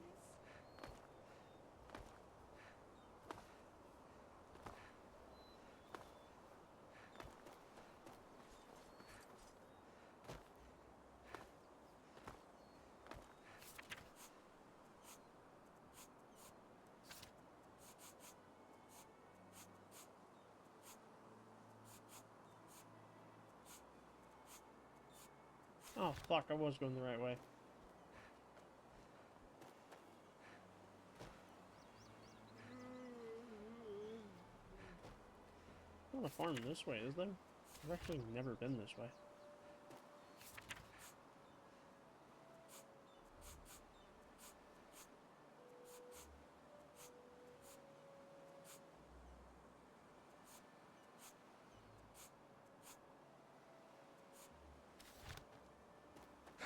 Oh, fuck, I was going the right way. Not a farm this way, is there? I've actually never been this way.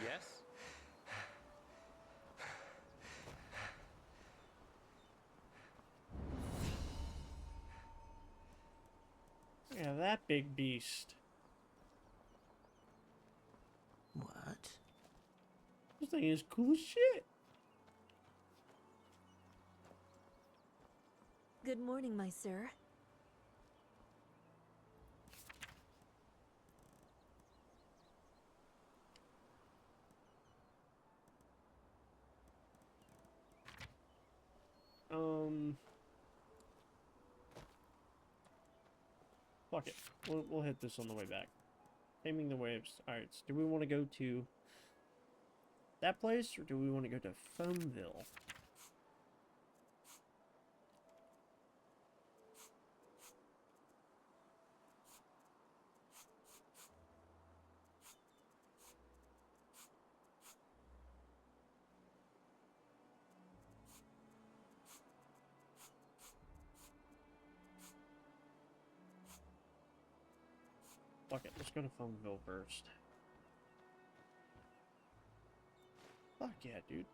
Yes? Yeah, that big beast. What? This thing is cool as shit. Good morning, my sir. Fuck it. We'll hit this on the way back. Taming the waves. Alright, so do we want to go to that place, or do we want to go to Foamville? Fuck it, let's go to Foamville first. Fuck yeah, dude.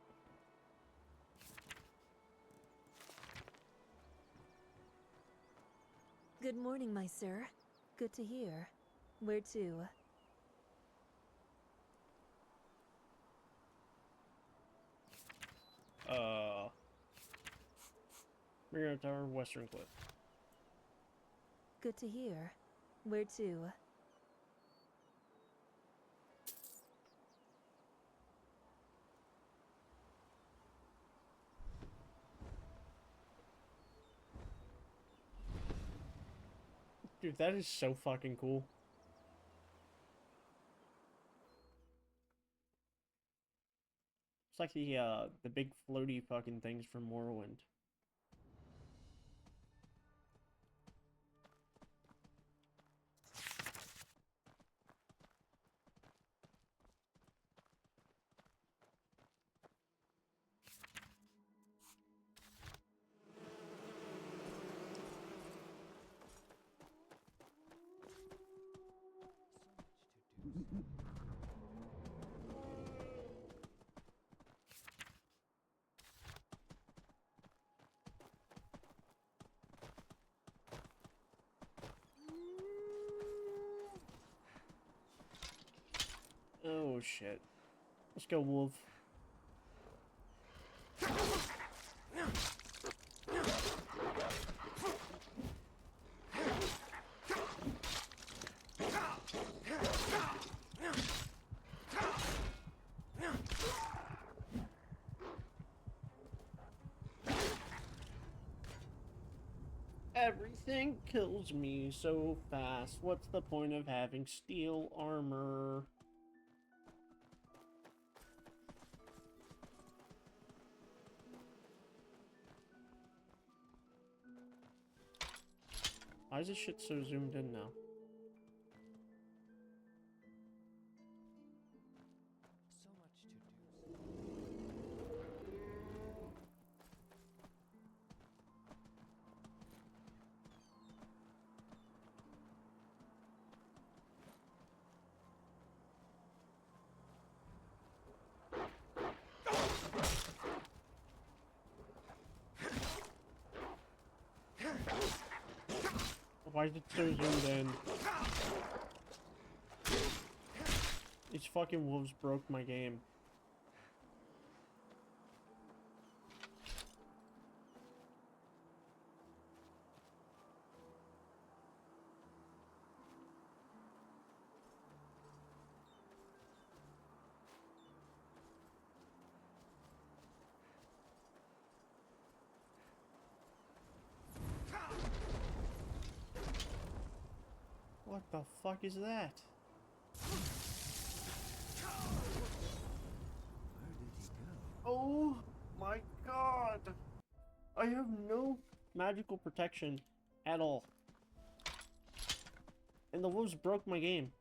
Good morning, my sir. Good to hear. Where to? Mirror Tower, Western Cliff. Good to hear. Where to? Dude, that is so fucking cool. It's like the big floaty fucking things from Morrowind. Oh shit. Let's go, wolf. Everything kills me so fast. What's the point of having steel armor? Why is this shit so zoomed in now? Why is it so zoomed in? These fucking wolves broke my game. What the fuck is that? Oh my god! I have no magical protection at all. And the wolves broke my game.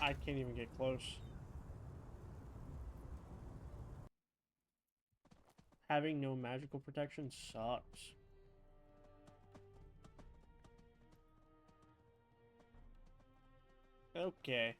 I can't even get close. Having no magical protection sucks. Okay.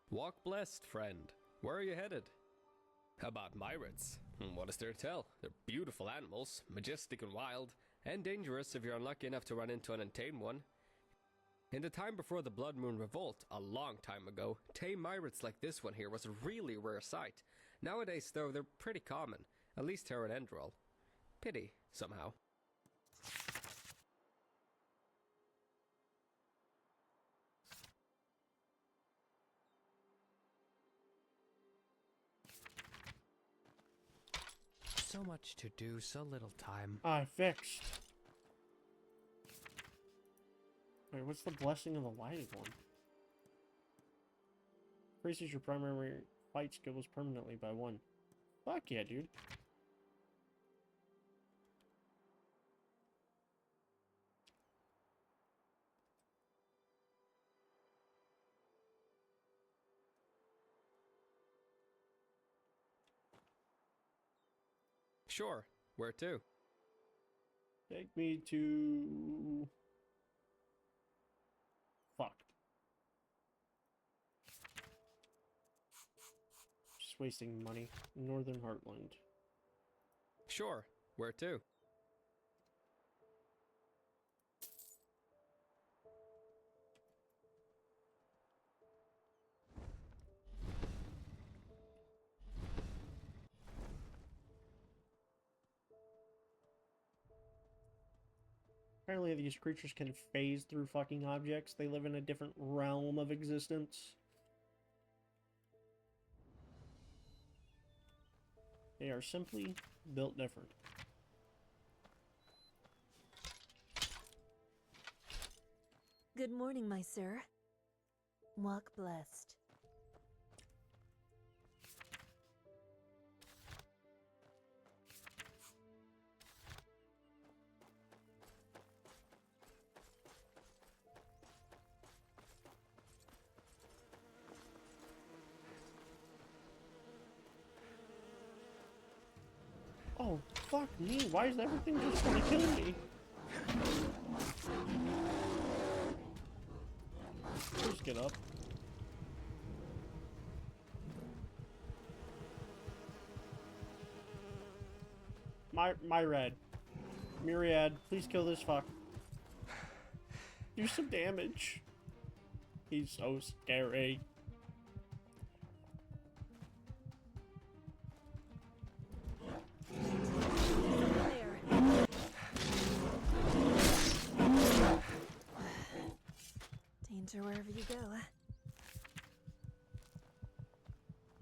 Walk blessed, friend. Where are you headed? How about Myrids? What is there to tell? They're beautiful animals, majestic and wild, and dangerous if you're unlucky enough to run into an untamed one. In the time before the Blood Moon Revolt, a long time ago, tame Myrids like this one here was a really rare sight. Nowadays, though, they're pretty common, at least here in Enderal. Pity, somehow. So much to do, so little time. I fixed. Wait, what's the blessing of the lighted one? Increases your primary fight skills permanently by 1. Fuck yeah, dude. Sure. Where to? Take me to... Fuck. Just wasting money. Northern Heartland. Sure. Where to? Apparently these creatures can phase through fucking objects. They live in a different realm of existence. They are simply built different. Good morning, my sir. Walk blessed. Oh, fuck me. Why is everything just gonna kill me? get up. Myriad. Myriad, please kill this fuck. Do some damage. He's so scary. Danger wherever you go.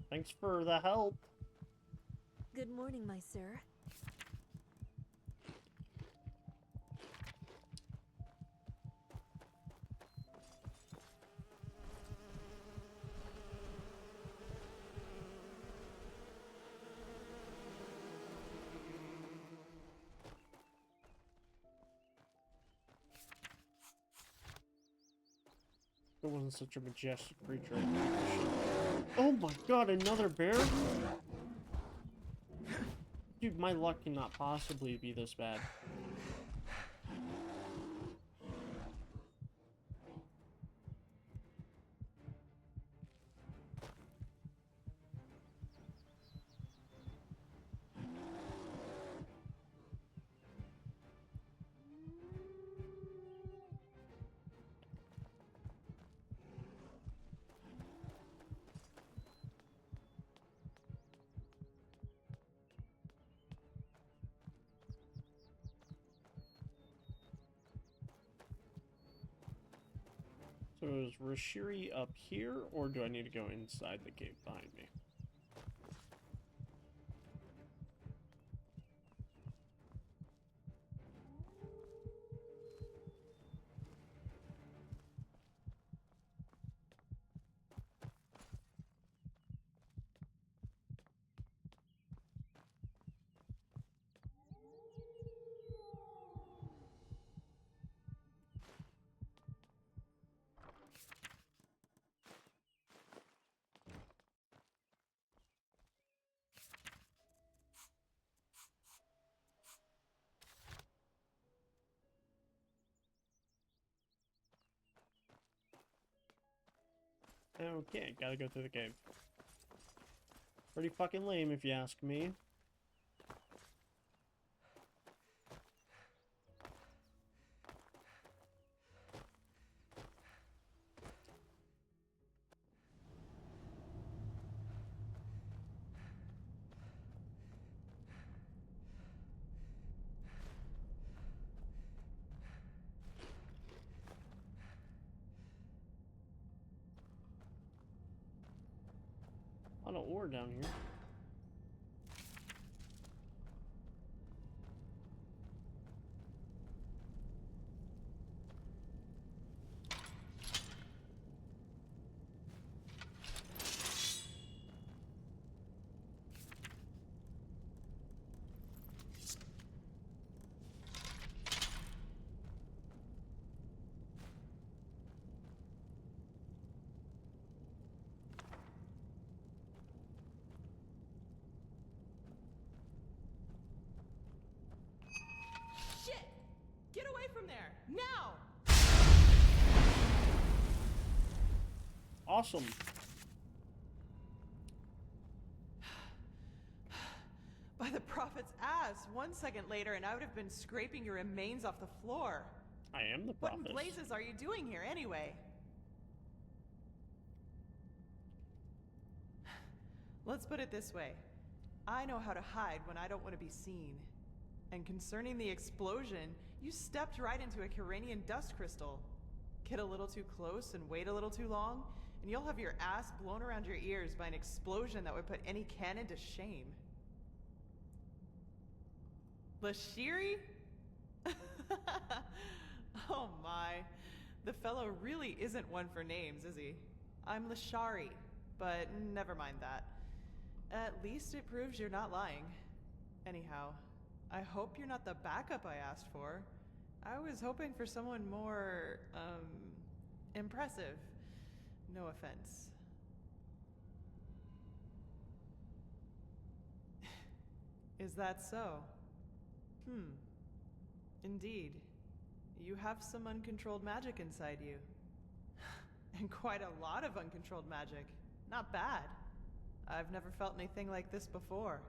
Thanks for the help. Good morning, my sir. It wasn't such a majestic creature. Oh my god, another bear? Dude, my luck cannot possibly be this bad. So is Rashiri up here, or do I need to go inside the cave behind me? Okay, gotta go through the cave. Pretty fucking lame if you ask me. A lot of ore down here. Get away from there! Now! Awesome. By the prophet's ass, 1 second later and I would have been scraping your remains off the floor. I am the What prophet. in blazes are you doing here anyway? Let's put it this way. I know how to hide when I don't want to be seen. And concerning the explosion, you stepped right into a Kyranian dust crystal. Get a little too close and wait a little too long, and you'll have your ass blown around your ears by an explosion that would put any cannon to shame. Lashiri? Oh my. The fellow really isn't one for names, is he? I'm Lashari, but never mind that. At least it proves you're not lying. Anyhow, I hope you're not the backup I asked for. I was hoping for someone more, impressive. No offense. Is that so? Indeed. You have some uncontrolled magic inside you. And quite a lot of uncontrolled magic. Not bad. I've never felt anything like this before.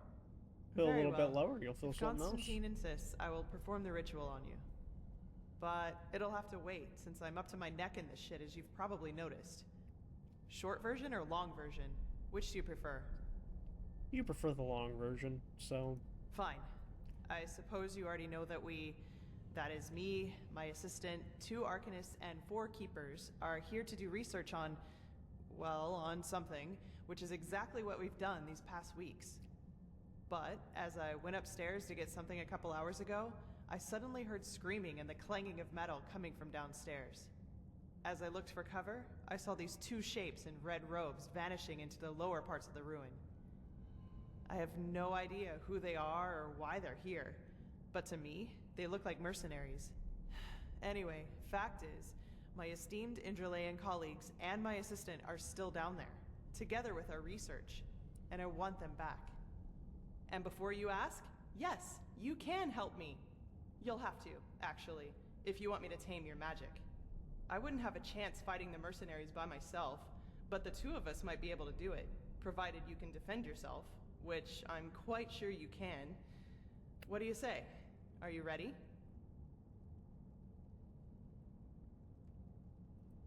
Feel a Very little well. bit lower, you'll feel If something else. Constantine insists, I will perform the ritual on you. But it'll have to wait, since I'm up to my neck in this shit, as you've probably noticed. Short version or long version? Which do you prefer? You prefer the long version, so... Fine. I suppose you already know that that is me, my assistant, 2 Arcanists, and 4 Keepers, are here to do research on, well, on something, which is exactly what we've done these past weeks. But, as I went upstairs to get something a couple hours ago, I suddenly heard screaming and the clanging of metal coming from downstairs. As I looked for cover, I saw these 2 shapes in red robes vanishing into the lower parts of the ruin. I have no idea who they are or why they're here, but to me, they look like mercenaries. Anyway, fact is, my esteemed Enderalian colleagues and my assistant are still down there, together with our research, and I want them back. And before you ask, yes, you can help me. You'll have to, actually, if you want me to tame your magic. I wouldn't have a chance fighting the mercenaries by myself, but the 2 of us might be able to do it, provided you can defend yourself, which I'm quite sure you can. What do you say? Are you ready?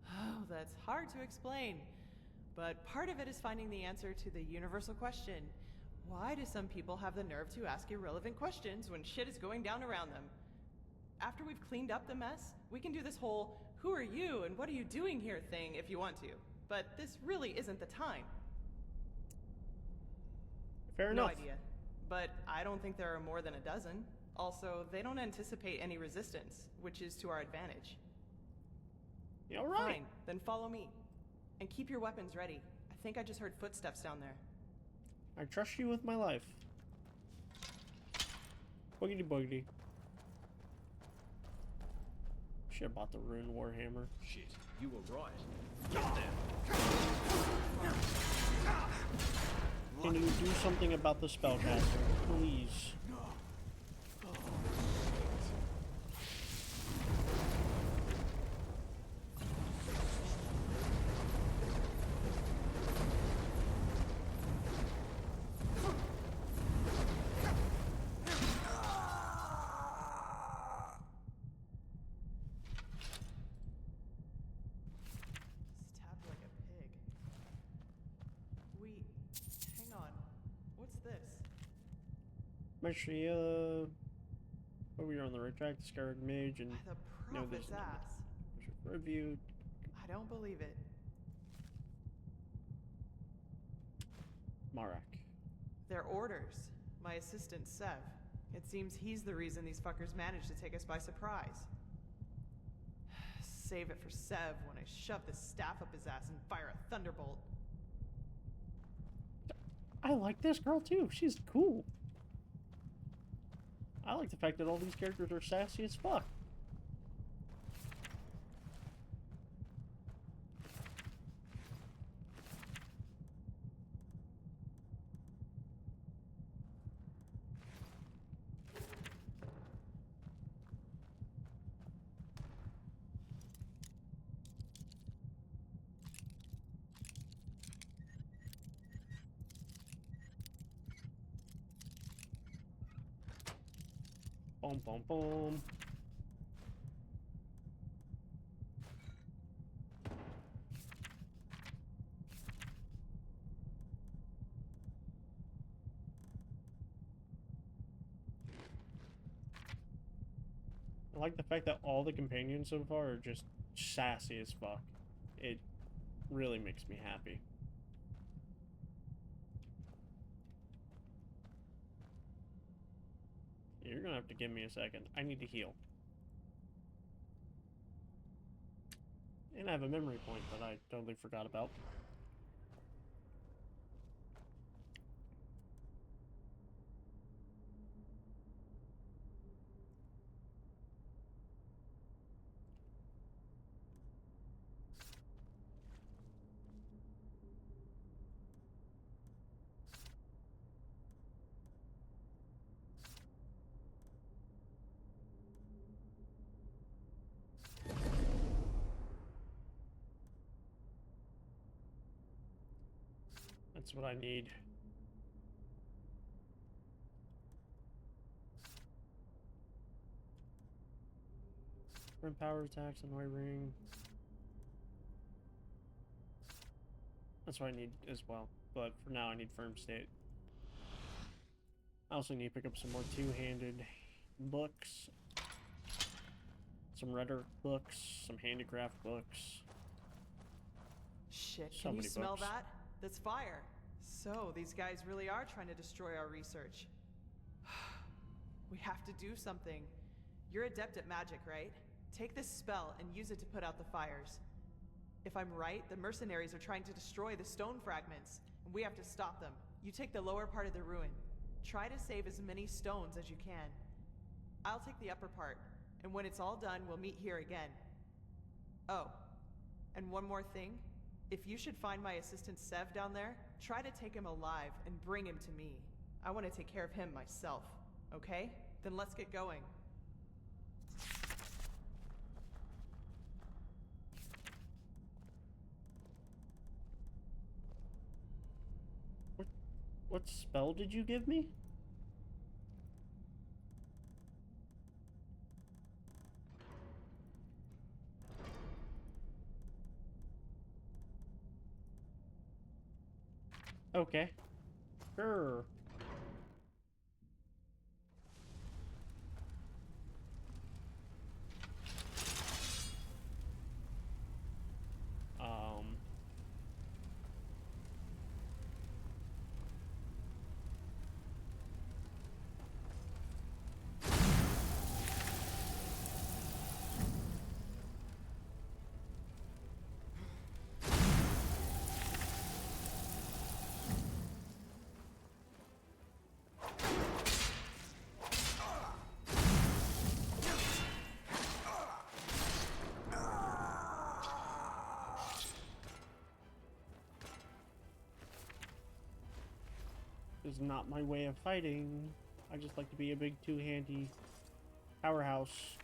Oh, that's hard to explain. But part of it is finding the answer to the universal question. Why do some people have the nerve to ask irrelevant questions when shit is going down around them? After we've cleaned up the mess, we can do this whole, who are you and what are you doing here thing if you want to. But this really isn't the time. Fair enough. No idea. But I don't think there are more than a dozen. Also, they don't anticipate any resistance, which is to our advantage. All right. Fine, then follow me. And keep your weapons ready. I think I just heard footsteps down there. I trust you with my life. Boogity boogity. Should've bought the Rune Warhammer. Shit, you were right. Get there. Can you do something about the spellcaster, please? Stabbed like a pig. Hang on. What's this? Actually, oh, we are on the right track. Discard mage and The no, prophet's there's ass. review. I don't believe it. Marak. They're orders. My assistant, Sev. It seems he's the reason these fuckers managed to take us by surprise. Save it for Sev when I shove this staff up his ass and fire a thunderbolt. I like this girl too. She's cool. I like the fact that all these characters are sassy as fuck. Boom, boom, boom. I like the fact that all the companions so far are just sassy as fuck. It really makes me happy. You're gonna have to give me a second. I need to heal. And I have a memory point that I totally forgot about. That's what I need. Different power attacks on white ring. That's what I need as well. But for now, I need firm state. I also need to pick up some more two-handed books. Some rhetoric books. Some handicraft books. Shit, So can you many smell books. that? That's fire. So, these guys really are trying to destroy our research. We have to do something. You're adept at magic, right? Take this spell and use it to put out the fires. If I'm right, the mercenaries are trying to destroy the stone fragments, and we have to stop them. You take the lower part of the ruin. Try to save as many stones as you can. I'll take the upper part, and when it's all done, we'll meet here again. Oh, and one more thing. If you should find my assistant Sev down there, try to take him alive and bring him to me. I want to take care of him myself, okay? Then let's get going. What spell did you give me? Okay. Sure. This is not my way of fighting. I just like to be a big two-handy powerhouse.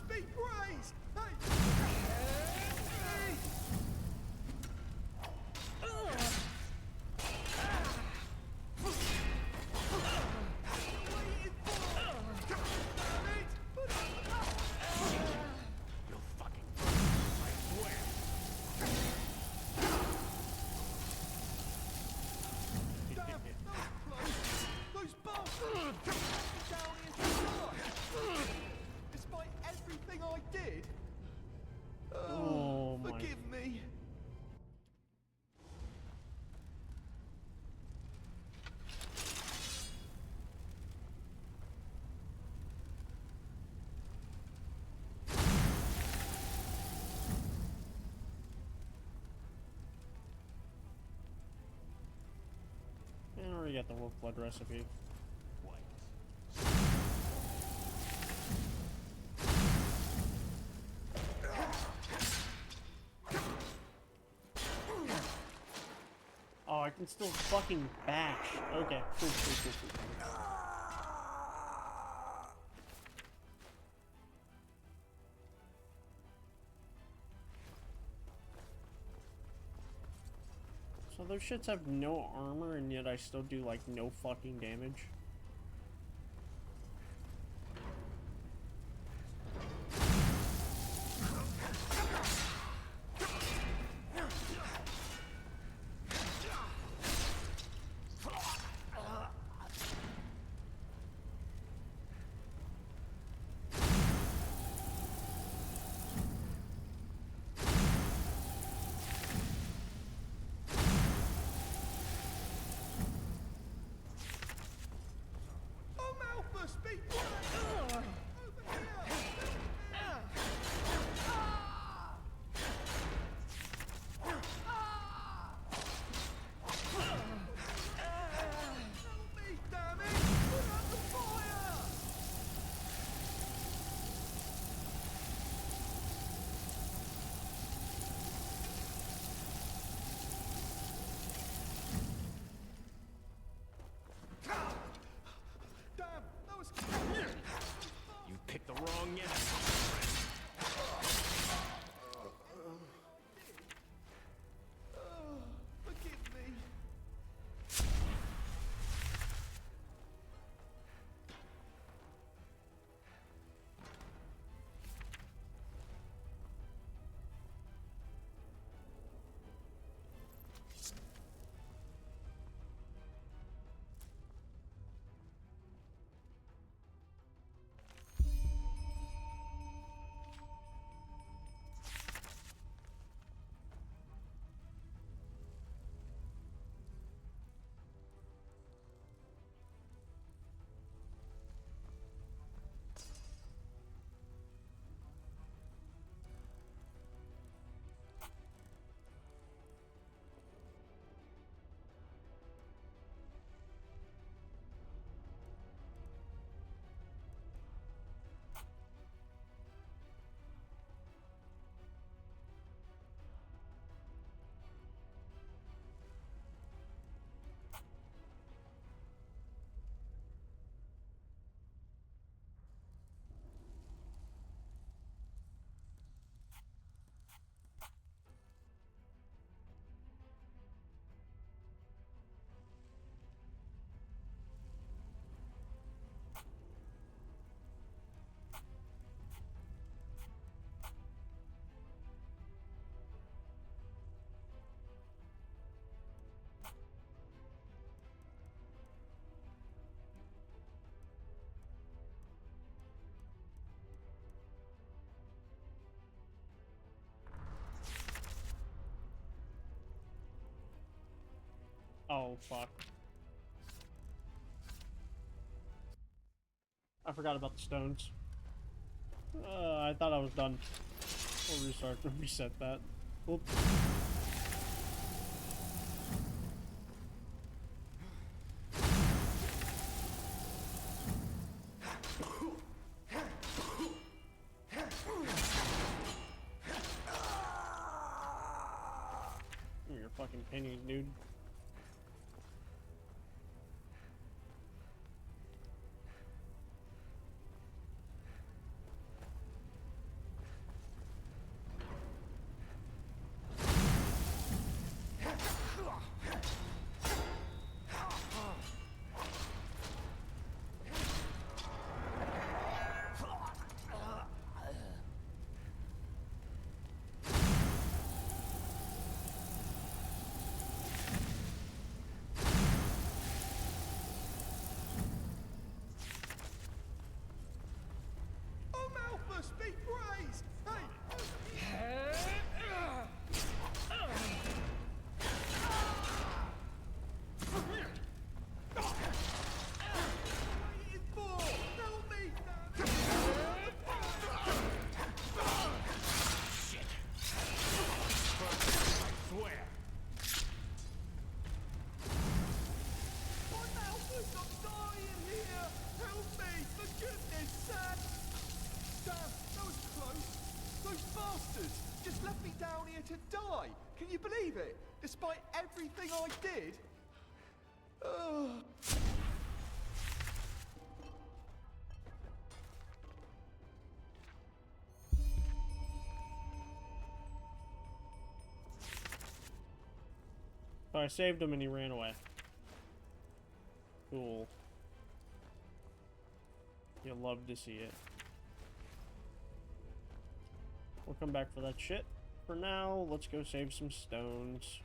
Be praised! I already got the wolf blood recipe. Oh, I can still fucking bash. Okay, cool. So those shits have no armor, and yet I still do, like, no fucking damage. Oh, fuck. I forgot about the stones. I thought I was done. We'll reset that. Whoops. You're fucking pennies, dude. Oh, Malthus, be praised! Hey! Waiting for? Help me! Shit! I swear! Oh, Malthus, I'm dying here! Help me, for goodness sake! Damn, that was close. Those bastards just left me down here to die. Can you believe it? Despite everything I did. Ugh. So I saved him and he ran away. Cool. You'll love to see it. We'll come back for that shit. For now, let's go save some stones.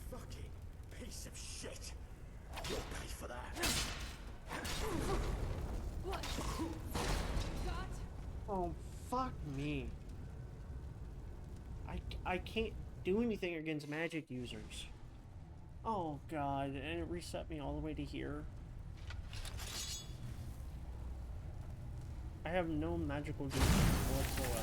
Fucking piece of shit. You'll pay for that. What? God? Oh, fuck me. I can't do anything against magic users. Oh god, and it reset me all the way to here. I have no magical defense whatsoever.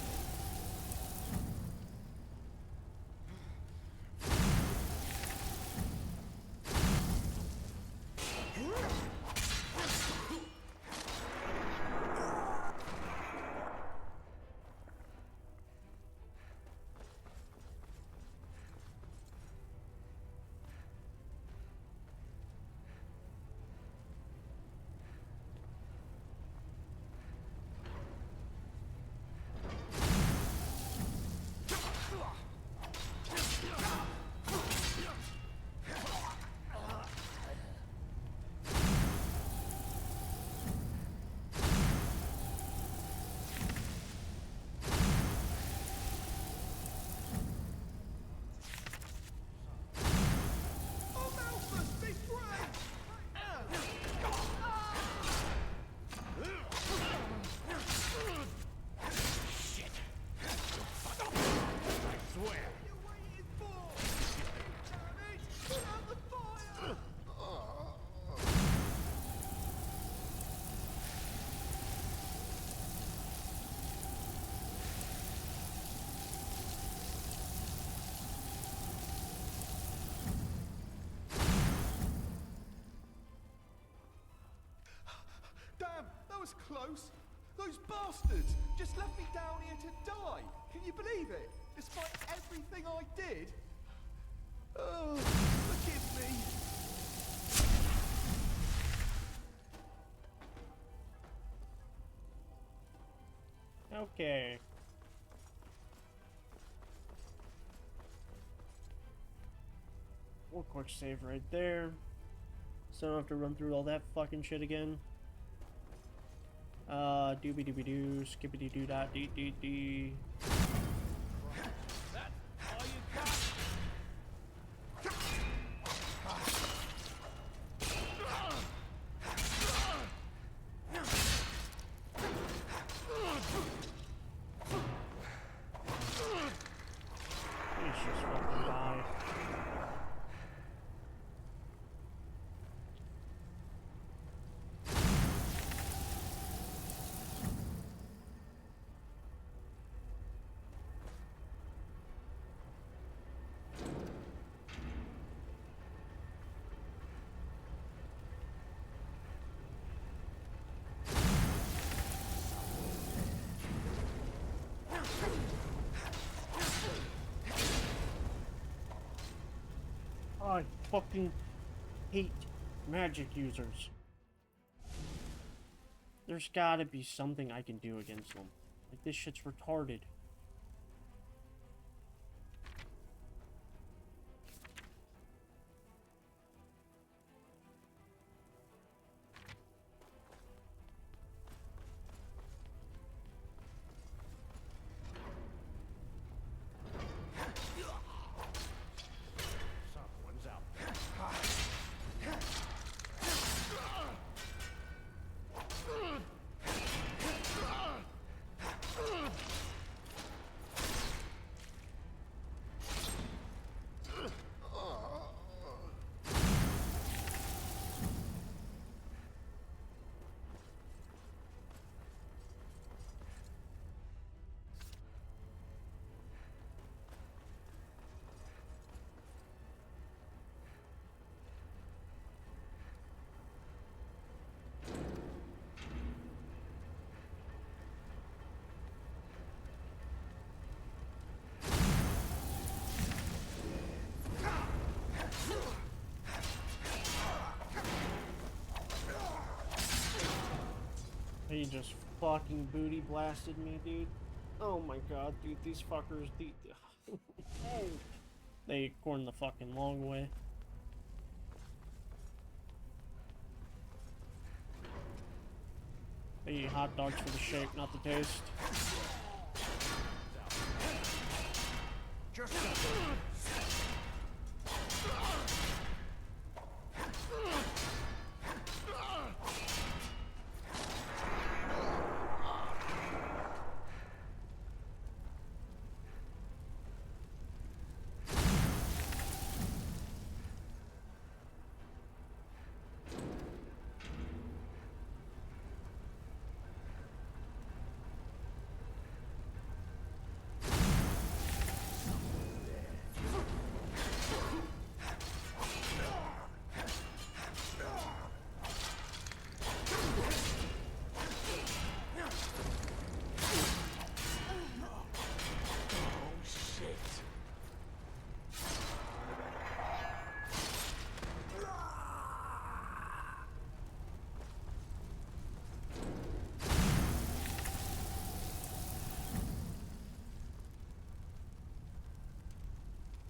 was close. Those bastards just left me down here to die. Can you believe it? Despite everything I did. Oh, forgive me. Okay. We'll quick save right there. So I don't have to run through all that fucking shit again. Doobie doobie doo, skippity doo dot dee dee dee. Please just fucking die. I fucking hate magic users. There's gotta be something I can do against them. Like, this shit's retarded. Someone's out there. He just fucking booty blasted me, dude. Oh my god, dude, these fuckers, they corned the fucking long way. They eat hot dogs for the shape, not the taste. Just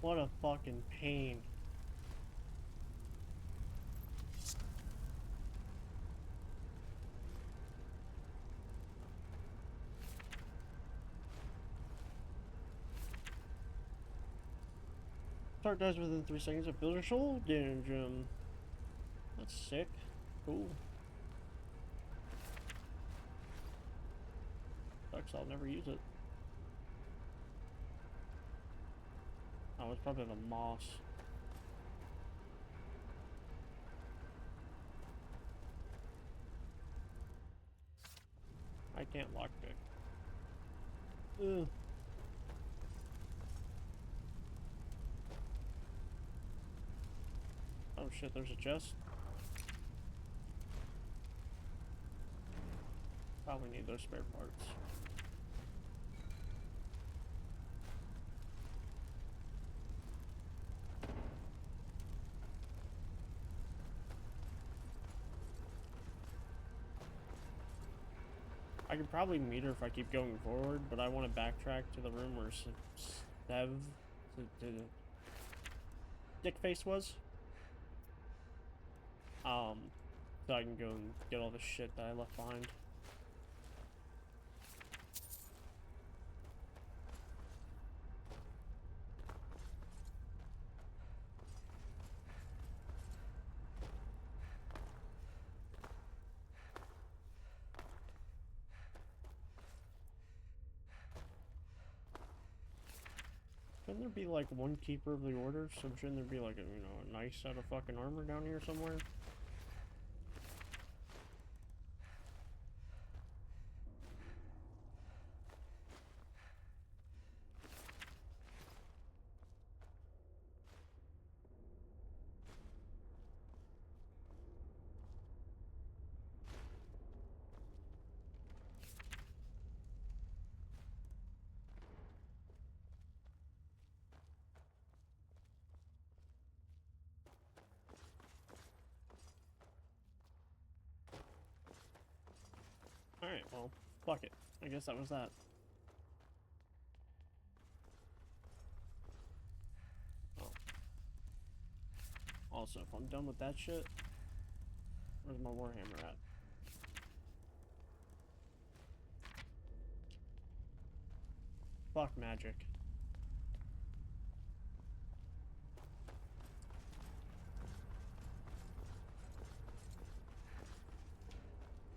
What a fucking pain. Start dies within 3 seconds of builder soul damage. That's sick. Cool. Sucks, I'll never use it. Oh, it's probably the moss. I can't lockpick. Ugh. Oh shit, there's a chest. probably need those spare parts. I could probably meet her if I keep going forward, but I want to backtrack to the room where Sev, the Dickface was. So I can go and get all the shit that I left behind. Shouldn't there be like one keeper of the order? So shouldn't there be like a nice set of fucking armor down here somewhere? Alright, well, fuck it. I guess that was that. Oh. Also, if I'm done with that shit, where's my Warhammer at? Fuck magic.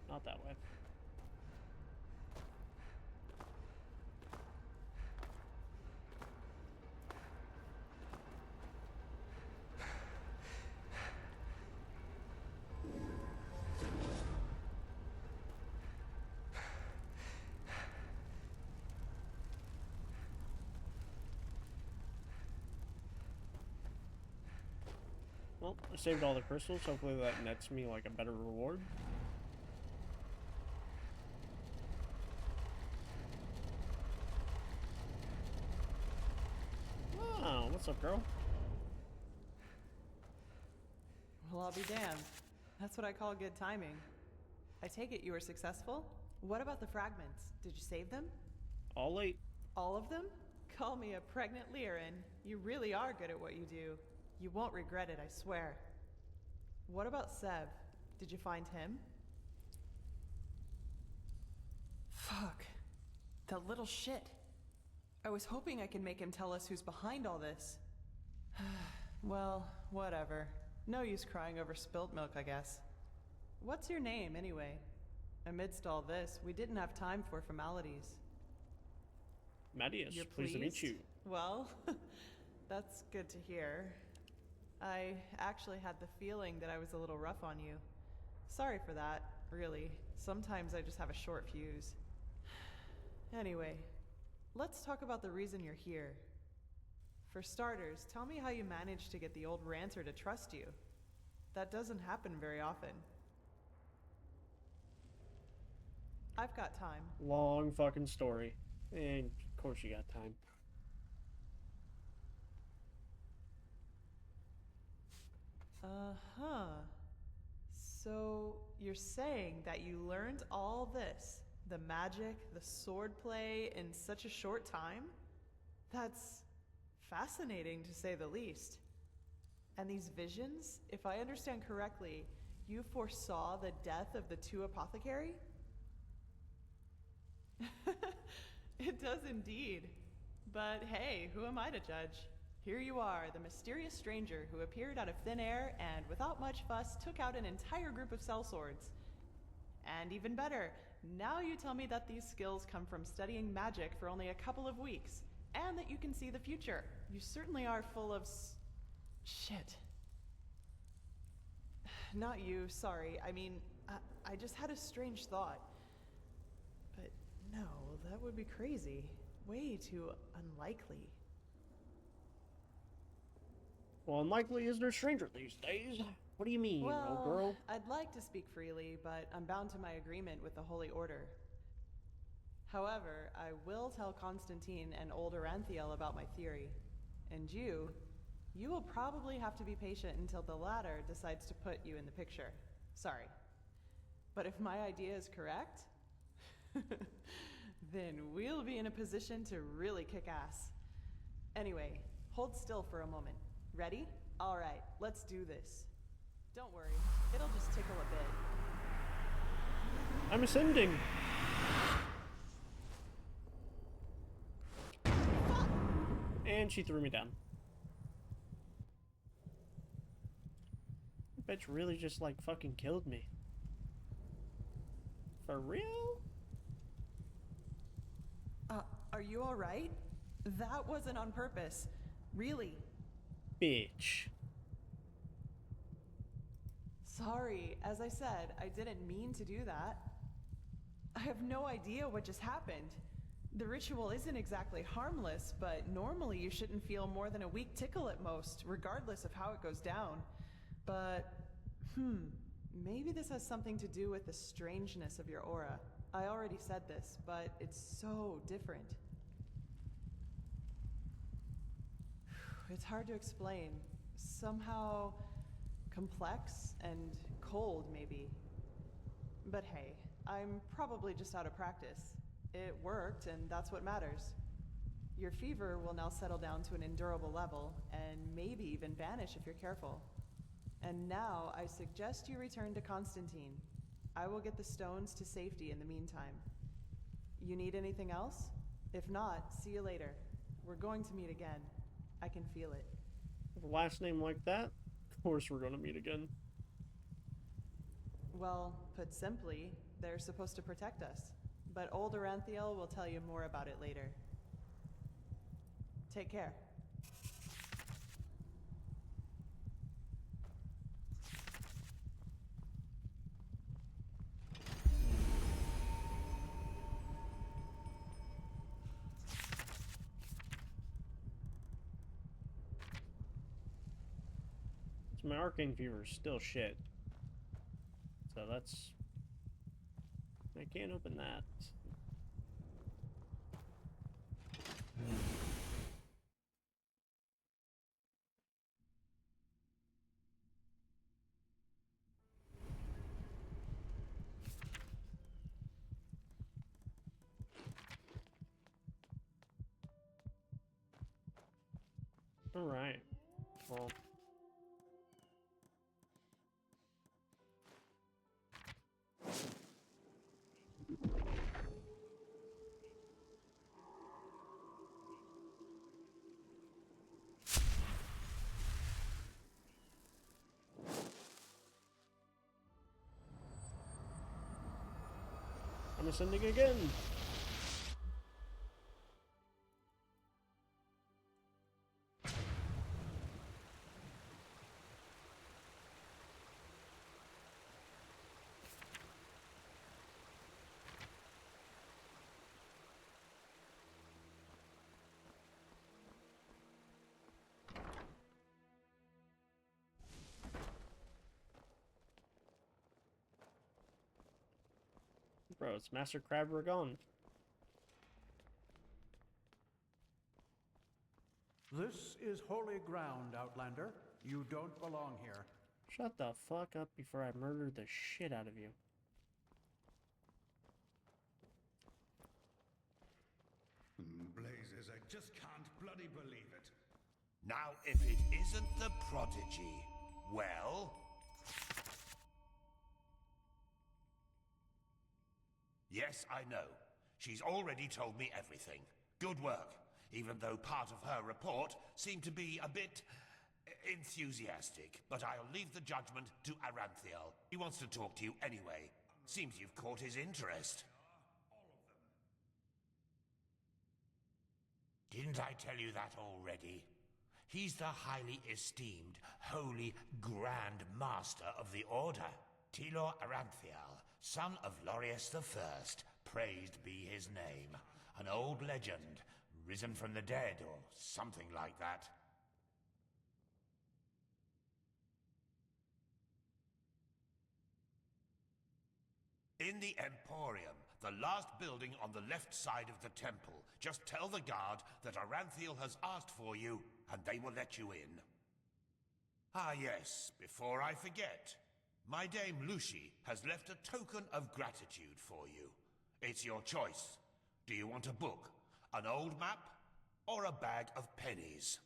Not that way. Well, I saved all the crystals. Hopefully that nets me like a better reward. Wow, what's up, girl? Well, I'll be damned. That's what I call good timing. I take it you were successful? What about the fragments? Did you save them? All 8. All of them? Call me a pregnant Lyran. You really are good at what you do. You won't regret it, I swear. What about Sev? Did you find him? Fuck. That little shit. I was hoping I could make him tell us who's behind all this. Well, whatever. No use crying over spilt milk, I guess. What's your name, anyway? Amidst all this, we didn't have time for formalities. Mattias, You're pleased to meet you. Well, that's good to hear. I actually had the feeling that I was a little rough on you. Sorry for that, really. Sometimes I just have a short fuse. Anyway, let's talk about the reason you're here. For starters, tell me how you managed to get the old ranter to trust you. That doesn't happen very often. I've got time. Long fucking story. And of course you got time. Uh-huh. So, you're saying that you learned all this, the magic, the swordplay, in such a short time? That's fascinating, to say the least. And these visions, if I understand correctly, you foresaw the death of the 2 apothecary? It does indeed. But hey, who am I to judge? Here you are, the mysterious stranger who appeared out of thin air and, without much fuss, took out an entire group of sellswords. And even better, now you tell me that these skills come from studying magic for only a couple of weeks, and that you can see the future. You certainly are full of shit. Not you, sorry. I mean, I just had a strange thought. But no, that would be crazy. Way too unlikely. Well, unlikely is no stranger these days. What do you mean, Well, old girl? I'd like to speak freely, but I'm bound to my agreement with the Holy Order. However, I will tell Constantine and old Aranthiel about my theory. And you will probably have to be patient until the latter decides to put you in the picture. Sorry. But if my idea is correct, then we'll be in a position to really kick ass. Anyway, hold still for a moment. Ready? All right, let's do this. Don't worry, it'll just tickle a bit. I'm ascending. And she threw me down. Bitch really just like fucking killed me. For real? Are you alright? That wasn't on purpose. Really. Bitch. Sorry, as I said, I didn't mean to do that. I have no idea what just happened. The ritual isn't exactly harmless, but normally you shouldn't feel more than a weak tickle at most, regardless of how it goes down. But, maybe this has something to do with the strangeness of your aura. I already said this, but it's so different. It's hard to explain. Somehow complex and cold, maybe. But hey, I'm probably just out of practice. It worked, and that's what matters. Your fever will now settle down to an endurable level, and maybe even vanish if you're careful. And now, I suggest you return to Constantine. I will get the stones to safety in the meantime. You need anything else? If not, see you later. We're going to meet again. I can feel it. With a last name like that, of course we're gonna meet again. Well, put simply, they're supposed to protect us. But old Aranthiel will tell you more about it later. Take care. So my arcane fever is still shit. So that's... I can't open that. Alright. Well... I'm ascending again! Bro, it's Master Crab Ragon. This is holy ground, Outlander. You don't belong here. Shut the fuck up before I murder the shit out of you. Blazes, I just can't bloody believe it. Now, if it isn't the prodigy, well... Yes, I know. She's already told me everything. Good work, even though part of her report seemed to be a bit... enthusiastic. But I'll leave the judgment to Aranthiel. He wants to talk to you anyway. Seems you've caught his interest. Didn't I tell you that already? He's the highly esteemed, holy Grand Master of the Order. Tilor Aranthiel, son of Lorius the First, praised be his name. An old legend, risen from the dead, or something like that. In the Emporium, The last building on the left side of the temple. Just tell the guard that Aranthiel has asked for you, and they will let you in. Ah yes, before I forget. My dame Lucy has left a token of gratitude for you. It's your choice. Do you want a book, an old map, or a bag of pennies?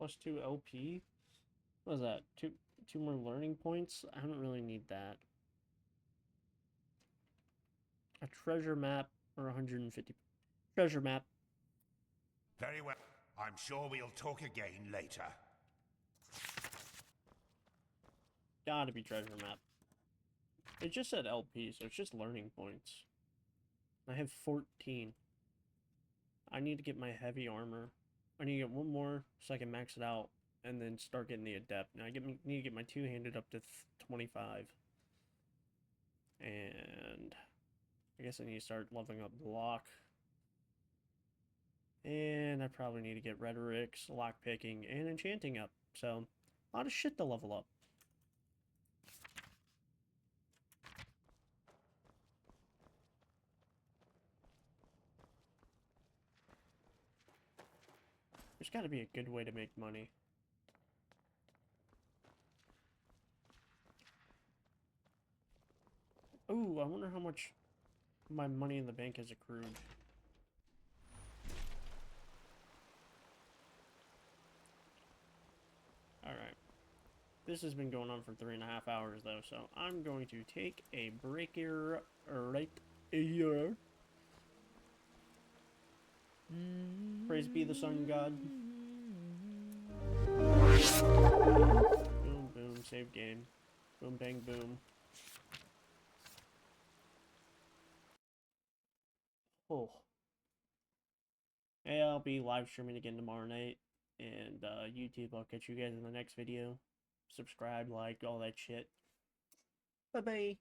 +2 LP? What is that? Two more learning points? I don't really need that. A treasure map or 150 treasure map. Very well. I'm sure we'll talk again later. Gotta be treasure map. It just said LP, so it's just learning points. I have 14. I need to get my heavy armor. I need to get one more so I can max it out and then start getting the adept. Now I need to get my two-handed up to 25. And I guess I need to start leveling up block. And I probably need to get rhetorics, lockpicking, and enchanting up. So, a lot of shit to level up. There's got to be a good way to make money. Ooh, I wonder how much my money in the bank has accrued. Alright. This has been going on for 3.5 hours, though, so I'm going to take a break here right here. Praise be the sun god. Boom, boom, save game. Boom, bang, boom. Oh. Hey, I'll be live streaming again tomorrow night. And YouTube, I'll catch you guys in the next video. Subscribe, like, all that shit. Bye-bye.